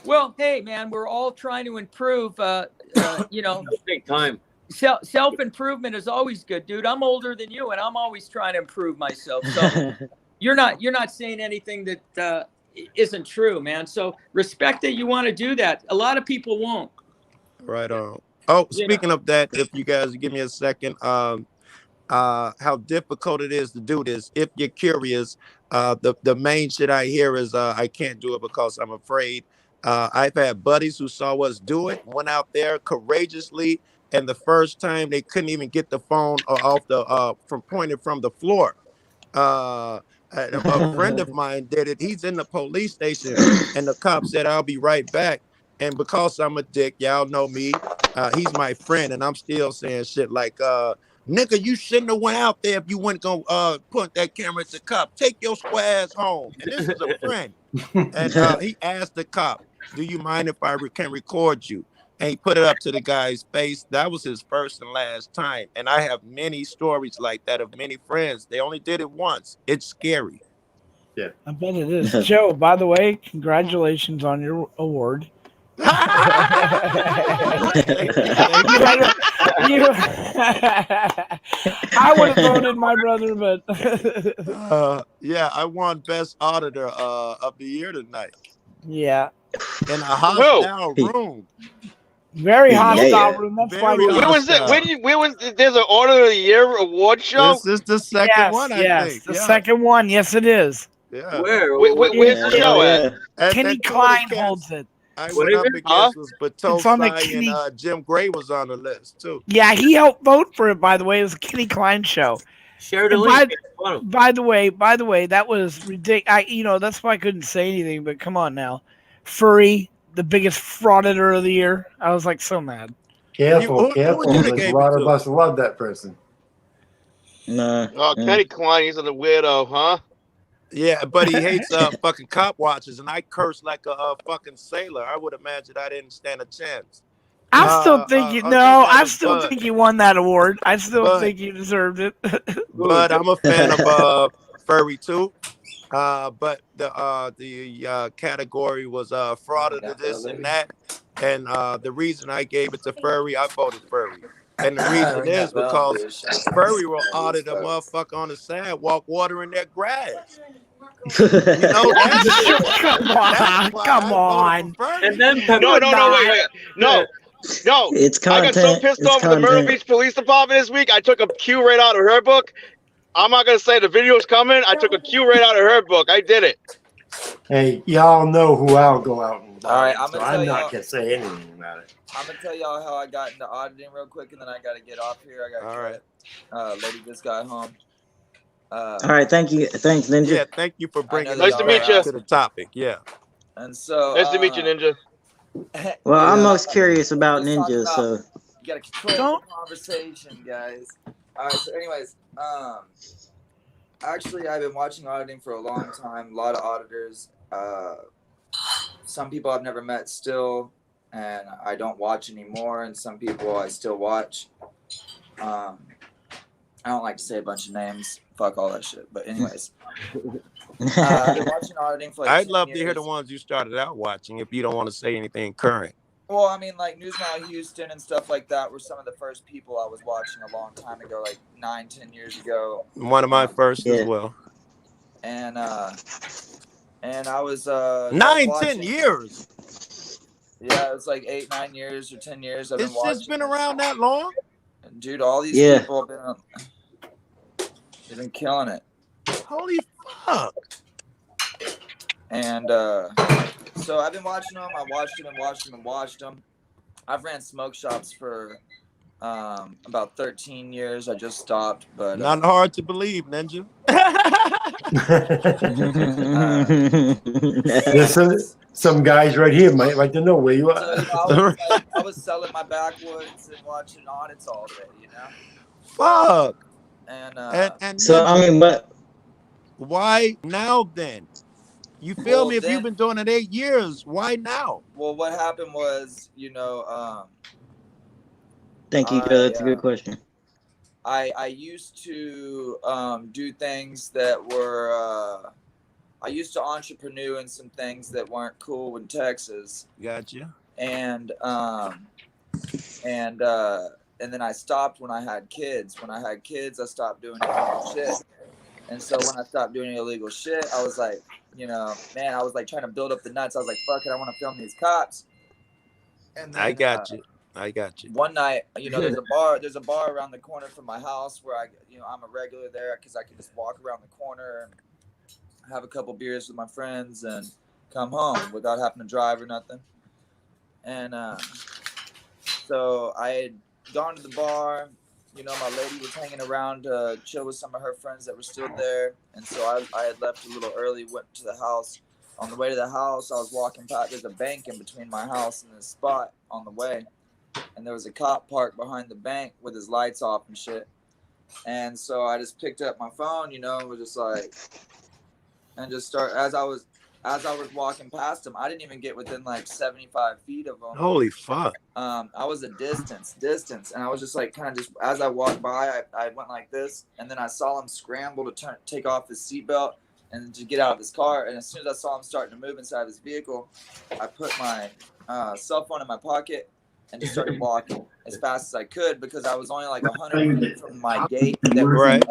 Well, hey, man, we're all trying to improve. You know, big time. Self-improvement is always good, dude. I'm older than you, and I'm always trying to improve myself. So you're not saying anything that isn't true, man. So respect that you want to do that. A lot of people won't. Right on. Oh, speaking of that, if you guys give me a second, how difficult it is to do this. If you're curious, the main shit I hear is I can't do it because I'm afraid. I've had buddies who saw us do it, went out there courageously, and the first time they couldn't even get the phone off pointed from the floor. A friend of mine did it. He's in the police station, and the cop said, "I'll be right back." And because I'm a dick, y'all know me. He's my friend, and I'm still saying shit like, "Nigga, you shouldn't have went out there if you weren't gonna point that camera at the cop. Take your square ass home." And this is a friend, and he asked the cop, "Do you mind if I can record you?" And he put it up to the guy's face. That was his first and last time. And I have many stories like that of many friends. They only did it once. It's scary. Yeah, I bet it is. Joe, by the way, congratulations on your award. I would have voted my brother, but yeah, I won best auditor of the year tonight. Yeah, in a hostile room. Very hostile room. That's why. Where was it? Where was there's an Order of the Year award show? This is the second one. I think. The second one. Yes, it is. Yeah. Where's the show at? Kenny Klein holds it. I went up against was Potosi and Jim Gray was on the list too. Yeah, he helped vote for it. By the way, it was a Kenny Klein show. Share the link. By the way, that was ridiculous. That's why I couldn't say anything. But come on now, Furry, the biggest frauditor of the year. I was like so mad. Careful, who careful. would you have Like, gave a lot it of to? us love that person. Nah. Oh, Kenny Klein, he's a weirdo, huh? Yeah, but he hates fucking cop watches, and I curse like a fucking sailor. I would imagine I didn't stand a chance. I still think you. Uncle No, I Kevin, still think you won that award. I still think you deserved it. but I'm a fan of furry too. But the category was fraud of this and that, and the reason I gave it to furry, I voted furry, and the reason is because furry will audit a motherfucker on the sidewalk watering their grass. You know that? Come on. And then No, wait. No. It's I got so content. pissed It's off with the Myrtle content. Beach Police Department this week. I took a cue right out of her book. I'm not gonna say the video's coming. I took a cue right out of her book. I did it. Hey, y'all know who I'll go out and buy. All right, I'm so gonna tell I'm y'all. not gonna say anything about it. I'm gonna tell y'all how I got into auditing real quick, and then I gotta get off here. I got lady just got home. All right, thank you. Thanks, Ninja. Yeah, thank you for bringing Nice to meet you. to the topic. Yeah. And so Nice to meet you, Ninja. Well, I'm most curious about Ninja, so. You gotta control the conversation, guys. All right. So, anyways, actually, I've been watching auditing for a long time. A lot of auditors. Some people I've never met still, and I don't watch anymore. And some people I still watch. I don't like to say a bunch of names. Fuck all that shit. But anyways, I've been watching auditing for like I'd 10 love to hear years. the ones you started out watching if you don't want to say anything current. Well, I mean, like News Now Houston and stuff like that were some of the first people I was watching a long time ago, like 9-10 years ago. One of my first as well. And I was 9-10 years. Yeah, it was like 8-9 years or 10 years. I've been watching. It's been around that long? And dude, all these people have been they've been killing it. Holy fuck. And so I've been watching them. I watched them. I've ran smoke shops for about 13 years. I just stopped, but Not hard to believe, Ninja. There's some guys right here might like to know where you are. So, I was selling my backwoods and watching audits all day, you know. Fuck. And So, I mean, but why now then? You feel Well, me? If then- you've been doing it 8 years, why now? Well, what happened was, you know, thank you. That's a good question. I used to do things that were I used to entrepreneur in some things that weren't cool in Texas. Gotcha. And then I stopped when I had kids. When I had kids, I stopped doing illegal shit. And so when I stopped doing illegal shit, I was like, you know, man, I was like trying to build up the nuts. I was like, fuck it, I want to film these cops. And then, I got you. One night, you know, there's a bar around the corner from my house where I'm a regular there because I can just walk around the corner and have a couple beers with my friends and come home without having to drive or nothing. And so I had gone to the bar. You know, my lady was hanging around to chill with some of her friends that were still there. And so I had left a little early, went to the house. On the way to the house, I was walking past. There's a bank in between my house and this spot on the way. And there was a cop parked behind the bank with his lights off and shit. And so I just picked up my phone, you know, and was just like, and just start as I was walking past him. I didn't even get within like 75 feet of him. Holy fuck. I was a distance, and I was just like kind of just as I walked by, I went like this, and then I saw him scramble to take off his seatbelt and to get out of his car. And as soon as I saw him starting to move inside his vehicle, I put my cell phone in my pocket and just started walking as fast as I could because I was only like 100 feet from my gate. That was,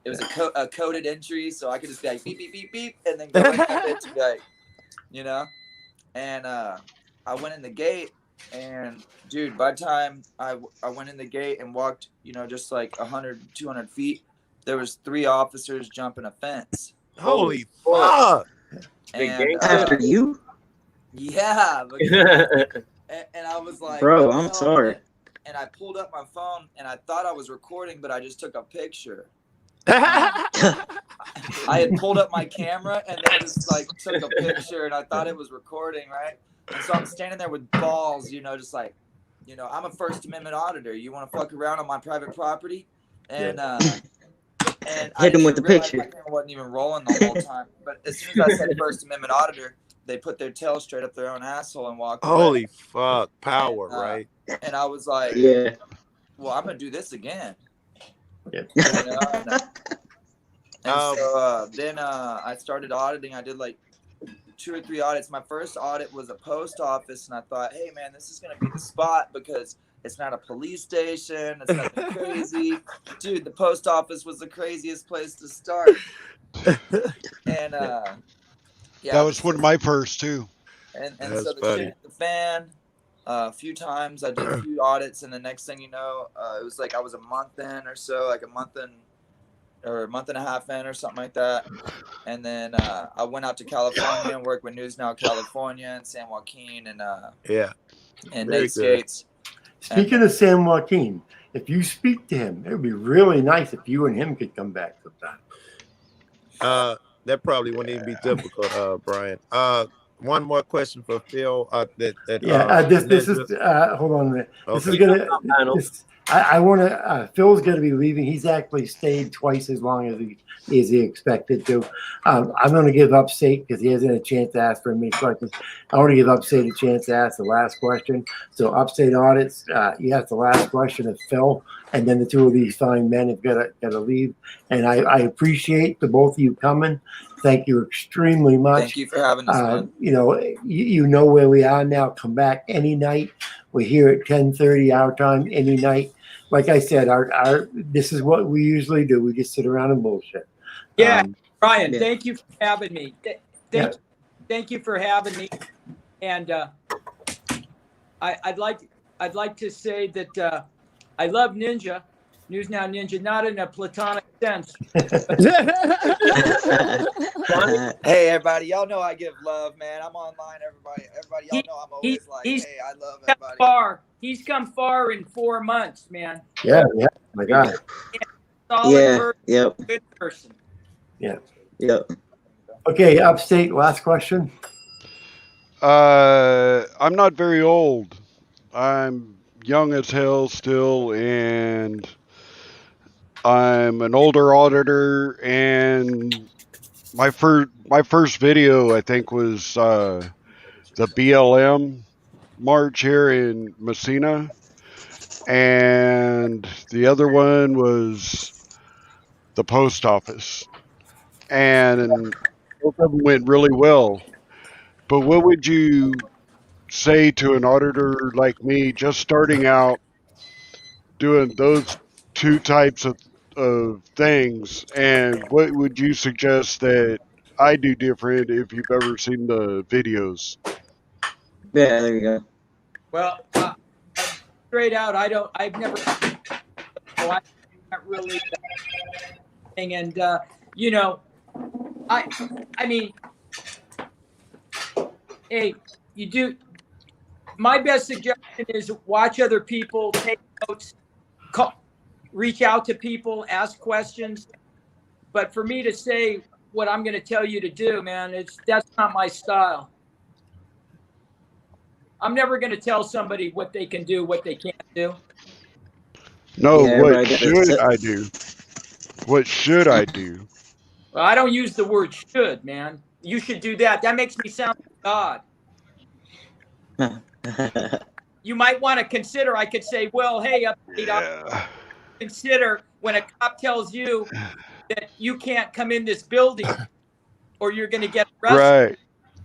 it was a coded entry, so I could just be like beep beep beep beep, and then go in that bitch and be like, you know. And I went in the gate, and dude, by the time I went in the gate and walked, you know, just like 100, 200 feet, there was 3 officers jumping a fence. Holy fuck! And, After you? Yeah. Because, and I was like, bro, I'm sorry. And I pulled up my phone, and I thought I was recording, but I just took a picture. I had pulled up my camera and then just like took a picture, and I thought it was recording, right? And so I'm standing there with balls, just like, I'm a First Amendment auditor. You want to fuck around on my private property? And and I Hit him didn't with the realize picture. my camera wasn't even rolling the whole time. But as soon as I said First Amendment auditor, they put their tail straight up their own asshole and walked away. Holy fuck, power, And, right? And I was like, Yeah. well, I'm gonna do this again. Yeah. And so then I started auditing. I did like 2 or 3 audits. My first audit was a post office, and I thought, hey man, this is gonna be the spot because it's not a police station. It's nothing crazy. Dude, the post office was the craziest place to start. And That was one of my first too. And That's so the funny. shit hit the fan a few times. I did a few audits, and the next thing you know, it was like I was a month in or so, like a month and a half in or something like that. And then I went out to California and worked with News Now California and San Joaquin and Yeah. and Very Nate good. Skates. Speaking of San Joaquin, if you speak to him, it would be really nice if you and him could come back sometime. That probably wouldn't even be difficult, Brian. One more question for Phil. This is hold on a minute. This is gonna. I want to. Phil's going to be leaving. He's actually stayed twice as long as he expected to. I'm going to give Upstate because he hasn't had a chance to ask very many questions. I want to give Upstate a chance to ask the last question. So Upstate audits. You ask the last question of Phil, and then the two of these fine men have got to leave. And I appreciate the both of you coming. Thank you extremely much. Thank you for having us, man. You know where we are now. Come back any night. We're here at 10:30 our time any night. Like I said, our this is what we usually do. We just sit around and bullshit. Yeah, Brian, thank you for having me. Thank you for having me. And I'd like to say that I love Ninja, News Now Ninja, not in a platonic sense. Hey everybody, y'all know I give love, man. I'm online, everybody y'all know I'm always hey, I love everybody. He's come far in 4 months, man. Yeah, my God. Solid person, good person. Yeah. Yep. Okay, Upstate, last question. I'm not very old. I'm young as hell still, and I'm an older auditor, and my first video I think was the BLM march here in Messina, and the other one was the post office, and both of them went really well. But what would you say to an auditor like me just starting out doing those two types of things, and what would you suggest that I do different if you've ever seen the videos? Yeah, there you go. Well, straight out, I've never, I'm not really, and I mean, hey, you do. My best suggestion is watch other people, take notes, reach out to people, ask questions. But for me to say what I'm going to tell you to do, man, that's not my style. I'm never going to tell somebody what they can do, what they can't do. No, what should I do? What should I do? Well, I don't use the word should, man. You should do that. That makes me sound like God. You might want to consider, I could say, well, hey, consider when a cop tells you that you can't come in this building or you're going to get arrested. Right.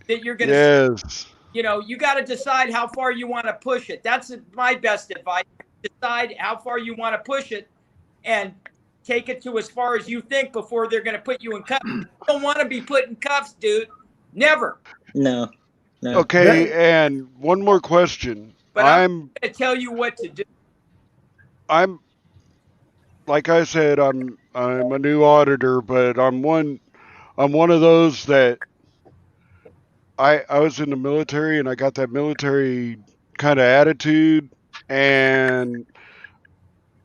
That you're going to, yes. You got to decide how far you want to push it. That's my best advice. Decide how far you want to push it and take it to as far as you think before they're going to put you in cuffs. You don't want to be put in cuffs, dude. Never. No. Okay, and one more question. But I'm going to tell you what to do. I'm like I said, I'm a new auditor, but I'm one of those that I was in the military, and I got that military kind of attitude, and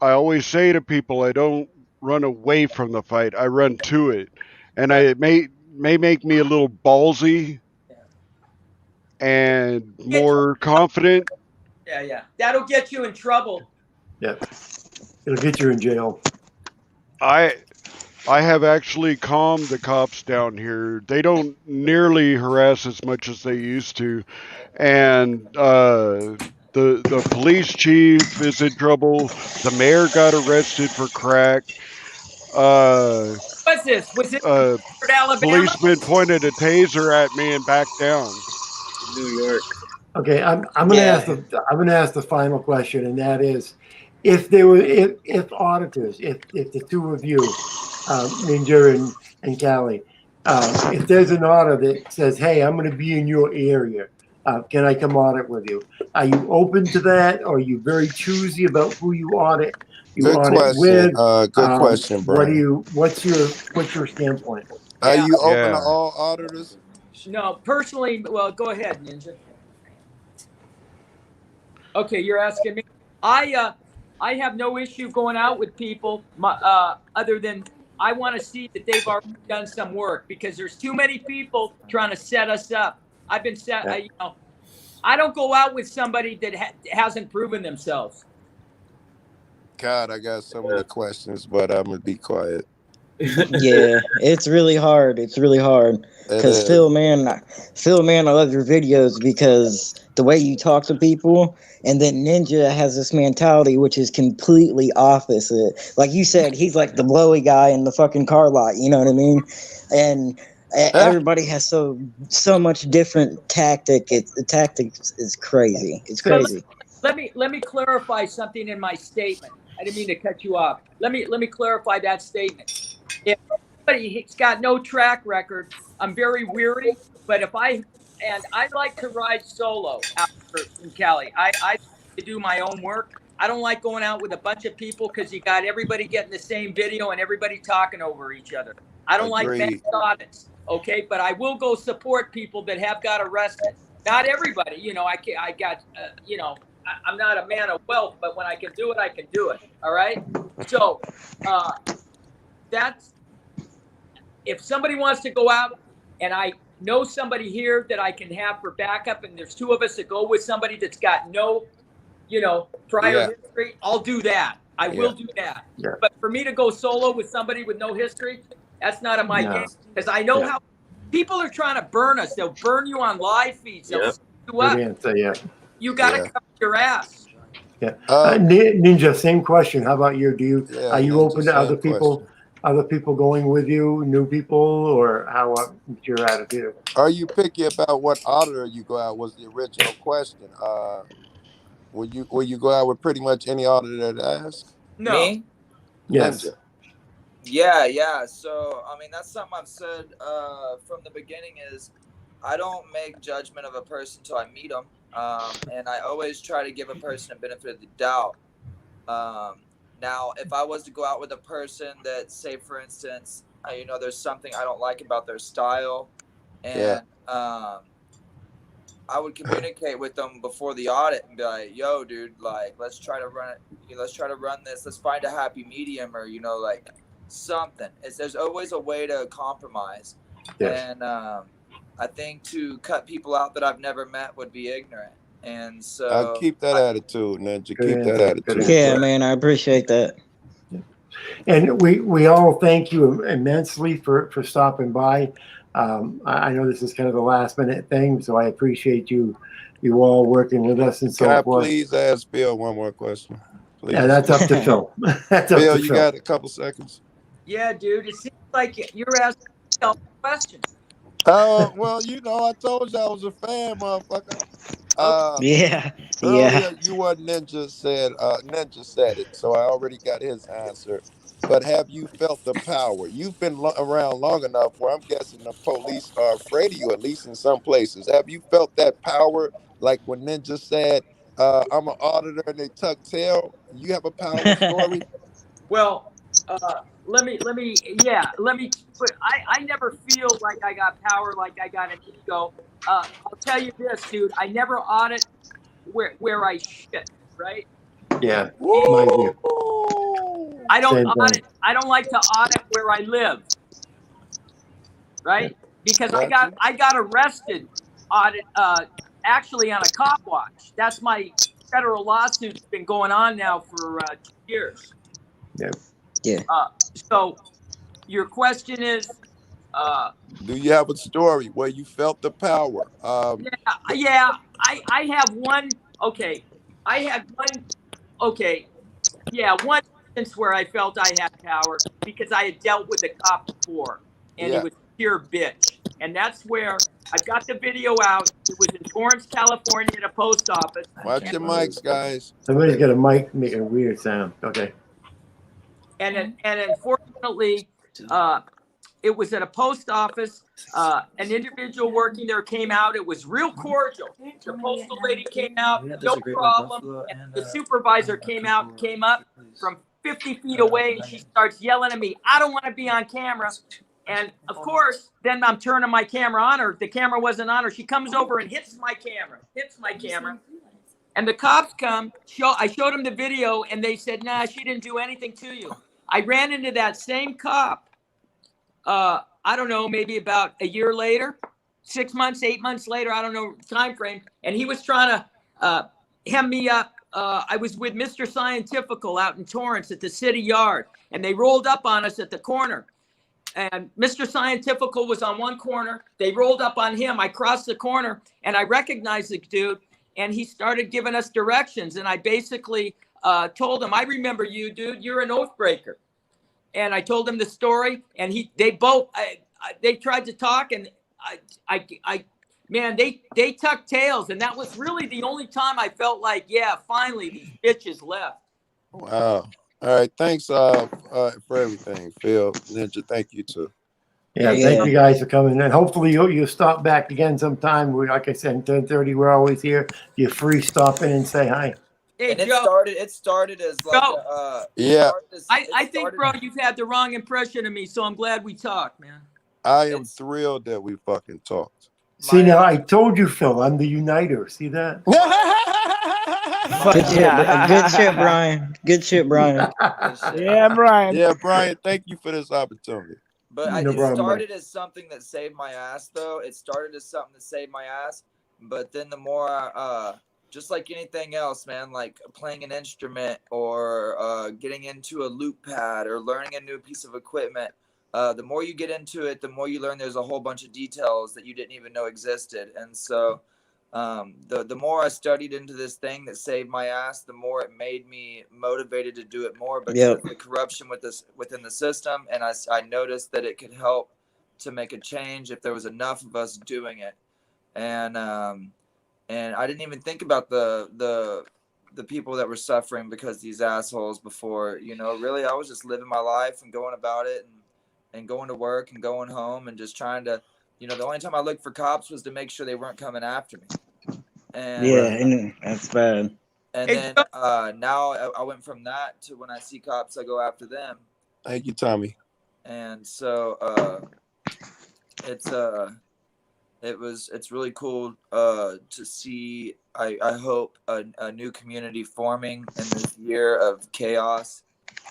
I always say to people, I don't run away from the fight, I run to it. And it may make me a little ballsy, and more confident. Yeah. That'll get you in trouble. Yeah. It'll get you in jail. I have actually calmed the cops down here. They don't nearly harass as much as they used to, and the police chief is in trouble. The mayor got arrested for crack. What's this? Was it Alabama? Policeman pointed a taser at me and backed down. New York. Okay, I'm gonna ask the final question, and that is, if auditors, if the two of you, Ninja and Callie, if there's an auditor that says, "Hey, I'm going to be in your area, can I come audit with you?" Are you open to that, or are you very choosy about who you audit? Good question. Good question, Brian. What's your standpoint? Are you open to all auditors? No, personally. Well, go ahead, Ninja. Okay, you're asking me. I have no issue going out with people, other than I want to see that they've already done some work, because there's too many people trying to set us up. I've been set. I don't go out with somebody that hasn't proven themselves. God, I got so many questions, but I'm gonna be quiet. Yeah, it's really hard. It's really hard. Because Phil, man, I love your videos because the way you talk to people, and then Ninja has this mentality which is completely opposite. Like you said, he's like the blowy guy in the fucking car lot. You know what I mean? And everybody has so much different tactic. The tactics is crazy. It's crazy. Let me clarify something in my statement. I didn't mean to cut you off. Let me clarify that statement. If somebody's got no track record, I'm very weary. But I like to ride solo out in Cali. I like to do my own work. I don't like going out with a bunch of people because you got everybody getting the same video and everybody talking over each other. I don't like mass audits. Okay, but I will go support people that have got arrested. Not everybody, I'm not a man of wealth, but when I can do it, I can do it. All right. So that's, if somebody wants to go out and I know somebody here that I can have for backup, and there's two of us that go with somebody that's got no, prior history, I'll do that. I will do that. Yeah. But for me to go solo with somebody with no history, that's not in my game, because I know how people are trying to burn us. They'll burn you on live feeds. They'll set you up. You got to cover your ass. Yeah. Ninja, same question. How about you? Are you open to other people going with you, new people, or what's your attitude? Are you picky about what auditor you go out? Was the original question. Will you go out with pretty much any auditor that asks? No. Me? Yes. Yeah. So that's something I've said from the beginning is I don't make judgment of a person until I meet them. And I always try to give a person a benefit of the doubt. Now, if I was to go out with a person that, say, for instance, there's something I don't like about their style, and I would communicate with them before the audit and be like, "Yo, dude, let's try to run it. Let's try to run this. Let's find a happy medium, or something." There's always a way to compromise, and I think to cut people out that I've never met would be ignorant. And so I'll keep that attitude, Ninja. Keep that attitude. Yeah, man, I appreciate that. And we all thank you immensely for stopping by. I know this is kind of a last minute thing, so I appreciate you all working with us and so forth. Can I please ask Phil one more question? Please. Yeah, that's up to Phil. Phil, you got a couple seconds? Yeah, dude. It seems like you're asking a question. Well, I told you I was a fan, motherfucker. Earlier, what Ninja said it, so I already got his answer. But have you felt the power? You've been around long enough where I'm guessing the police are afraid of you, at least in some places. Have you felt that power? Like when Ninja said, I'm an auditor and they tuck tail. You have a power story? Well, let me, but I never feel like I got power, like I got an ego. I'll tell you this, dude, I never audit where I shit, right? Yeah. I don't audit. I don't like to audit where I live, right? Because I got arrested actually on a cop watch. That's my federal lawsuit. It's been going on now for 2 years. Yeah. Yeah. So your question is, Do you have a story where you felt the power? yeah, I have one. Okay, I had one. Okay, yeah, one instance where I felt I had power because I had dealt with a cop before, and he Yeah. was a pure bitch. And that's where I've got the video out. It was in Torrance, California, at a post office. Watch your mics, guys. Somebody's got a mic making a weird sound. Okay. And unfortunately, it was at a post office. An individual working there came out. It was real cordial. The postal lady came out, no problem. And the supervisor came up from 50 feet away, and she starts yelling at me, "I don't want to be on camera." And of course, then I'm turning my camera on her. The camera wasn't on her. She comes over and hits my camera. And the cops come. I showed them the video, and they said, "Nah, she didn't do anything to you." I ran into that same cop. I don't know, maybe about a year later, 6 months, 8 months later, I don't know time frame. And he was trying to hem me up. I was with Mr. Scientifical out in Torrance at the city yard, and they rolled up on us at the corner. And Mr. Scientifical was on one corner. They rolled up on him. I crossed the corner, and I recognized the dude, and he started giving us directions. And I basically told him, "I remember you, dude. You're an oath breaker." And I told him the story, and they tried to talk, and they tucked tails, and that was really the only time I felt like, yeah, finally these bitches left. Wow. All right. Thanks for everything, Phil. Ninja, thank you too. Yeah, thank you guys for coming in. Hopefully you'll stop back again sometime. Like I said, 10:30, we're always here. You're free, stop in and say hi. Hey, And Joe. it started as like yeah. I think, bro, you've had the wrong impression of me, so I'm glad we talked, man. I am thrilled that we fucking talked. See, now I told you, Phil, I'm the uniter. See that? Good shit, Brian. Good shit, Brian. Yeah, Brian. Yeah, Brian, thank you for this opportunity. But No it problem, started as something that saved my ass, though. It started as something that saved my ass. But then the more, just like anything else, man, like playing an instrument or getting into a loop pad or learning a new piece of equipment, the more you get into it, the more you learn there's a whole bunch of details that you didn't even know existed. And so the more I studied into this thing that saved my ass, the more it made me motivated to do it more because of the corruption within the system. And I noticed that it could help to make a change if there was enough of us doing it. And I didn't even think about the people that were suffering because these assholes before, really, I was just living my life and going about it and going to work and going home and just trying to, the only time I looked for cops was to make sure they weren't coming after me. And that's bad. And then now I went from that to when I see cops, I go after them. Thank you, Tommy. And so it's really cool to see. I hope a new community forming in this year of chaos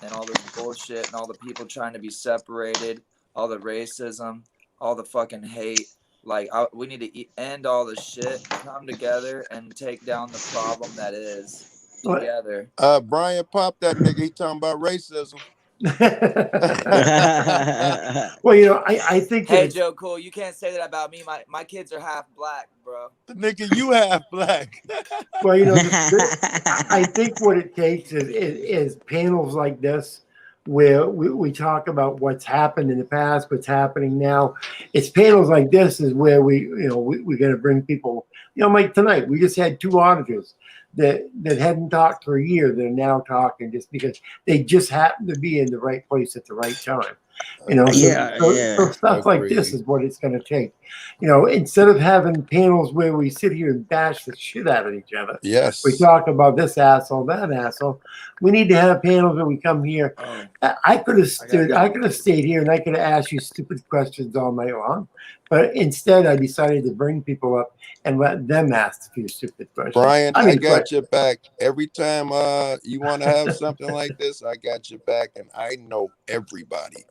and all this bullshit and all the people trying to be separated, all the racism, all the fucking hate. Like we need to end all this shit, come together, and take down the problem that is together. Brian, pop that nigga. He talking about racism. Well, I think. Hey, Joe, cool. You can't say that about me. My kids are half black, bro. The nigga, you half black. Well, I think what it takes is panels like this where we talk about what's happened in the past, what's happening now. It's panels like this is where we're going to bring people. Like tonight, we just had two auditors that hadn't talked for a year. They're now talking just because they just happen to be in the right place at the right time. So stuff like this is what it's going to take. Instead of having panels where we sit here and bash the shit out of each other. Yes. We talk about this asshole, that asshole. We need to have panels where we come here. I could have stayed here and I could have asked you stupid questions all night long. But instead, I decided to bring people up and let them ask a few stupid questions. Brian, I got your back. Every time you want to have something like this, I got your back, and I know everybody.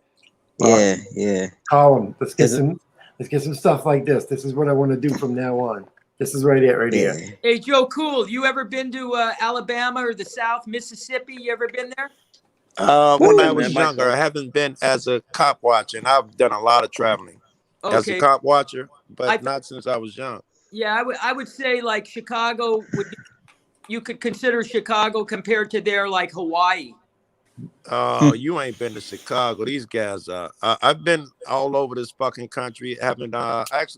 Yeah. Call them. Let's get some stuff like this. This is what I want to do from now on. This is right here. Hey, Joe Cool, you ever been to Alabama or the South, Mississippi? You ever been there? When I was younger, I haven't been as a cop watcher, and I've done a lot of traveling as a Okay. cop watcher, but not since I was young. Yeah, I would say like Chicago would be, you could consider Chicago compared to there like Hawaii. You ain't been to Chicago. These guys I've been all over this fucking country. Actually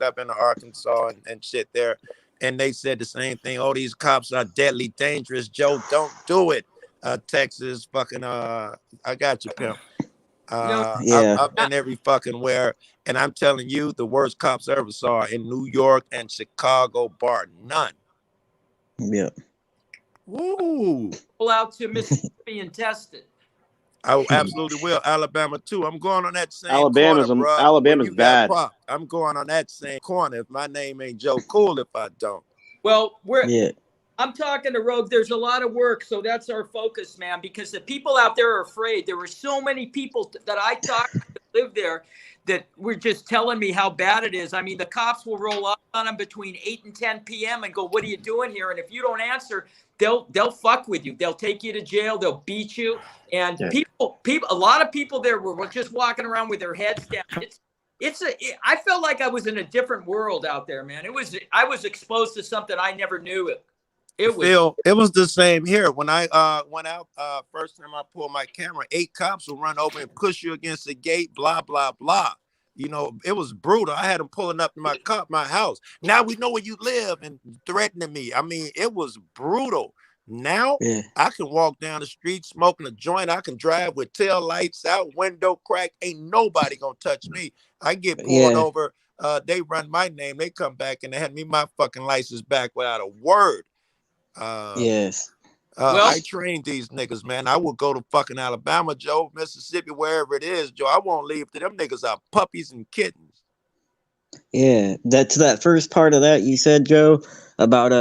I've been to Arkansas and shit there, and they said the same thing. Oh, these cops are deadly dangerous. Joe, don't do it. Texas, fucking I got you, pimp. I've been every fucking where, and I'm telling you, the worst cops I ever saw in New York and Chicago, bar none. Yeah. Woo. Pull out to Mississippi and test it. I absolutely will. Alabama too. I'm going on that same Alabama's corner, bro. Alabama's bad. I'm going on that same corner. If my name ain't Joe Cool, if I don't. Well, I'm talking to Rogue. There's a lot of work, so that's our focus, man, because the people out there are afraid. There were so many people that I talked to that live there that were just telling me how bad it is. I mean, the cops will roll up on them between 8 and 10 p.m. and go, "What are you doing here?" And if you don't answer, they'll fuck with you. They'll take you to jail. They'll beat you. And a lot of people there were just walking around with their heads down. I felt like I was in a different world out there, man. I was exposed to something I never knew. It was the same here. When I went out first time I pulled my camera, 8 cops will run over and push you against the gate, blah, blah, blah. You know, it was brutal. I had them pulling up to my house. Now we know where you live and threatening me. I mean, it was brutal. Now I can walk down the street smoking a joint. I can drive with tail lights out, window crack. Ain't nobody gonna touch me. I get pulled over. They run my name. They come back and they hand me my fucking license back without a word. I trained these niggas, man. I will go to fucking Alabama, Joe, Mississippi, wherever it is, Joe. I won't leave till them niggas are puppies and kittens. Yeah, that first part of that you said, Joe, about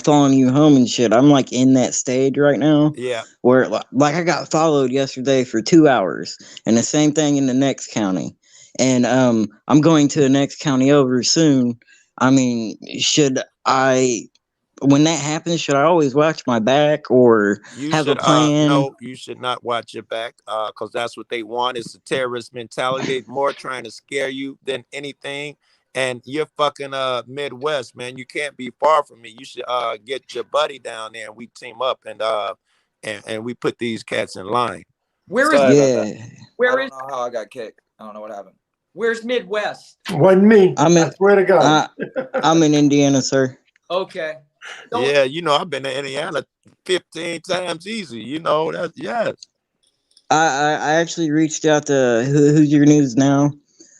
following you home and shit. I'm like in that stage right now. Yeah. Where like I got followed yesterday for 2 hours, and the same thing in the next county. And I'm going to the next county over soon. I mean, when that happens, should I always watch my back or have a plan? No, you should not watch your back because that's what they want. It's a terrorist mentality. They're more trying to scare you than anything. And you're fucking Midwest, man. You can't be far from me. You should get your buddy down there and we team up and we put these cats in line. Where I is don't know how I got kicked. I don't know what happened. Where's Midwest? Wasn't me. I swear to God. I'm in Indiana, sir. Okay. Yeah, you know, I've been to Indiana 15 times easy. You know, I actually reached out to Who's Your News Now.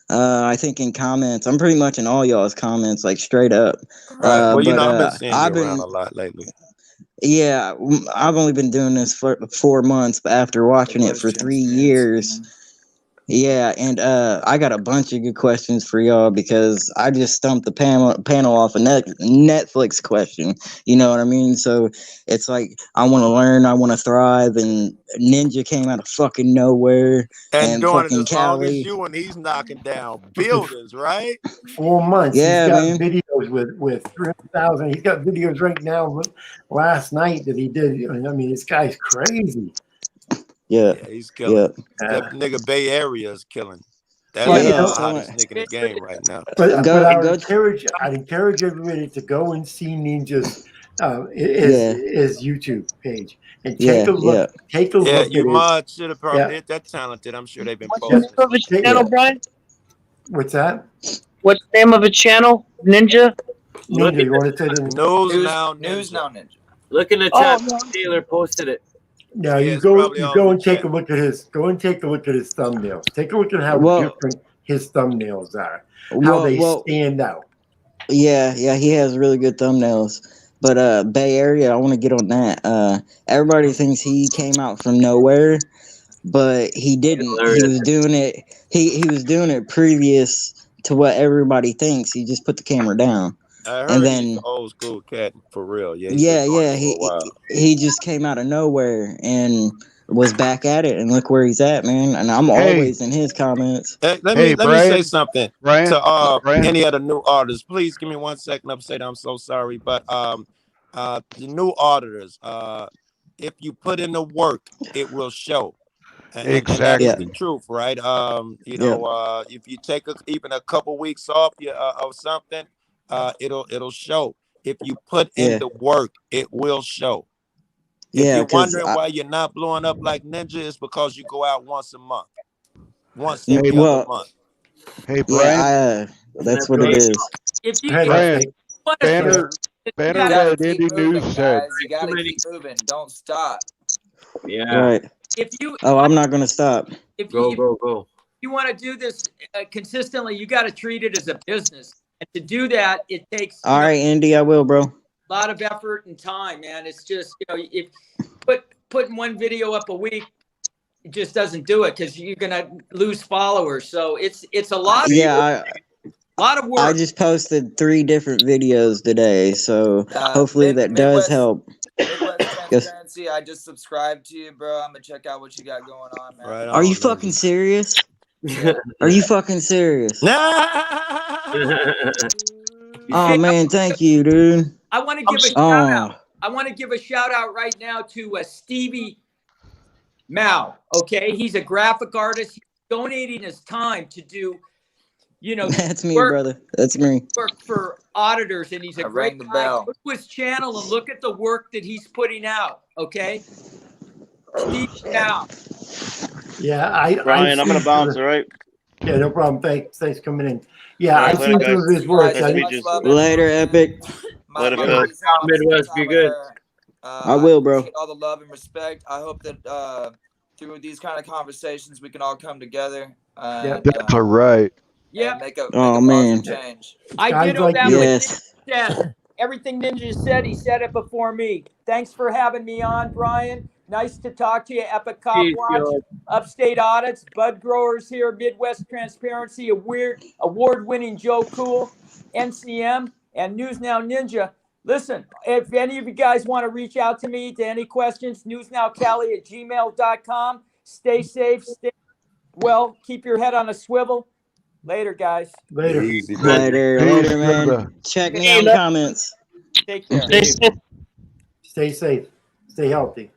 I think in comments. I'm pretty much in all y'all's comments, like straight up. Right. Well, I've been seeing you around a lot lately. Yeah, I've only been doing this for 4 months, but after watching it for 3 years. Yeah, and I got a bunch of good questions for y'all because I just stumped the panel off a Netflix question. You know what I mean? So it's like I want to learn, I want to thrive, and Ninja came out of fucking nowhere. And doing fucking it as long Cali. as you and he's knocking down buildings, right? 4 months. Yeah, he's got videos with 300,000. He's got videos right now last night that he did. I mean, this guy's crazy. Yeah, he's killing. That nigga Bay Area is killing. That's the hottest nigga in the game right now. But I'd encourage everybody to go and see Ninja's his YouTube page and take a look. Take a look. Yeah, at you his, mud should have probably that talented. I'm sure they've been posting. What's the name of a channel, Brian? What's that? What's the name of a channel? Ninja? Ninja, you want to say the News Now Ninja. Look in the chat. Taylor posted it. No, you go and take a look at his thumbnails. Take a look at how different his thumbnails are. How they stand out. Yeah, he has really good thumbnails. But Bay Area, I want to get on that. Everybody thinks he came out from nowhere, but he didn't. He was doing it. He was doing it previous to what everybody thinks. He just put the camera down. I heard and then he's an old school cat for real. He just came out of nowhere, and was back at it, and look where he's at, man. And I'm Hey. always in his comments. Let Hey, me Brian. say something Brian. to Brian. any of the new auditors. Please give me 1 second. Upstate. I'm so sorry, but the new auditors, if you put in the work, it will show. And that Exactly. is the truth, right? You know, if you take even a couple weeks off of something, it'll show. If you put in Yeah. the work, it will show. If Yeah, you're 'cause wondering why you're not blowing up like Ninja, it's because you go out once a month, once Yeah, every other well, month. Hey, Brian. that's what it is. If you, Hey, Brian. Upstate. Banner. Banner You gotta Red keep Indie moving, News said. guys. You gotta keep moving. Don't stop. Yeah. Right. if you, Oh, I'm not gonna stop. if Go, you, go, go. you want to do this consistently, you got to treat it as a business. And to do that, it takes All right, Andy, I will, bro. a lot of effort and time, man. It's just, if putting one video up a week, it just doesn't do it because you're gonna lose followers. So it's a lot. Yeah, a lot of work. I just posted 3 different videos today, so hopefully that does Midwest- help. Midwest Transparency, I just subscribed to you, bro. I'm gonna check out what you got going on, man. Right Are you fucking serious? Are you fucking serious? Oh man, thank you, dude. I want to give a shout out. I want to give a shout out right now to Stevie Mao. Okay, he's a graphic artist. He's donating his time to do, That's me, work, brother. That's me. work for auditors, and he's a great guy. Go to his channel and look at the work that he's putting out. Okay, Stevie Mao. Yeah, Brian, I'm gonna seen bounce, through- all right? Yeah, no problem. Thanks for coming in. Yeah, All right, I've later, seen guys. through his work. Nice to meet you. Later, Epic. Later, Phil. Midwest, be good. I will, bro. appreciate all the love and respect. I hope that through these kind of conversations, we can all come together. And, That's all right. Yeah. Make a Oh man. change. I Guys did like that you. with Yes. Ninja said. Everything Ninja said, he said it before me. Thanks for having me on, Brian. Nice to talk to you, Epic Cop Peace, Watch, yo. Upstate Audits, Bud Growers here, Midwest Transparency, award-winning Joe Cool, NCM, and News Now Ninja. Listen, if any of you guys want to reach out to me to any questions, newsnowcali@gmail.com. Stay safe, stay well, keep your head on a swivel. Later, guys. Later. Easy, brother. Later, Peace, later, man. brother. Check me out in the comments. Take care. Stay safe. Stay healthy.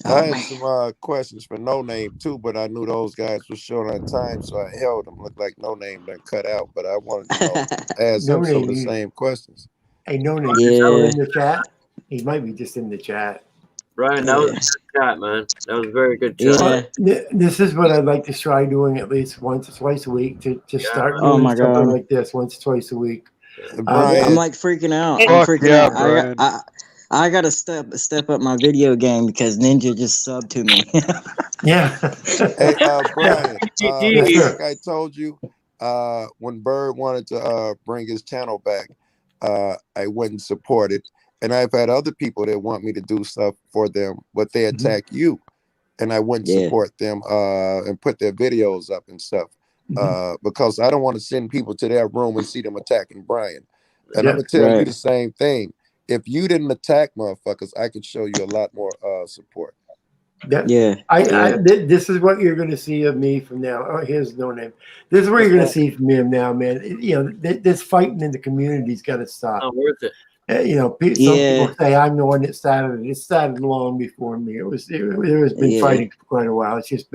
I had some questions for No Name too, but I knew those guys were short on time, so I held them. Looked like No Name done cut out, but I wanted to ask him some of the same questions. Hey, no name. Yeah. Is Alan in the chat? He might be just in the chat. Brian, that was a good chat, man. That was a very good chat. Yeah. This is what I'd like to try doing at least once or twice a week to start Oh, doing my something God. like this once or twice a week. Brian, I'm like freaking out. I'm Fuck freaking yeah, out. Brian. I gotta step up my video game because Ninja just subbed to me. Yeah. hey, Brian, Yes, like I told you, when Bird wanted to bring his channel back, I wouldn't support it. And I've had other people that want me to do stuff for them, but they attack you, and I wouldn't support them and put their videos up and stuff because I don't want to send people to their room and see them attacking Brian. And I'm gonna tell you the same thing. If you didn't attack motherfuckers, I could show you a lot more support. This is what you're going to see of me from now. Oh, here's No Name. This is what you're going to see from me now, man. This fighting in the community's got to stop. Not worth it. Some people say I'm the one that started it. It started long before me. There has been fighting for quite a while. It's just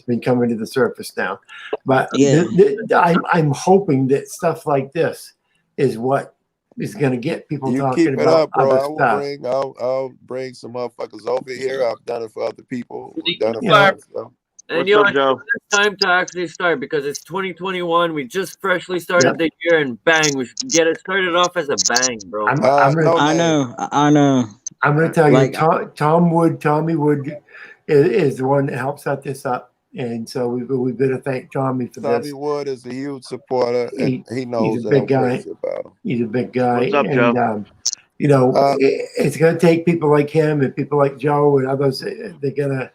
been coming to the surface now. But I'm hoping that stuff like this is what is going to get people You talking keep it about up, bro. other I will stuff. I'll bring some motherfuckers over here. I've done it for other people. We've done it for Yeah. us. So. And you know, it's time to actually start because it's 2021. We just freshly started the year, and bang, we should get it started off as a bang, bro. I know. I'm going to tell you, Tommy Wood is the one that helps set this up. And so we better thank Tommy for this. Tommy Wood is a huge supporter, and he knows he's a that big I'm guy. crazy about him. He's a big guy. What's up, and, Joe? It's going to take people like him and people like Joe and others. They're going to,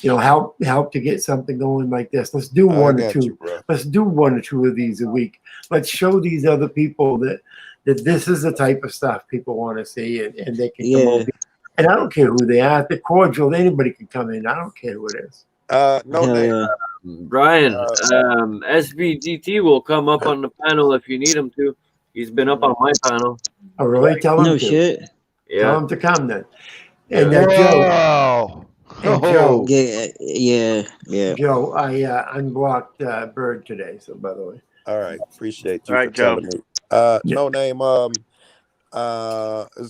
help to get something going like this. Let's do one or two. Let's do one or two of these a week. Let's show these other people that this is the type of stuff people want to see, and they can come over And I don't care who they are. If they're cordial, anybody can come in. I don't care who it is. No Hell name. yeah. Brian, SBGT will come up on the panel if you need him to. He's been up on my panel. Oh, really? Tell them No to. shit. Tell Yeah. them to come then. And Wow. Joe, Yeah. Joe, I unblocked Bird today. So by the way, All right, appreciate you All for right, Joe. telling me. No name.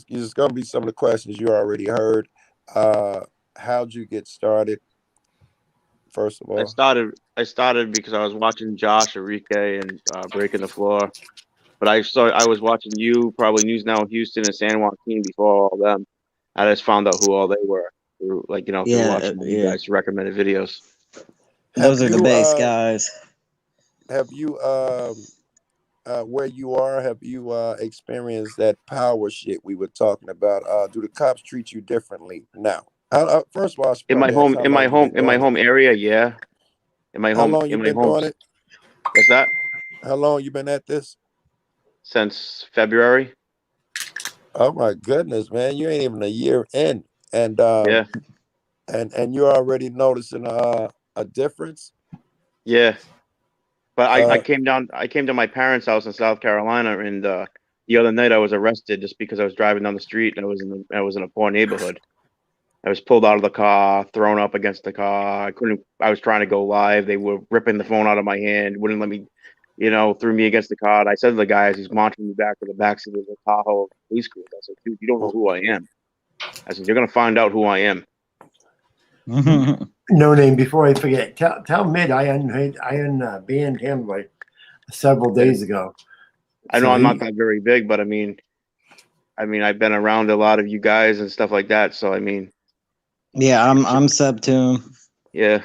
It's gonna be some of the questions you already heard. How'd you get started? First of all, I started because I was watching Josh, Enrique, and Breaking the Floor. But I was watching you, probably News Now Houston and San Joaquin before all them. I just found out who all they were through, like, through watching you guys' recommended videos. Those are the best guys. Have you where you are? Have you experienced that power shit we were talking about? Do the cops treat you differently now? First of all, In my home area, yeah. How long you been doing it? What's that? How long you been at this? Since February. Oh my goodness, man! You ain't even a year in, and yeah, and you're already noticing a difference. Yeah, but I came down. I came to my parents' house in South Carolina, and the other night I was arrested just because I was driving down the street and I was in a poor neighborhood. I was pulled out of the car, thrown up against the car. I was trying to go live. They were ripping the phone out of my hand, wouldn't let me, threw me against the car. And I said to the guys, he's launching me back to the backseat of the Tahoe police cruiser. I said, dude, you don't know who I am. I said, you're going to find out who I am. No name. Before I forget, tell Mid I unbanned him like several days ago. I know I'm not that very big, but I mean, I've been around a lot of you guys and stuff like that. So, Yeah, I'm sub to him. Yeah.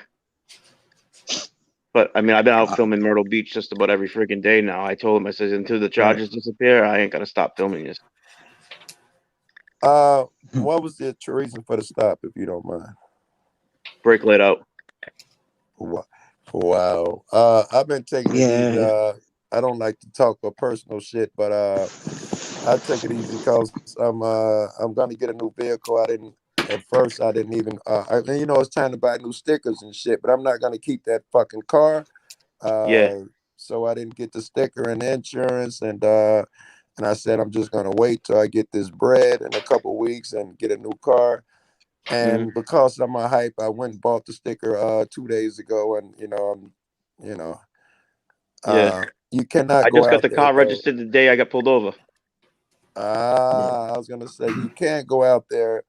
But I've been out filming Myrtle Beach just about every freaking day now. I told him, I said, until the charges disappear, I ain't gonna stop filming this. What was the reason for the stop, if you don't mind? Brake laid out. Wow. I've been taking it easy. I don't like to talk about personal shit, but I take it easy because I'm gonna get a new vehicle. At first I didn't even it's time to buy new stickers and shit, but I'm not gonna keep that fucking car. So I didn't get the sticker and insurance, and I said I'm just gonna wait till I get this bread in a couple weeks and get a new car. And because of my hype, I went and bought the sticker 2 days ago, and you cannot. I just got the car registered the day I got pulled over. I was gonna say you can't go out there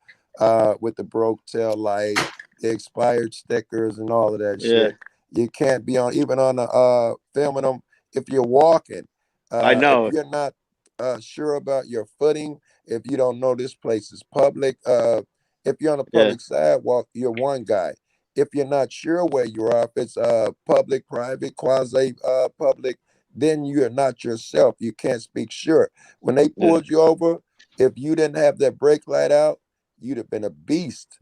with the broke tail light, the expired stickers, and all of that shit. You can't be even on the filming them if you're walking. I know. If you're not sure about your footing, if you don't know this place is public, if you're on a public sidewalk, you're one guy. If you're not sure where you are, if it's public, private, quasi public, then you're not yourself. You can't speak sure. When they pulled you over, if you didn't have that brake light out, you'd have been a beast.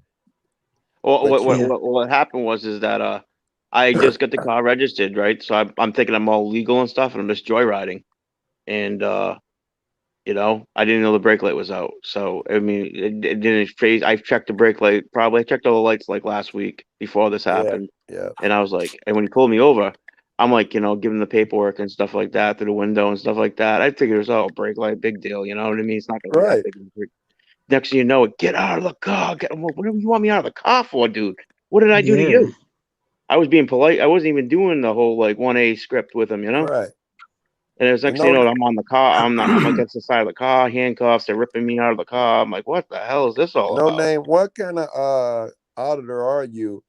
Well, what happened was that I just got the car registered, right? So I'm thinking I'm all legal and stuff, and I'm just joyriding, and I didn't know the brake light was out. So it didn't phase. I checked the brake light. I checked all the lights like last week before this happened. Yeah. And I was like, and when he pulled me over, I'm like, giving the paperwork and stuff like that through the window and stuff like that. I figured it was brake light, big deal. You know what I mean? It's not gonna be that big. Next thing you know, get out of the car. What do you want me out of the car for, dude? What did I do to you? I was being polite. I wasn't even doing the whole 1A script with him, Right. And it was next thing you know, I'm on the car. I'm against the side of the car, handcuffs. They're ripping me out of the car. I'm like, what the hell is this all about? No name. What kind of auditor are you?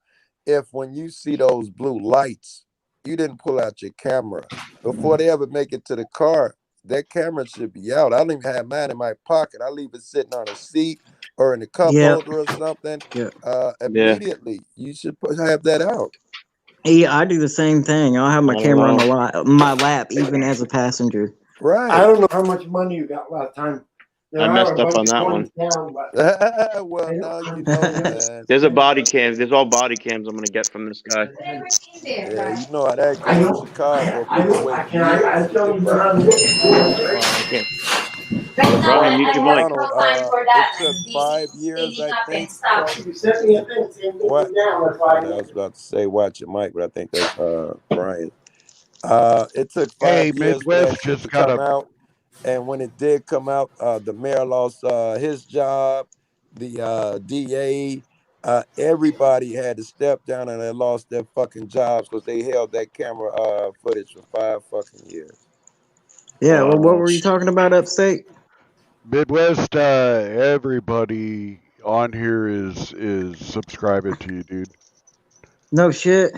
If when you see those blue lights, you didn't pull out your camera before they ever make it to the car, that camera should be out. I don't even have mine in my pocket. I leave it sitting on a seat or in a cup holder or something. Immediately, you should have that out. Yeah, I do the same thing. I'll have my camera on my lap, even as a passenger. Right. I don't know how much money you got last time. I messed up on that one. Well, now you know, man. There's a body cam. There's all body cams I'm gonna get from this guy. Yeah, you know how that goes in Chicago. I can't. Brian, mute your mic. Ronald, it took 5 years, I think. What? I was about to say, watch your mic, but I think that's Brian. It took 5 Hey, years for that Midwest shit just to got come a. out, and when it did come out, the mayor lost his job. The DA, everybody had to step down, and they lost their fucking jobs because they held that camera footage for 5 fucking years. Yeah, well, what were you talking about upstate? Midwest, everybody on here is subscribing to you, dude. No shit.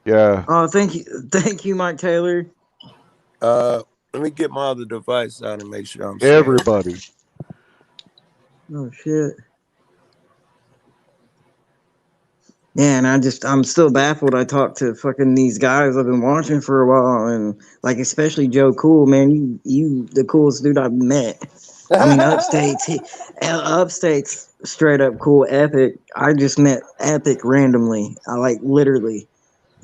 Yeah. Oh, thank you, Mike Taylor. Let me get my other device out and make sure I'm saying it. Everybody. Oh shit. Yeah, and I'm still baffled. I talked to fucking these guys I've been watching for a while, and like especially Joe Cool, man, you the coolest dude I've met. I mean, Upstate's straight up cool. Epic, I just met Epic randomly. I like literally,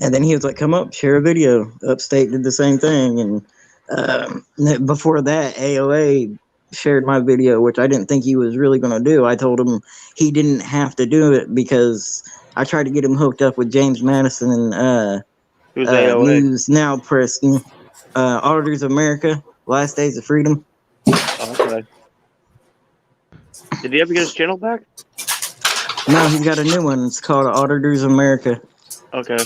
and then he was like, "Come up, share a video." Upstate did the same thing, and before that, AOA shared my video, which I didn't think he was really gonna do. I told him he didn't have to do it because I tried to get him hooked up with James Madison and Who's AOA? News Now Preston, Auditors of America, Last Days of Freedom. Okay. Did he ever get his channel back? No, he's got a new one. It's called Auditors of America. Okay.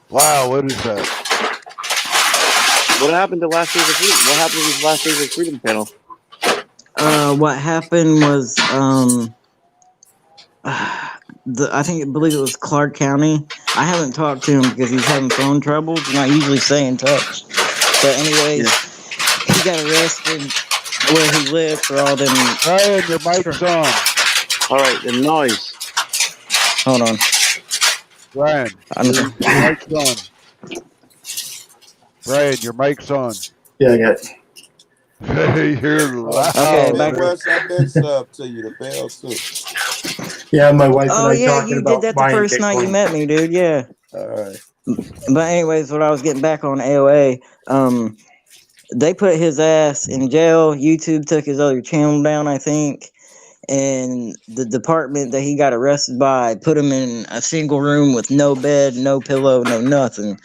Wow, what is that? What happened to Last Days of Freedom? What happened to his Last Days of Freedom channel? What happened was I believe it was Clark County. I haven't talked to him because he's having phone troubles, and I usually stay in touch. But anyways, he got arrested where he lived for all them. Ryan, your mic's on. All right, the noise. Hold on. Ryan, your mic's on. Ryan, your mic's on. Yeah, I got it. You're loud. Okay, back. Midwest, I've been sub to you, the bell too. Yeah, my wife and Oh I yeah, talking you about did that the buying first night you Bitcoin. met me, dude. Yeah. All right. But anyways, what I was getting back on AOA, they put his ass in jail. YouTube took his other channel down, I think. And the department that he got arrested by put him in a single room with no bed, no pillow, no nothing.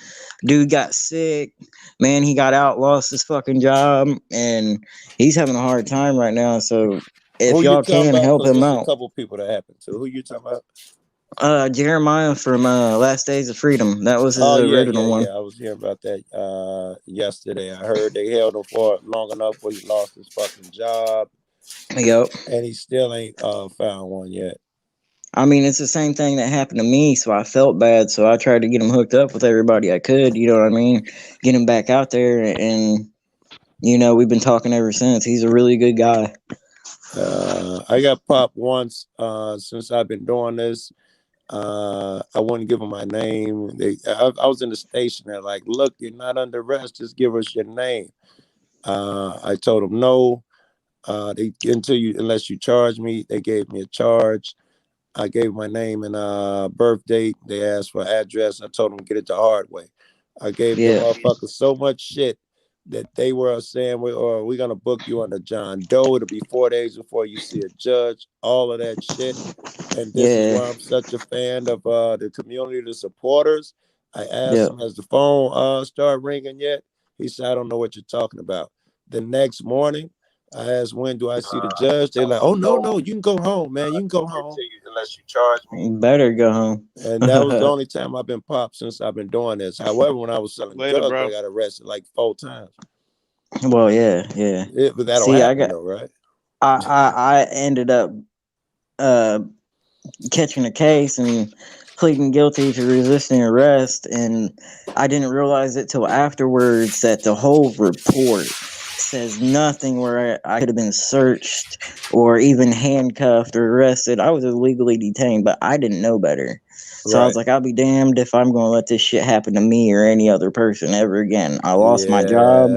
Dude got sick. Man, he got out, lost his fucking job, and he's having a hard time right now. So if Who you y'all talking can about? help 'Cause him there's a out. couple people that happened to. Who you talking about? Jeremiah from Last Days of Freedom. That was his Oh yeah, original one. I was hearing about that yesterday. I heard they held him for long enough where he lost his fucking job. Yep. And he still ain't found one yet. I mean, it's the same thing that happened to me, so I felt bad. So I tried to get him hooked up with everybody I could. You know what I mean? Get him back out there, and we've been talking ever since. He's a really good guy. I got popped once since I've been doing this. I wouldn't give them my name. I was in the station. They're like, "Look, you're not under arrest. Just give us your name." I told them no. Unless you charge me. They gave me a charge. I gave my name and birth date. They asked for address. I told them get it the hard way. I gave the motherfuckers so much shit that they were saying, we're going to book you under John Doe. It'll be 4 days before you see a judge. All of that shit. And this is why I'm such a fan of the community, the supporters. I asked him, has the phone started ringing yet? He said, I don't know what you're talking about. The next morning, I asked, when do I see the judge? They're like, oh, no, you can go home, man. You can go home. Unless you charge me. You better go home. And that was the only time I've been popped since I've been doing this. However, when I was selling drugs, bro. I got arrested like 4 times. Well, yeah. But that'll See, happen though, right? I ended up catching a case and pleading guilty to resisting arrest, and I didn't realize it till afterwards that the whole report says nothing where I could have been searched or even handcuffed or arrested. I was illegally detained, but I didn't know better. So I was like, I'll be damned if I'm going to let this shit happen to me or any other person ever again. I lost my job.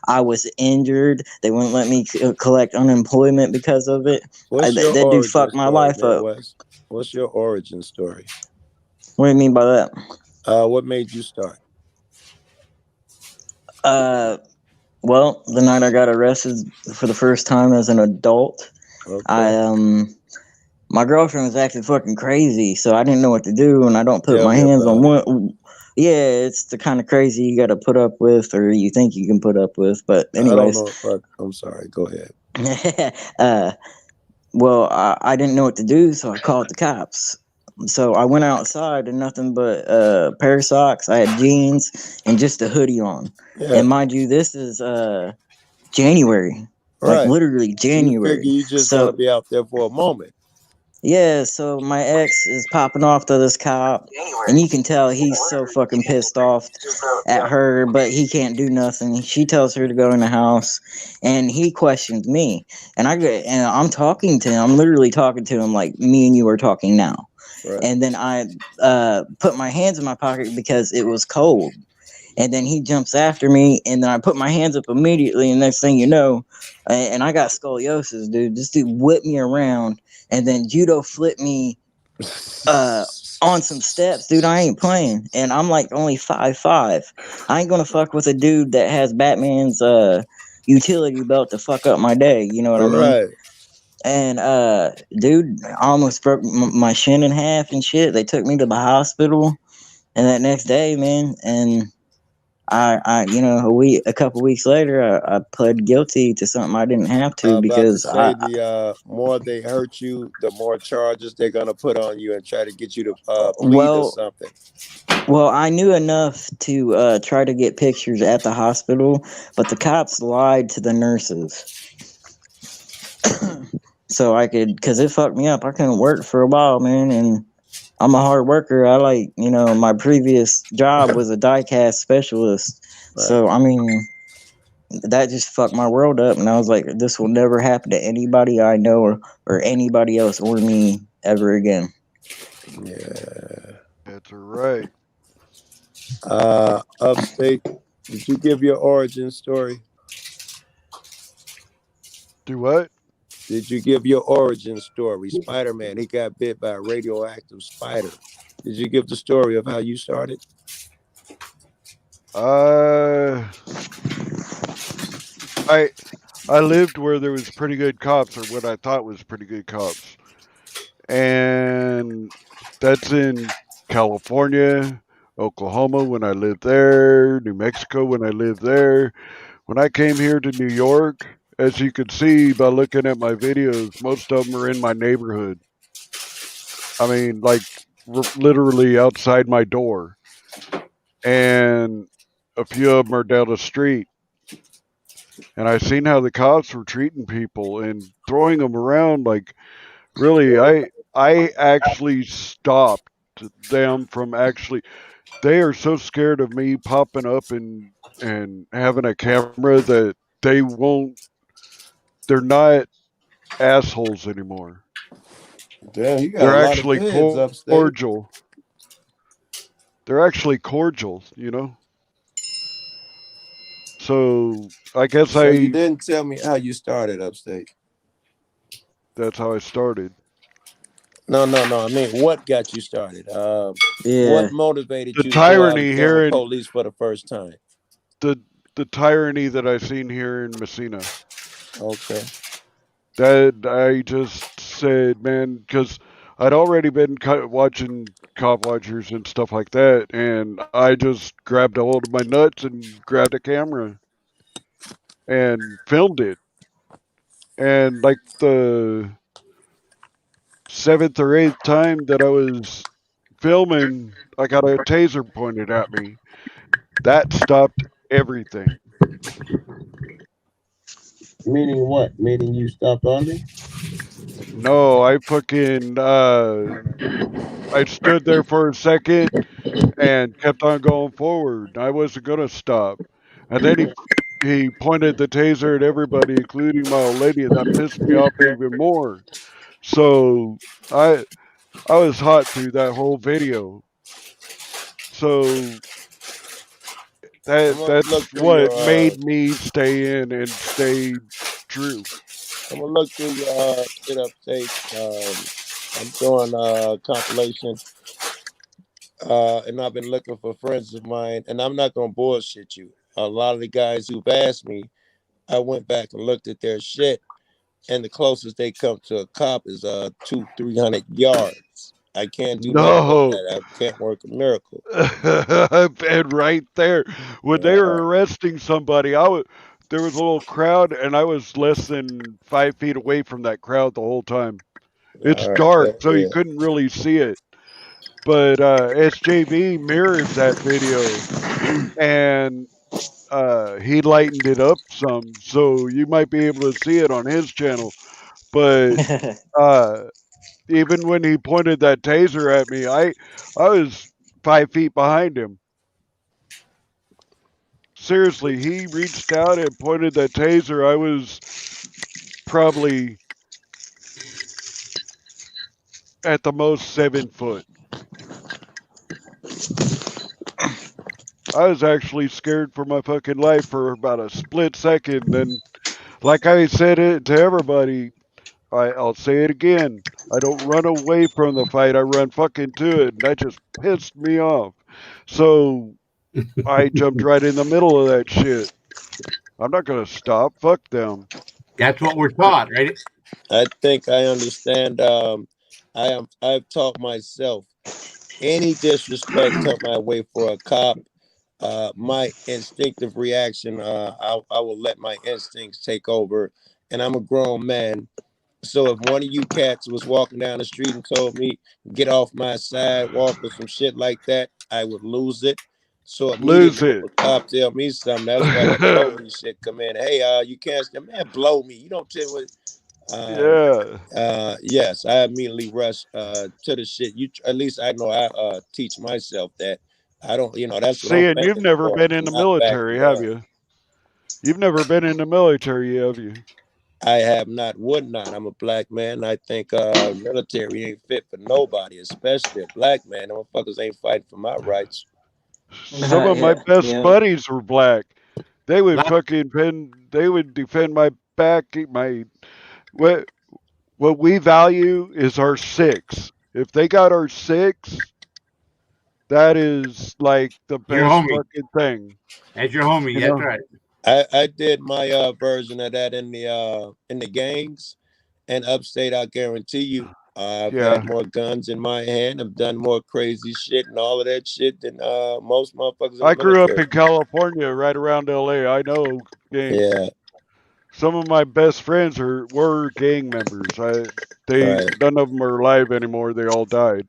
I was injured. They wouldn't let me collect unemployment because of it. That dude fucked my life up. What's your origin story? What do you mean by that? What made you start? Well, the night I got arrested for the first time as an adult, my girlfriend was acting fucking crazy, so I didn't know what to do, and I don't put Tell my me hands on about it. one. Yeah, it's the kind of crazy you got to put up with, or you think you can put up with. But I don't anyways, know if I'm sorry. Go ahead. well, I didn't know what to do, so I called the cops. So I went outside and nothing but a pair of socks. I had jeans and just a hoodie on. Yeah. And mind you, this is January, like Right. literally You January. figure you just So gonna be out there for a moment. yeah, so my ex is popping off to this cop, and you can tell he's so fucking pissed off at her, but he can't do nothing. She tells her to go in the house, and he questions me, and I'm talking to him. I'm literally talking to him like me and you are talking now. Right. And then I put my hands in my pocket because it was cold. And then he jumps after me, and then I put my hands up immediately, and next thing you know, and I got scoliosis, dude. This dude whipped me around, and then judo flipped me on some steps, dude. I ain't playing, and I'm like only 5'5". I ain't gonna fuck with a dude that has Batman's utility belt to fuck up my day. You know what I mean? Right. And dude, I almost broke my shin in half and shit. They took me to the hospital, and that next day, man, and I a couple weeks later, I pled guilty to something I didn't have to About to because say the more they hurt you, the more charges they're gonna put on you and try to get you to plead or something. Well, I knew enough to try to get pictures at the hospital, but the cops lied to the nurses. So I could, because it fucked me up. I couldn't work for a while, man, and I'm a hard worker. I like, my previous job was a die-cast specialist. Right. So, I mean, that just fucked my world up, and I was like, this will never happen to anybody I know or anybody else or me ever again. Yeah. That's right. Upstate, did you give your origin story? Do what? Did you give your origin story? Spider-Man, he got bit by a radioactive spider. Did you give the story of how you started? I lived where there was pretty good cops, or what I thought was pretty good cops, and that's in California, Oklahoma when I lived there, New Mexico when I lived there. When I came here to New York, as you can see by looking at my videos, most of them are in my neighborhood. I mean, like literally outside my door, and a few of them are down the street. And I seen how the cops were treating people and throwing them around. Like, really, I actually stopped them from actually. They are so scared of me popping up and having a camera that they won't. They're not assholes anymore. Damn, you got They're a lot actually of feds upstate. cordial. They're actually cordial, So I guess So you didn't tell me how you started upstate. That's how I started. No. I mean, what got you started? What motivated The you to go out tyranny and here film in police for the first time? The tyranny that I've seen here in Messina. Okay. That I just said, man, because I'd already been watching Cop Watchers and stuff like that, and I just grabbed a hold of my nuts and grabbed a camera and filmed it. And like the 7th or 8th time that I was filming, I got a taser pointed at me. That stopped everything. Meaning what? Meaning you stopped on me? No, I fucking I stood there for a second and kept on going forward. I wasn't gonna stop. And then he pointed the taser at everybody, including my old lady, and that pissed me off even more. So I was hot through that whole video. So that's what made me stay in and stay true. I'm gonna look through your shit upstate. I'm doing a compilation. And I've been looking for friends of mine, and I'm not gonna bullshit you. A lot of the guys who've asked me I went back and looked at their shit, and the closest they come to a cop is 200-300 yards. I can't do nothing with No. that. I can't work a miracle. And right there, when they were arresting somebody, there was a little crowd, and I was less than 5 feet away from that crowd the whole time. It's All right, dark, so you yeah. couldn't really see it. But SJV mirrored that video, and he lightened it up some, so you might be able to see it on his channel. But even when he pointed that taser at me, I was 5 feet behind him. Seriously, he reached out and pointed that taser. I was probably at the most 7 foot. I was actually scared for my fucking life for about a split second. Then, like I said it to everybody, I'll say it again. I don't run away from the fight. I run fucking to it. And that just pissed me off. So I jumped right in the middle of that shit. I'm not going to stop. Fuck them. That's what we're taught, right? I think I understand. I've taught myself, any disrespect come my way for a cop, my instinctive reaction, I will let my instincts take over. And I'm a grown man. So if one of you cats was walking down the street and told me, get off my sidewalk or some shit like that, I would lose it. So immediately if a cop tell me something, that's why that blow me shit come in. Hey, you can't, man, blow me. You don't tell what. Yes, I immediately rush to the shit. At least I know I teach myself that. I don't, that's what See, I'm and you've never been in the military, have you? You've never been in the military, have you? I have not, would not. I'm a black man. I think military ain't fit for nobody, especially a black man. Them motherfuckers ain't fighting for my rights. Some of my best buddies were black. They would they would defend my back. What we value is our 6. If they got our 6, that is like the best fucking thing. That's your homie. That's right. I did my version of that in the gangs, and upstate. I guarantee you, I've had more guns in my hand. I've done more crazy shit and all of that shit than most motherfuckers. I grew up in California, right around LA. I know gangs. Yeah. Some of my best friends were gang members. None of them are alive anymore. They all died.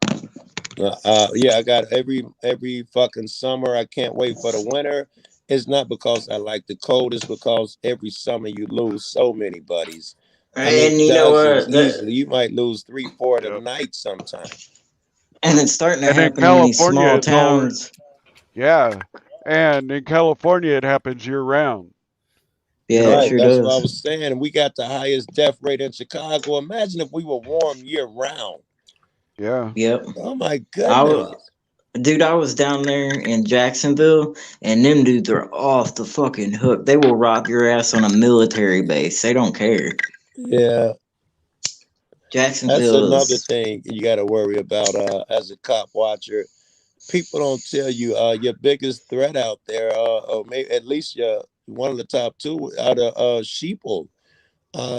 I got every fucking summer. I can't wait for the winter. It's not because I like the cold. It's because every summer you lose so many buddies. And you know what? Easily, you might lose 3-4 a night sometimes. And it's starting to happen in these small towns. And in California, it happens year round. Yeah, it sure that's does. what I was saying. We got the highest death rate in Chicago. Imagine if we were warm year round. Yeah. Yep. Oh my goodness. I was down there in Jacksonville, and them dudes are off the fucking hook. They will rock your ass on a military base. They don't care. Yeah. Jacksonville. That's another thing you got to worry about as a cop watcher. People don't tell you your biggest threat out there, or maybe at least one of the top 2 out of sheeple.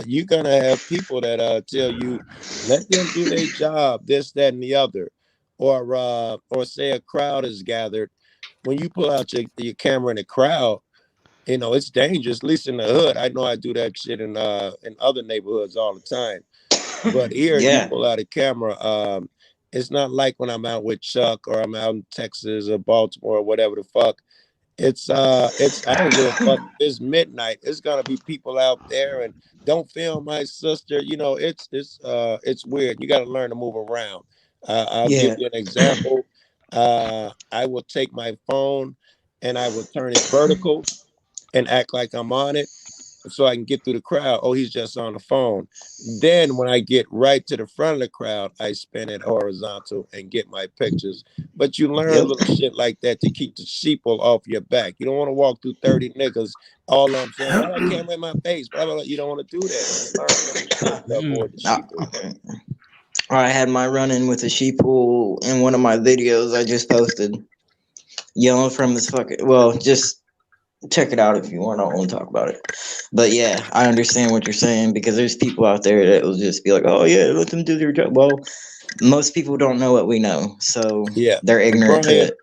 You're gonna have people that tell you, let them do their job, this, that, and the other. Or say a crowd is gathered. When you pull out your camera in a crowd, it's dangerous. At least in the hood, I know I do that shit in other neighborhoods all the time. But here, you pull out a camera. It's not like when I'm out with Chuck or I'm out in Texas or Baltimore or whatever the fuck. It's I don't give a fuck. It's midnight. It's gonna be people out there, and don't film my sister. It's weird. You got to learn to move around. I'll give you an example. I will take my phone and I will turn it vertical and act like I'm on it so I can get through the crowd. Oh, he's just on the phone. Then when I get right to the front of the crowd, I spin it horizontal and get my pictures. But you learn little shit like that to keep the sheeple off your back. You don't want to walk through 30 niggas all I'm saying, I got a camera in my face, blah, blah, blah. You don't want to do that. I had my run-in with a sheeple in one of my videos I just posted. Yelling from this fucking, just check it out if you want. I won't talk about it. But yeah, I understand what you're saying because there's people out there that will just be like, "Oh yeah, let them do their job." Well, most people don't know what we know, so Yeah, they're ignorant to Brian. it.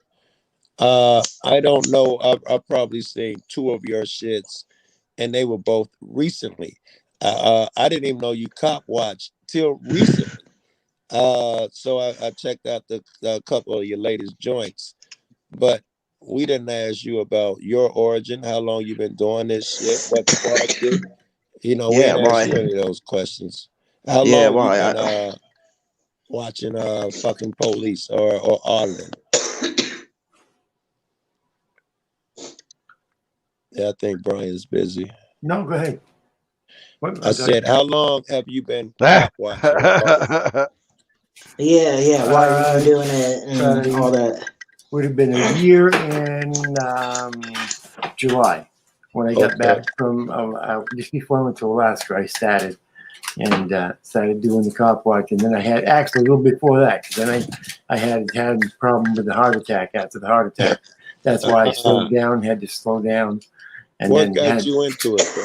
I don't know. I've probably seen 2 of your shits, and they were both recently. I didn't even know you cop watched till recently. So I checked out a couple of your latest joints, but we didn't ask you about your origin, how long you've been doing this shit, what sparked it. You know, we Yeah, didn't ask why? you any of those questions. How Yeah, long you why? been watching fucking police or auditing? Yeah, I think Brian's busy. No, go ahead. What, I said, how long have you been cop watching? Yeah. Why are you doing it and all that? Would have been a year in July when I got back from just before I went to Alaska. I started doing the cop watch, and then I had actually a little before that because then I had a problem with the heart attack after the heart attack. That's why I slowed down, had to slow down. And what then got you into it, bro?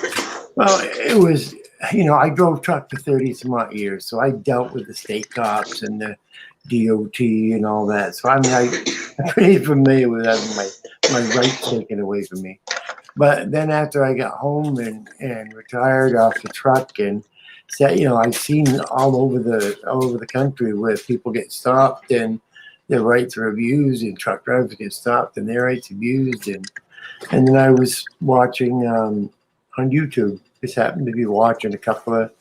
Well, it was, I drove truck for 30 some odd years, so I dealt with the state cops and the DOT and all that. So I'm pretty familiar with having my rights taken away from me. But then after I got home and retired off the truck and said, I've seen all over the country where people get stopped and their rights are abused, and truck drivers get stopped and their rights abused, and then I was watching on YouTube. Just happened to be watching a couple of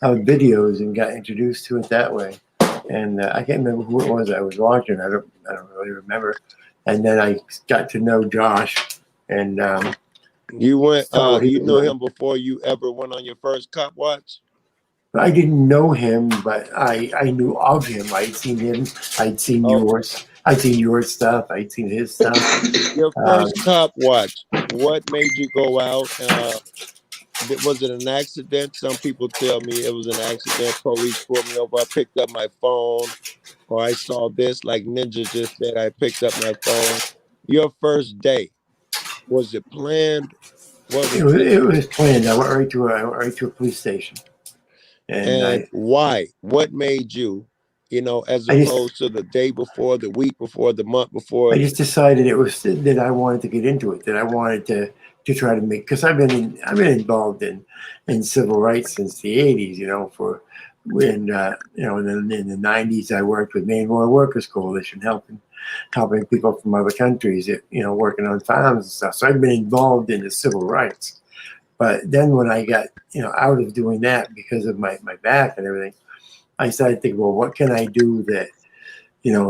videos and got introduced to it that way. And I can't remember who it was I was watching. I don't really remember. And then I got to know Josh. And you went. You knew him before you ever went on your first cop watch. I didn't know him, but I knew of him. I'd seen him. I'd seen yours. I'd seen your stuff. I'd seen his stuff. Your first cop watch. What made you go out? Was it an accident? Some people tell me it was an accident. Police pulled me over. I picked up my phone, or I saw this. Like Ninja just said, I picked up my phone. Your first day, was it planned? It was planned. I went right to a police station. And why? What made you? As opposed to the day before, the week before, the month before. I just decided it was that I wanted to get into it. That I wanted to try to make, because I've been involved in civil rights since the 80s. In the 90s I worked with Maine Rural Workers Coalition, helping people from other countries, working on farms and stuff. So I've been involved in the civil rights. But then when I got out of doing that because of my back and everything, I started thinking, well, what can I do that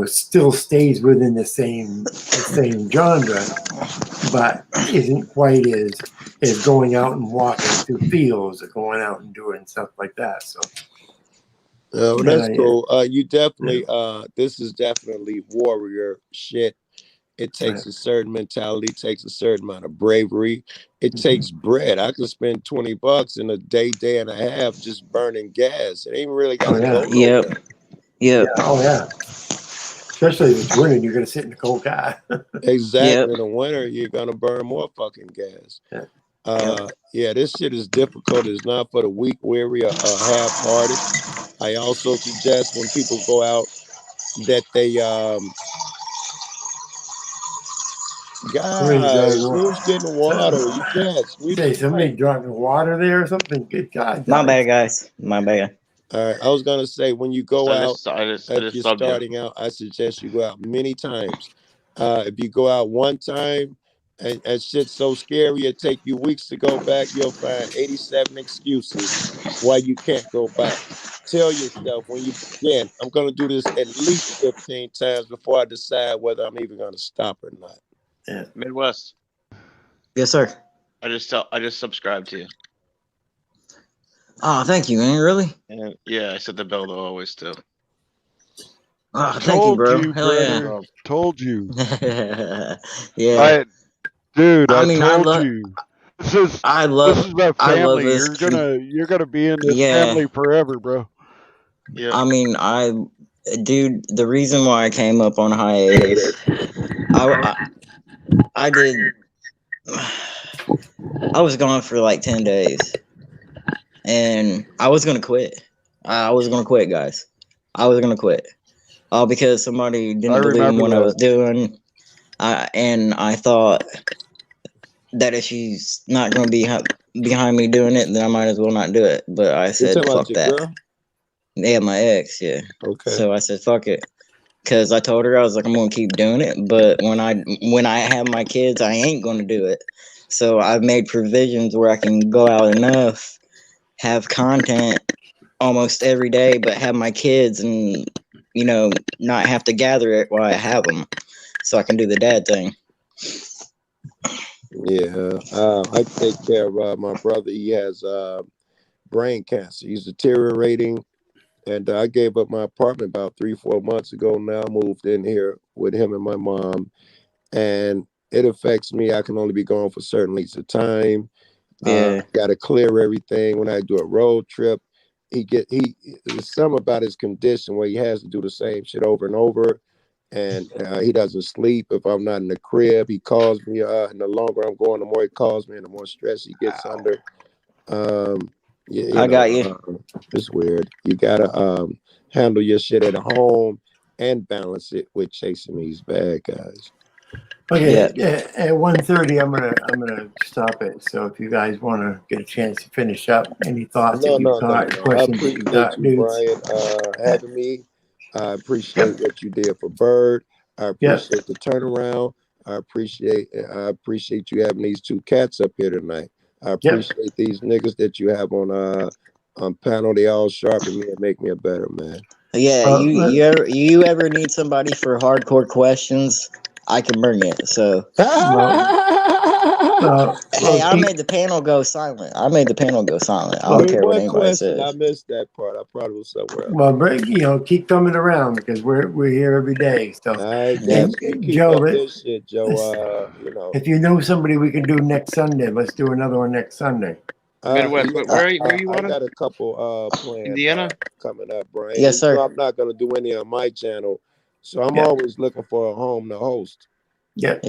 still stays within the same genre, but isn't quite as going out and walking through fields or going out and doing stuff like that. So that's cool. You definitely this is definitely warrior shit. It takes a certain mentality, takes a certain amount of bravery. It takes bread. I could spend $20 in a day and a half just burning gas. It ain't really got to go nowhere. Yep. Oh yeah. Especially if it's winter, you're gonna sit in the cold car. Exactly. In the winter, you're gonna burn more fucking gas. Yeah, this shit is difficult. It's not for the weak, weary, or half-hearted. I also suggest when people go out that they guys, who's getting water? You guys, somebody dropping water there or something. Good God. My bad, guys. My bad. All right, I was gonna say when you go out, if you're starting out, I suggest you go out many times. If you go out one time and shit's so scary, it take you weeks to go back, you'll find 87 excuses why you can't go back. Tell yourself when you begin, I'm gonna do this at least 15 times before I decide whether I'm even gonna stop or not. Yeah. Midwest. Yes, sir. I just subscribed to you. Oh, thank you, man. Really? And yeah, I set the bell to always too. Oh, thank you, bro. Hell brother. Told you. Yeah. Dude, I mean, told you. This is my family. You're gonna be in this family forever, bro. Yeah. I mean, dude, the reason why I came up on hiatus, I did. I was gone for like 10 days, and I was gonna quit. I was gonna quit, guys. I was gonna quit, all because somebody didn't believe in what I was doing. And I thought that if she's not gonna be behind me doing it, then I might as well not do it. But I said, talking about fuck your that. girl? Yeah, my ex, yeah. Okay. So I said, fuck it. Cause I told her, I was like, I'm gonna keep doing it, but when I have my kids, I ain't gonna do it. So I've made provisions where I can go out enough, have content almost every day, but have my kids and, you know, not have to gather it while I have them, so I can do the dad thing. Yeah, I take care of my brother. He has brain cancer. He's deteriorating, and I gave up my apartment about 3-4 months ago. Now I moved in here with him and my mom, and it affects me. I can only be gone for certain lengths of time. Yeah. Got to clear everything when I do a road trip. There's something about his condition where he has to do the same shit over and over. And he doesn't sleep. If I'm not in the crib, he calls me. And the longer I'm going, the more he calls me, and the more stress he gets under. I got you. It's weird. You gotta handle your shit at home and balance it with chasing these bad guys. Okay, at 1:30, I'm gonna stop it. So if you guys want to get a chance to finish up, any thoughts that you've got, I questions that you've appreciate got, you, dudes? Brian, having me. I appreciate what you did for Bird. I appreciate the turnaround. I appreciate you having these two cats up here tonight. I appreciate these niggas that you have on panel. They all sharpen me and make me a better man. Yeah, you ever need somebody for hardcore questions? I can bring it. So hey, I made the panel go silent. I don't care what anybody says. I missed that part. I probably was somewhere else. Well, keep coming around because we're here every day. So, Joe, this shit, Joe. if you know somebody we can do next Sunday, let's do another one next Sunday. Midwest, where are you I on? got a couple plans Indiana coming up, Brian. Yes, sir. I'm not gonna do any on my channel, so I'm always looking for a home to host. Yep.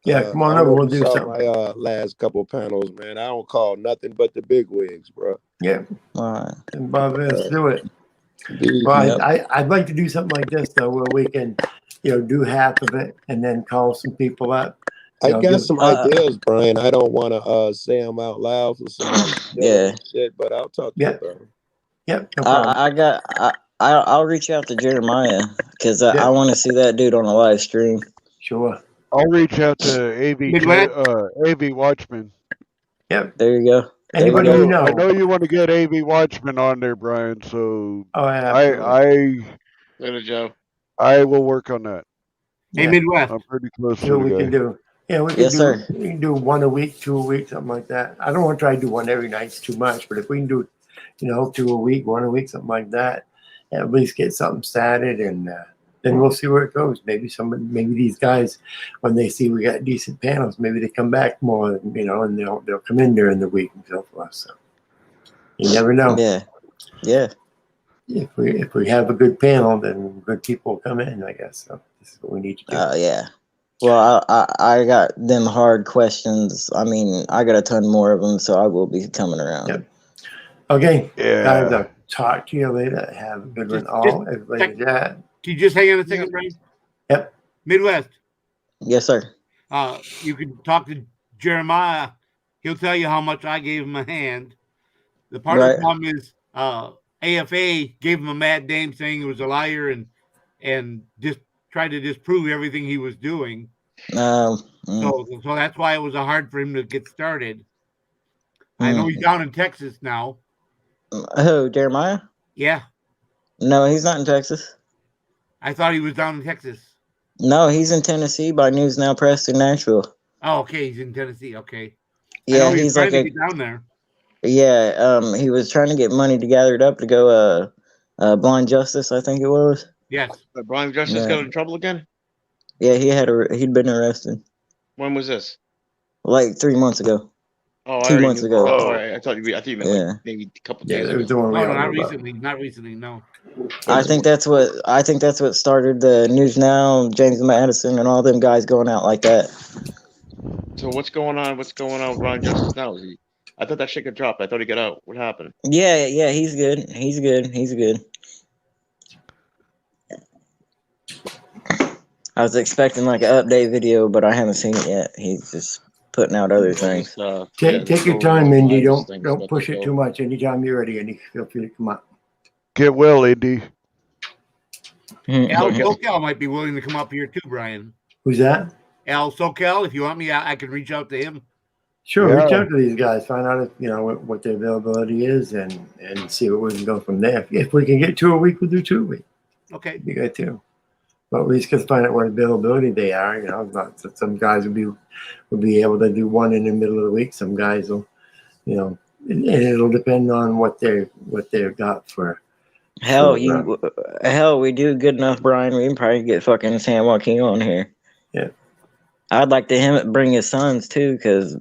Yeah, come on over. We'll do something. My last couple panels, man. I don't call nothing but the big wigs, bro. Yeah. All right. Bob, let's do it. Well, I'd like to do something like this though, where we can, do half of it and then call some people up. I got some ideas, Brian. I don't want to say them out loud for somebody shit, but I'll talk to you about them. Yep. No problem. I'll reach out to Jeremiah because I want to see that dude on a live stream. Sure. I'll reach out to AV Watchman. Yep. There you go. Anybody you know? I know you want to get AV Watchman on there, Brian. So Later, Joe. I will work on that. Hey, Midwest. I'm pretty close See to what the we guy. can do. Yeah, we can do 1 a week, 2 a week, something like that. I don't want to try to do one every night; it's too much. But if we can do, 2 a week, 1 a week, something like that, at least get something started, and then we'll see where it goes. Maybe these guys, when they see we got decent panels, maybe they come back more, and they'll come in during the week and so forth. So you never know. Yeah. If we have a good panel, then good people will come in, I guess. So this is what we need to do. Yeah. Well, I got them hard questions. I mean, I got a ton more of them, so I will be coming around. Yep. Okay. Yeah. Guys, I'll talk to you later. Have a good one all. Everybody, Can you just hang on a second, Brian? Yep. Midwest. Yes, sir. You can talk to Jeremiah. He'll tell you how much I gave him a hand. The part of the problem is AFA gave him a mad name saying he was a liar and just tried to disprove everything he was doing. So that's why it was hard for him to get started. I know he's down in Texas now. Who, Jeremiah? Yeah. No, he's not in Texas. I thought he was down in Texas. No, he's in Tennessee by News Now Press in Nashville. Oh, okay. He's in Tennessee. Okay. Yeah, he's trying like to get down there. Yeah, he was trying to get money to gather it up to go Blind Justice, I think it was. Yes. Blind Justice got in trouble again? Yeah, he'd been arrested. When was this? Like 3 months ago. Oh, 2 months ago. Oh, I thought you meant like maybe a couple days ago. No, not recently. Not recently. No. I think that's what started the News Now, James Madison, and all them guys going out like that. So what's going on? What's going on with Ron Justice now? I thought that shit got dropped. I thought he got out. What happened? Yeah, yeah, he's good. He's good. He's good. I was expecting like an update video, but I haven't seen it yet. He's just putting out other things. Take your time, Indy. Don't push it too much. Anytime you're ready, Indy, feel free to come up. Get well, Indy. Al SoCal might be willing to come up here too, Brian. Who's that? Al SoCal. If you want me, I can reach out to him. Sure, reach out to these guys, find out if, what their availability is, and see what we can go from there. If we can get 2 a week, we'll do 2 a week. Okay. Be good too. But we just got to find out what availability they are. Some guys will be able to do 1 in the middle of the week. Some guys will, and it'll depend on what they've got for. Hell, we do good enough, Brian. We can probably get fucking San Joaquin on here. Yeah. I'd like to bring his sons too, because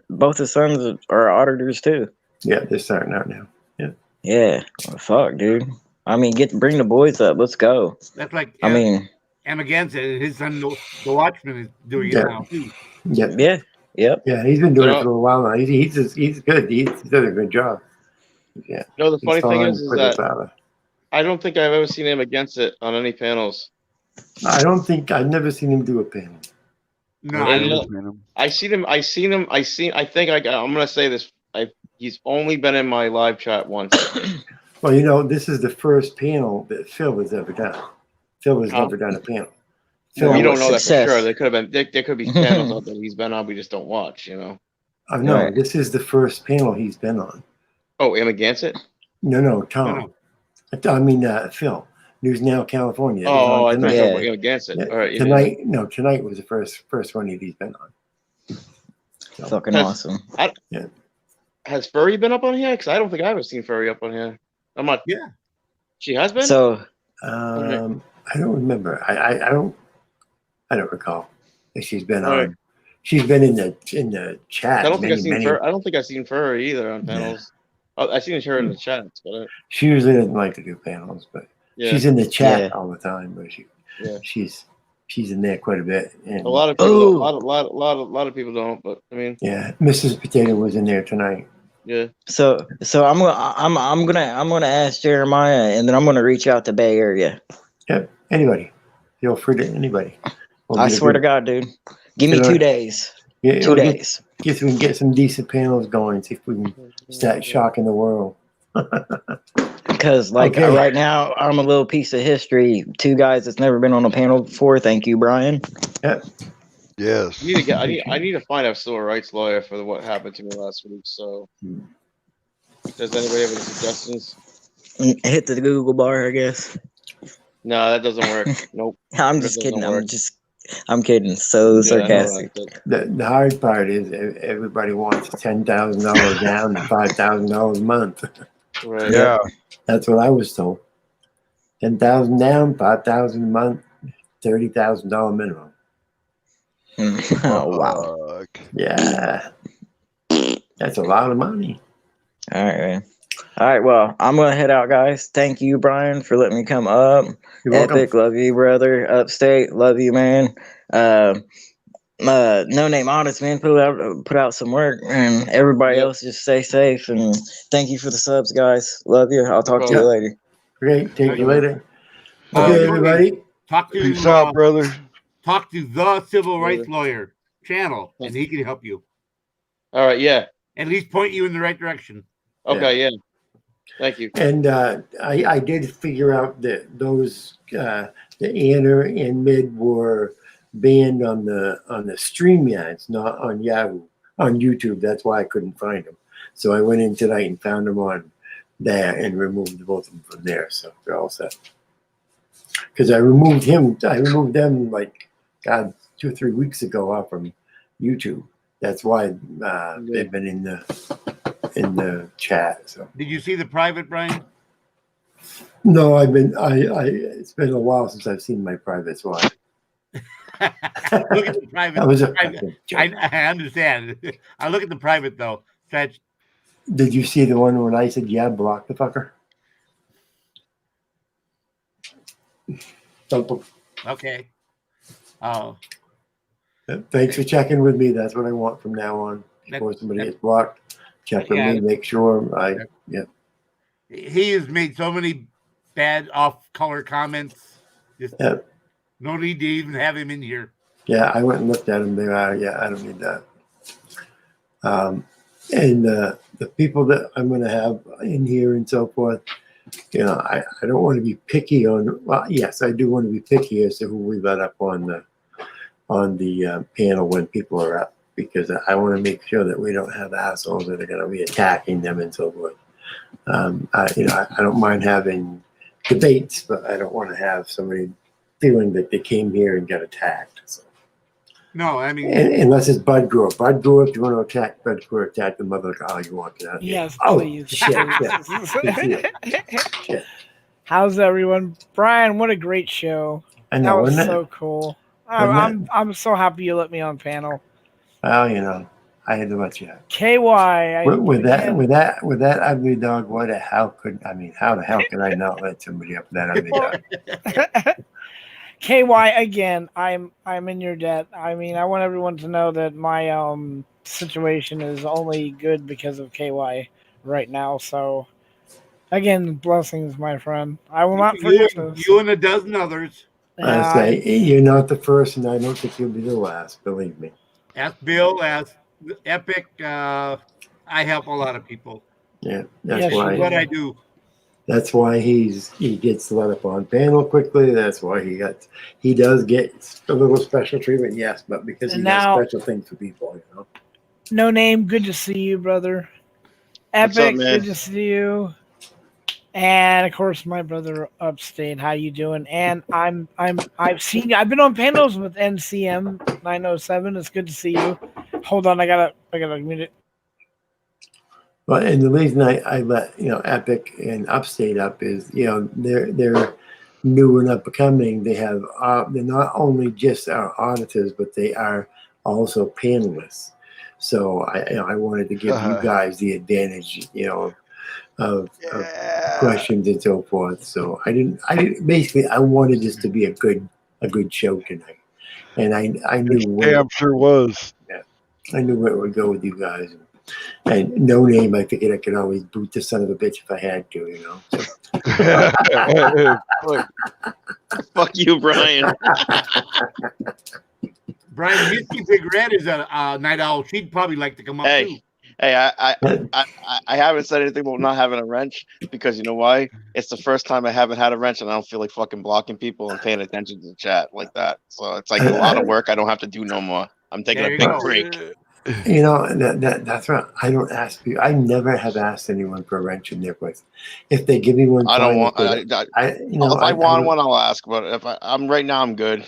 both his sons are auditors too. Yeah, they're starting out now. Yeah. Yeah. Well, fuck, dude. I mean, bring the boys up. Let's go. That's like. I mean. And again, his son, the Watchman, is doing it now too. Yeah. Yeah. Yep. Yeah, he's been doing it for a while now. He's good. He's done a good job. Yeah. The funny thing is that I don't think I've ever seen him against it on any panels. I've never seen him do a panel. No, I seen him. I'm gonna say this. He's only been in my live chat once. Well, this is the first panel that Phil has ever done. Phil has never done a panel. We don't know that for sure. There could have been. There could be panels out that he's been on. We just don't watch. No, this is the first panel he's been on. Oh, him against it? No, Tom. I mean, Phil. News Now California. Oh, I thought you were him against it. Yeah. All right. Tonight, tonight was the first one he's been on. So. Fucking awesome. Has Furry been up on here? Because I don't think I've ever seen Furry up on here. I'm not. Yeah. She has been. So. I don't remember. I don't recall if she's been on. Right. She's been in the chat. I don't think I've seen Furry. I don't think I've seen Furry either on panels. Yeah. I've seen her in the chats, but she usually doesn't like to do panels, but she's in the chat all the time. But she's in there quite a bit. And a lot of people, a lot of people don't. But I mean, yeah, Mrs. Potato was in there tonight. Yeah. So I'm gonna ask Jeremiah, and then I'm gonna reach out to Bay Area. Yep. Anybody, feel free to anybody. I swear to God, dude. Give me 2 days. Yeah, 2 days. Guess we can get some decent panels going. See if we can start shocking the world. Because right now, I'm a little piece of history. 2 guys that's never been on a panel before. Thank you, Brian. Yep. Yes. I need to find a civil rights lawyer for what happened to me last week. So, does anybody have any suggestions? Hit the Google bar, I guess. No, that doesn't work. Nope. I'm just kidding. I'm kidding. So sarcastic. The hard part is everybody wants $10,000 down and $5,000 a month. Right. Yeah. That's what I was told. 10,000 down, 5,000 a month, $30,000 minimum. Oh wow. Yeah. That's a lot of money. All right, man. All right, well, I'm gonna head out, guys. Thank you, Brian, for letting me come up. You're Epic, welcome. love you, brother. Upstate, love you, man. No Name Honest, man, put out some work, and everybody else just stay safe, and thank you for the subs, guys. Love you. I'll talk to you later. Great. Take you later. Okay, everybody. Peace out, brother. Talk to the Civil Rights Lawyer channel, and he can help you. All right. Yeah. At least point you in the right direction. Okay. Yeah. Thank you. And I did figure out that those the Anner and Mid were banned on the StreamYards, not on Yahoo, on YouTube. That's why I couldn't find them. So I went in tonight and found them on there and removed both of them from there. So they're all set. Because I removed them like 2 or 3 weeks ago off from YouTube. That's why they've been in the chat. So did you see the private, Brian? No, it's been a while since I've seen my privates. Why? Look at the private. That was a I understand. I look at the private though. Did you see the one when I said, "Yeah, block the fucker"? Okay. Oh. Thanks for checking with me. That's what I want from now on. Before somebody gets blocked, check with me, make sure He has made so many bad off-color comments. Just no need to even have him in here. Yeah, I went and looked at them. They are, I don't need that. And the people that I'm going to have in here and so forth, I don't want to be picky on. Well, yes, I do want to be picky as to who we let up on the panel when people are up, because I want to make sure that we don't have assholes that are going to be attacking them and so forth. I don't mind having debates, but I don't want to have somebody feeling that they came here and got attacked. So. No, I mean, unless it's Bud Grower. Bud Grower, if you want to attack Bud Grower, attack the mother all you want. Yes, oh, please. shit. How's everyone? Brian, what a great show. I know, that was wasn't it? so cool. Wasn't I'm so happy you let me on panel. Well, I had to let you out. KY. With that ugly dog, how the hell could I not let somebody up with that ugly dog? KY, again, I'm in your debt. I mean, I want everyone to know that my situation is only good because of KY right now. So, again, blessings, my friend. I will not forget this. You and a dozen others. I say you're not the first, and I don't think you'll be the last. Believe me. Ask Bill. Ask Epic. I help a lot of people. Yeah, that's why. What I do. That's why he gets let up on panel quickly. That's why he does get a little special treatment, yes, but because he does special things for people, No Name, good to see you, brother. What's up, Epic, man? good to see you. And of course, my brother Upstate. How you doing? And I've been on panels with NCM 907. It's good to see you. Hold on, I gotta mute it. Well, and the reason I let Epic and Upstate up is they're new and up and coming. They have they're not only just our auditors, but they are also panelists. So I wanted to give you guys the advantage, of questions and so forth. So I didn't basically I wanted this to be a good show tonight, and I knew Damn sure was. Yeah, I knew where it would go with you guys. And No Name, I figured I could always boot the son of a bitch if I had to, Fuck you, Brian. Brian, Misty Big Red is a night owl. She'd probably like to come up too. Hey, I haven't said anything about not having a wrench because you know why? It's the first time I haven't had a wrench, and I don't feel like fucking blocking people and paying attention to the chat like that. So it's like a lot of work I don't have to do no more. I'm taking a big break. That's right. I don't ask you. I never have asked anyone for a wrench in their place. If they give me one, I don't want. if I want one, I'll ask. But if I'm right now, I'm good.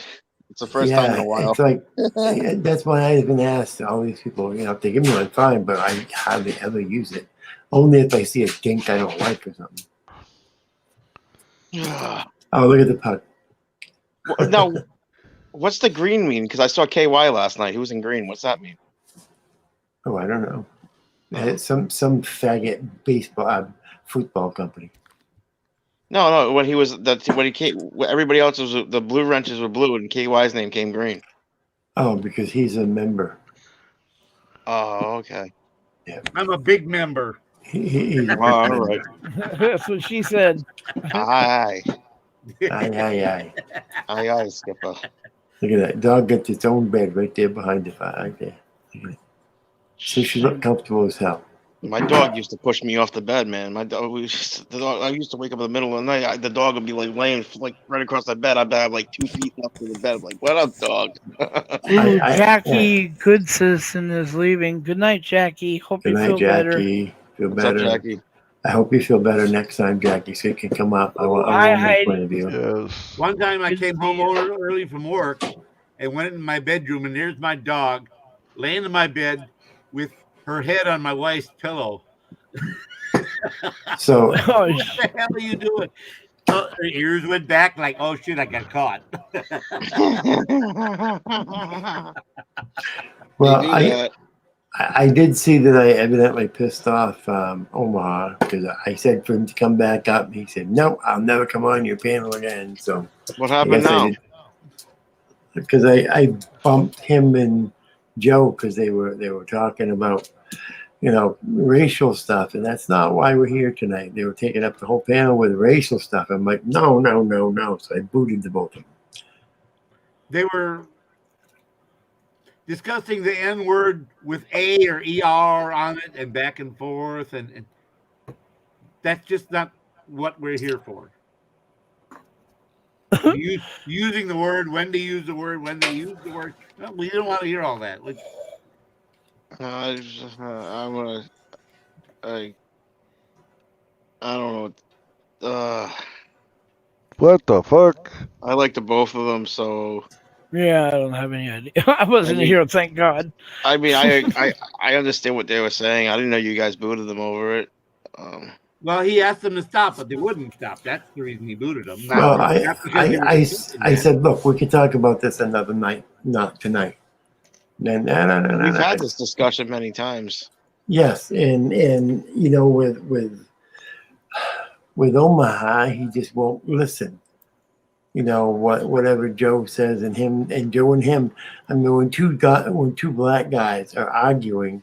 It's the first time in a while. It's like that's why I even asked all these people. If they give me one, fine. But I hardly ever use it. Only if I see a dink I don't like or something. Oh, look at the puck. Now, what's the green mean? Because I saw KY last night. He was in green. What's that mean? Oh, I don't know. It's some faggot baseball football company. No. When he came, everybody else was the blue wrenches were blue, and KY's name came green. Oh, because he's a member. Oh, okay. Yeah, I'm a big member. He's all right. That's what she said. Aye. Aye, Skipper. Look at that dog gets its own bed right there behind the fire. Right there. So she looked comfortable as hell. My dog used to push me off the bed, man. I used to wake up in the middle of the night. The dog would be like laying like right across the bed. I'd have like 2 feet left to the bed. I'm like, what up, dog? Jackie Good Citizen is leaving. Good night, Jackie. Hope Good you night, feel Jackie. better. Feel What's better. up, Jackie? I hope you feel better next time, Jackie, so you can come up. I want to point of view. Yes. One time I came home early from work and went in my bedroom, and there's my dog laying in my bed with her head on my wife's pillow. So what the hell are you doing? Her ears went back like, oh shit, I got caught. Well, I did see that I evidently pissed off Omaha because I said for him to come back up. And he said, no, I'll never come on your panel again. So what happened now? because I bumped him and Joe because they were talking about, you know, racial stuff, and that's not why we're here tonight. They were taking up the whole panel with racial stuff. I'm like, no. So I booted the both of them. They were discussing the N word with A or ER on it and back and forth, and that's just not what we're here for. Using the word, when to use the word, when to use the word. No, we don't want to hear all that. I don't know. What the fuck? I like the both of them, so Yeah, I don't have any idea. I wasn't here, thank God. I mean, I understand what they were saying. I didn't know you guys booted them over it. Well, he asked them to stop, but they wouldn't stop. That's the reason he booted them. Well, I said, look, we can talk about this another night, not tonight. No. We've had this discussion many times. Yes, and you know, with Omaha, he just won't listen. You know, whatever Joe says, and Joe and him. I mean, when two black guys are arguing,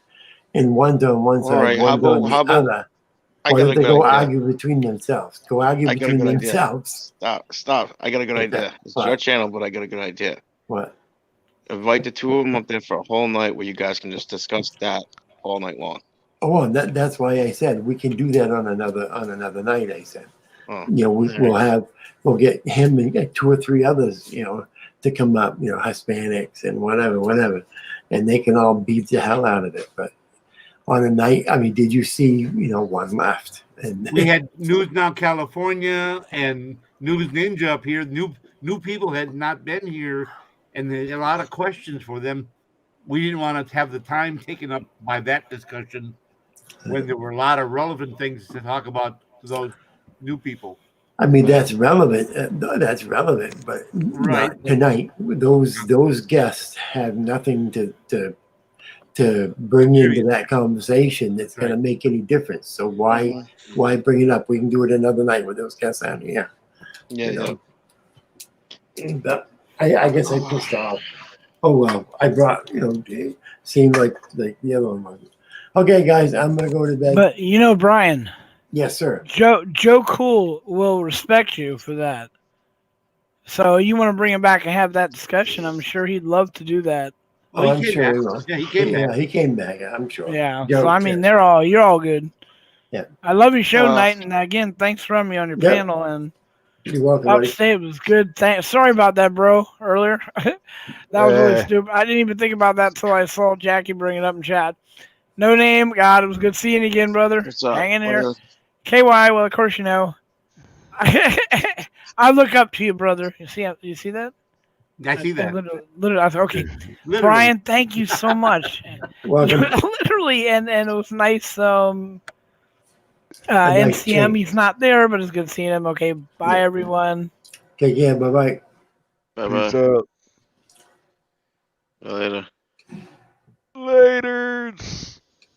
and one's on one side, right, one's on the other, why don't they go argue between themselves? Go argue between themselves. Stop. I got a good idea. It's your channel, but I got a good idea. What? Invite the two of them up there for a whole night where you guys can just discuss that all night long. Oh, and that's why I said we can do that on another night. I said, you know, we'll get him and get 2 or 3 others, you know, to come up, you know, Hispanics and whatever, and they can all beat the hell out of it. But on a night, I mean, did you see, you know, one left? And we had News Now California and News Ninja up here. New people had not been here, and there's a lot of questions for them. We didn't want to have the time taken up by that discussion when there were a lot of relevant things to talk about to those new people. I mean, that's relevant. That's relevant, but not tonight. Those guests have nothing to bring into that conversation that's going to make any difference. So why bring it up? We can do it another night with those guests out here. Yeah, you know? But I guess I pushed off. Oh well, I brought, you know, it seemed like the other one was. Okay, guys, I'm gonna go to bed. But you know, Brian. Yes, sir. Joe Cool will respect you for that. So you want to bring him back and have that discussion? I'm sure he'd love to do that. Oh, I'm sure he will. Yeah, he came back. Yeah, he came back. I'm sure. Yeah. Joe, So I mean, you're all good. Yeah. I love your show tonight, and again, thanks for having me on your Yep. panel. And you're welcome, buddy. Upstate was good. Sorry about that, bro. Earlier, that was really stupid. I didn't even think about that till I saw Jackie bring it up in chat. No name, God, it was good seeing you again, brother. Hang in there. KY, well, of course you know. I look up to you, brother. You see that? I see that. Literally, I thought, okay. Literally. Brian, thank you so much. Welcome. Literally, and it was nice. nice NCM, change. he's not there, but it's good seeing him. Okay, bye, everyone. Take care. Bye-bye. Bye-bye. Peace out. Later. Later.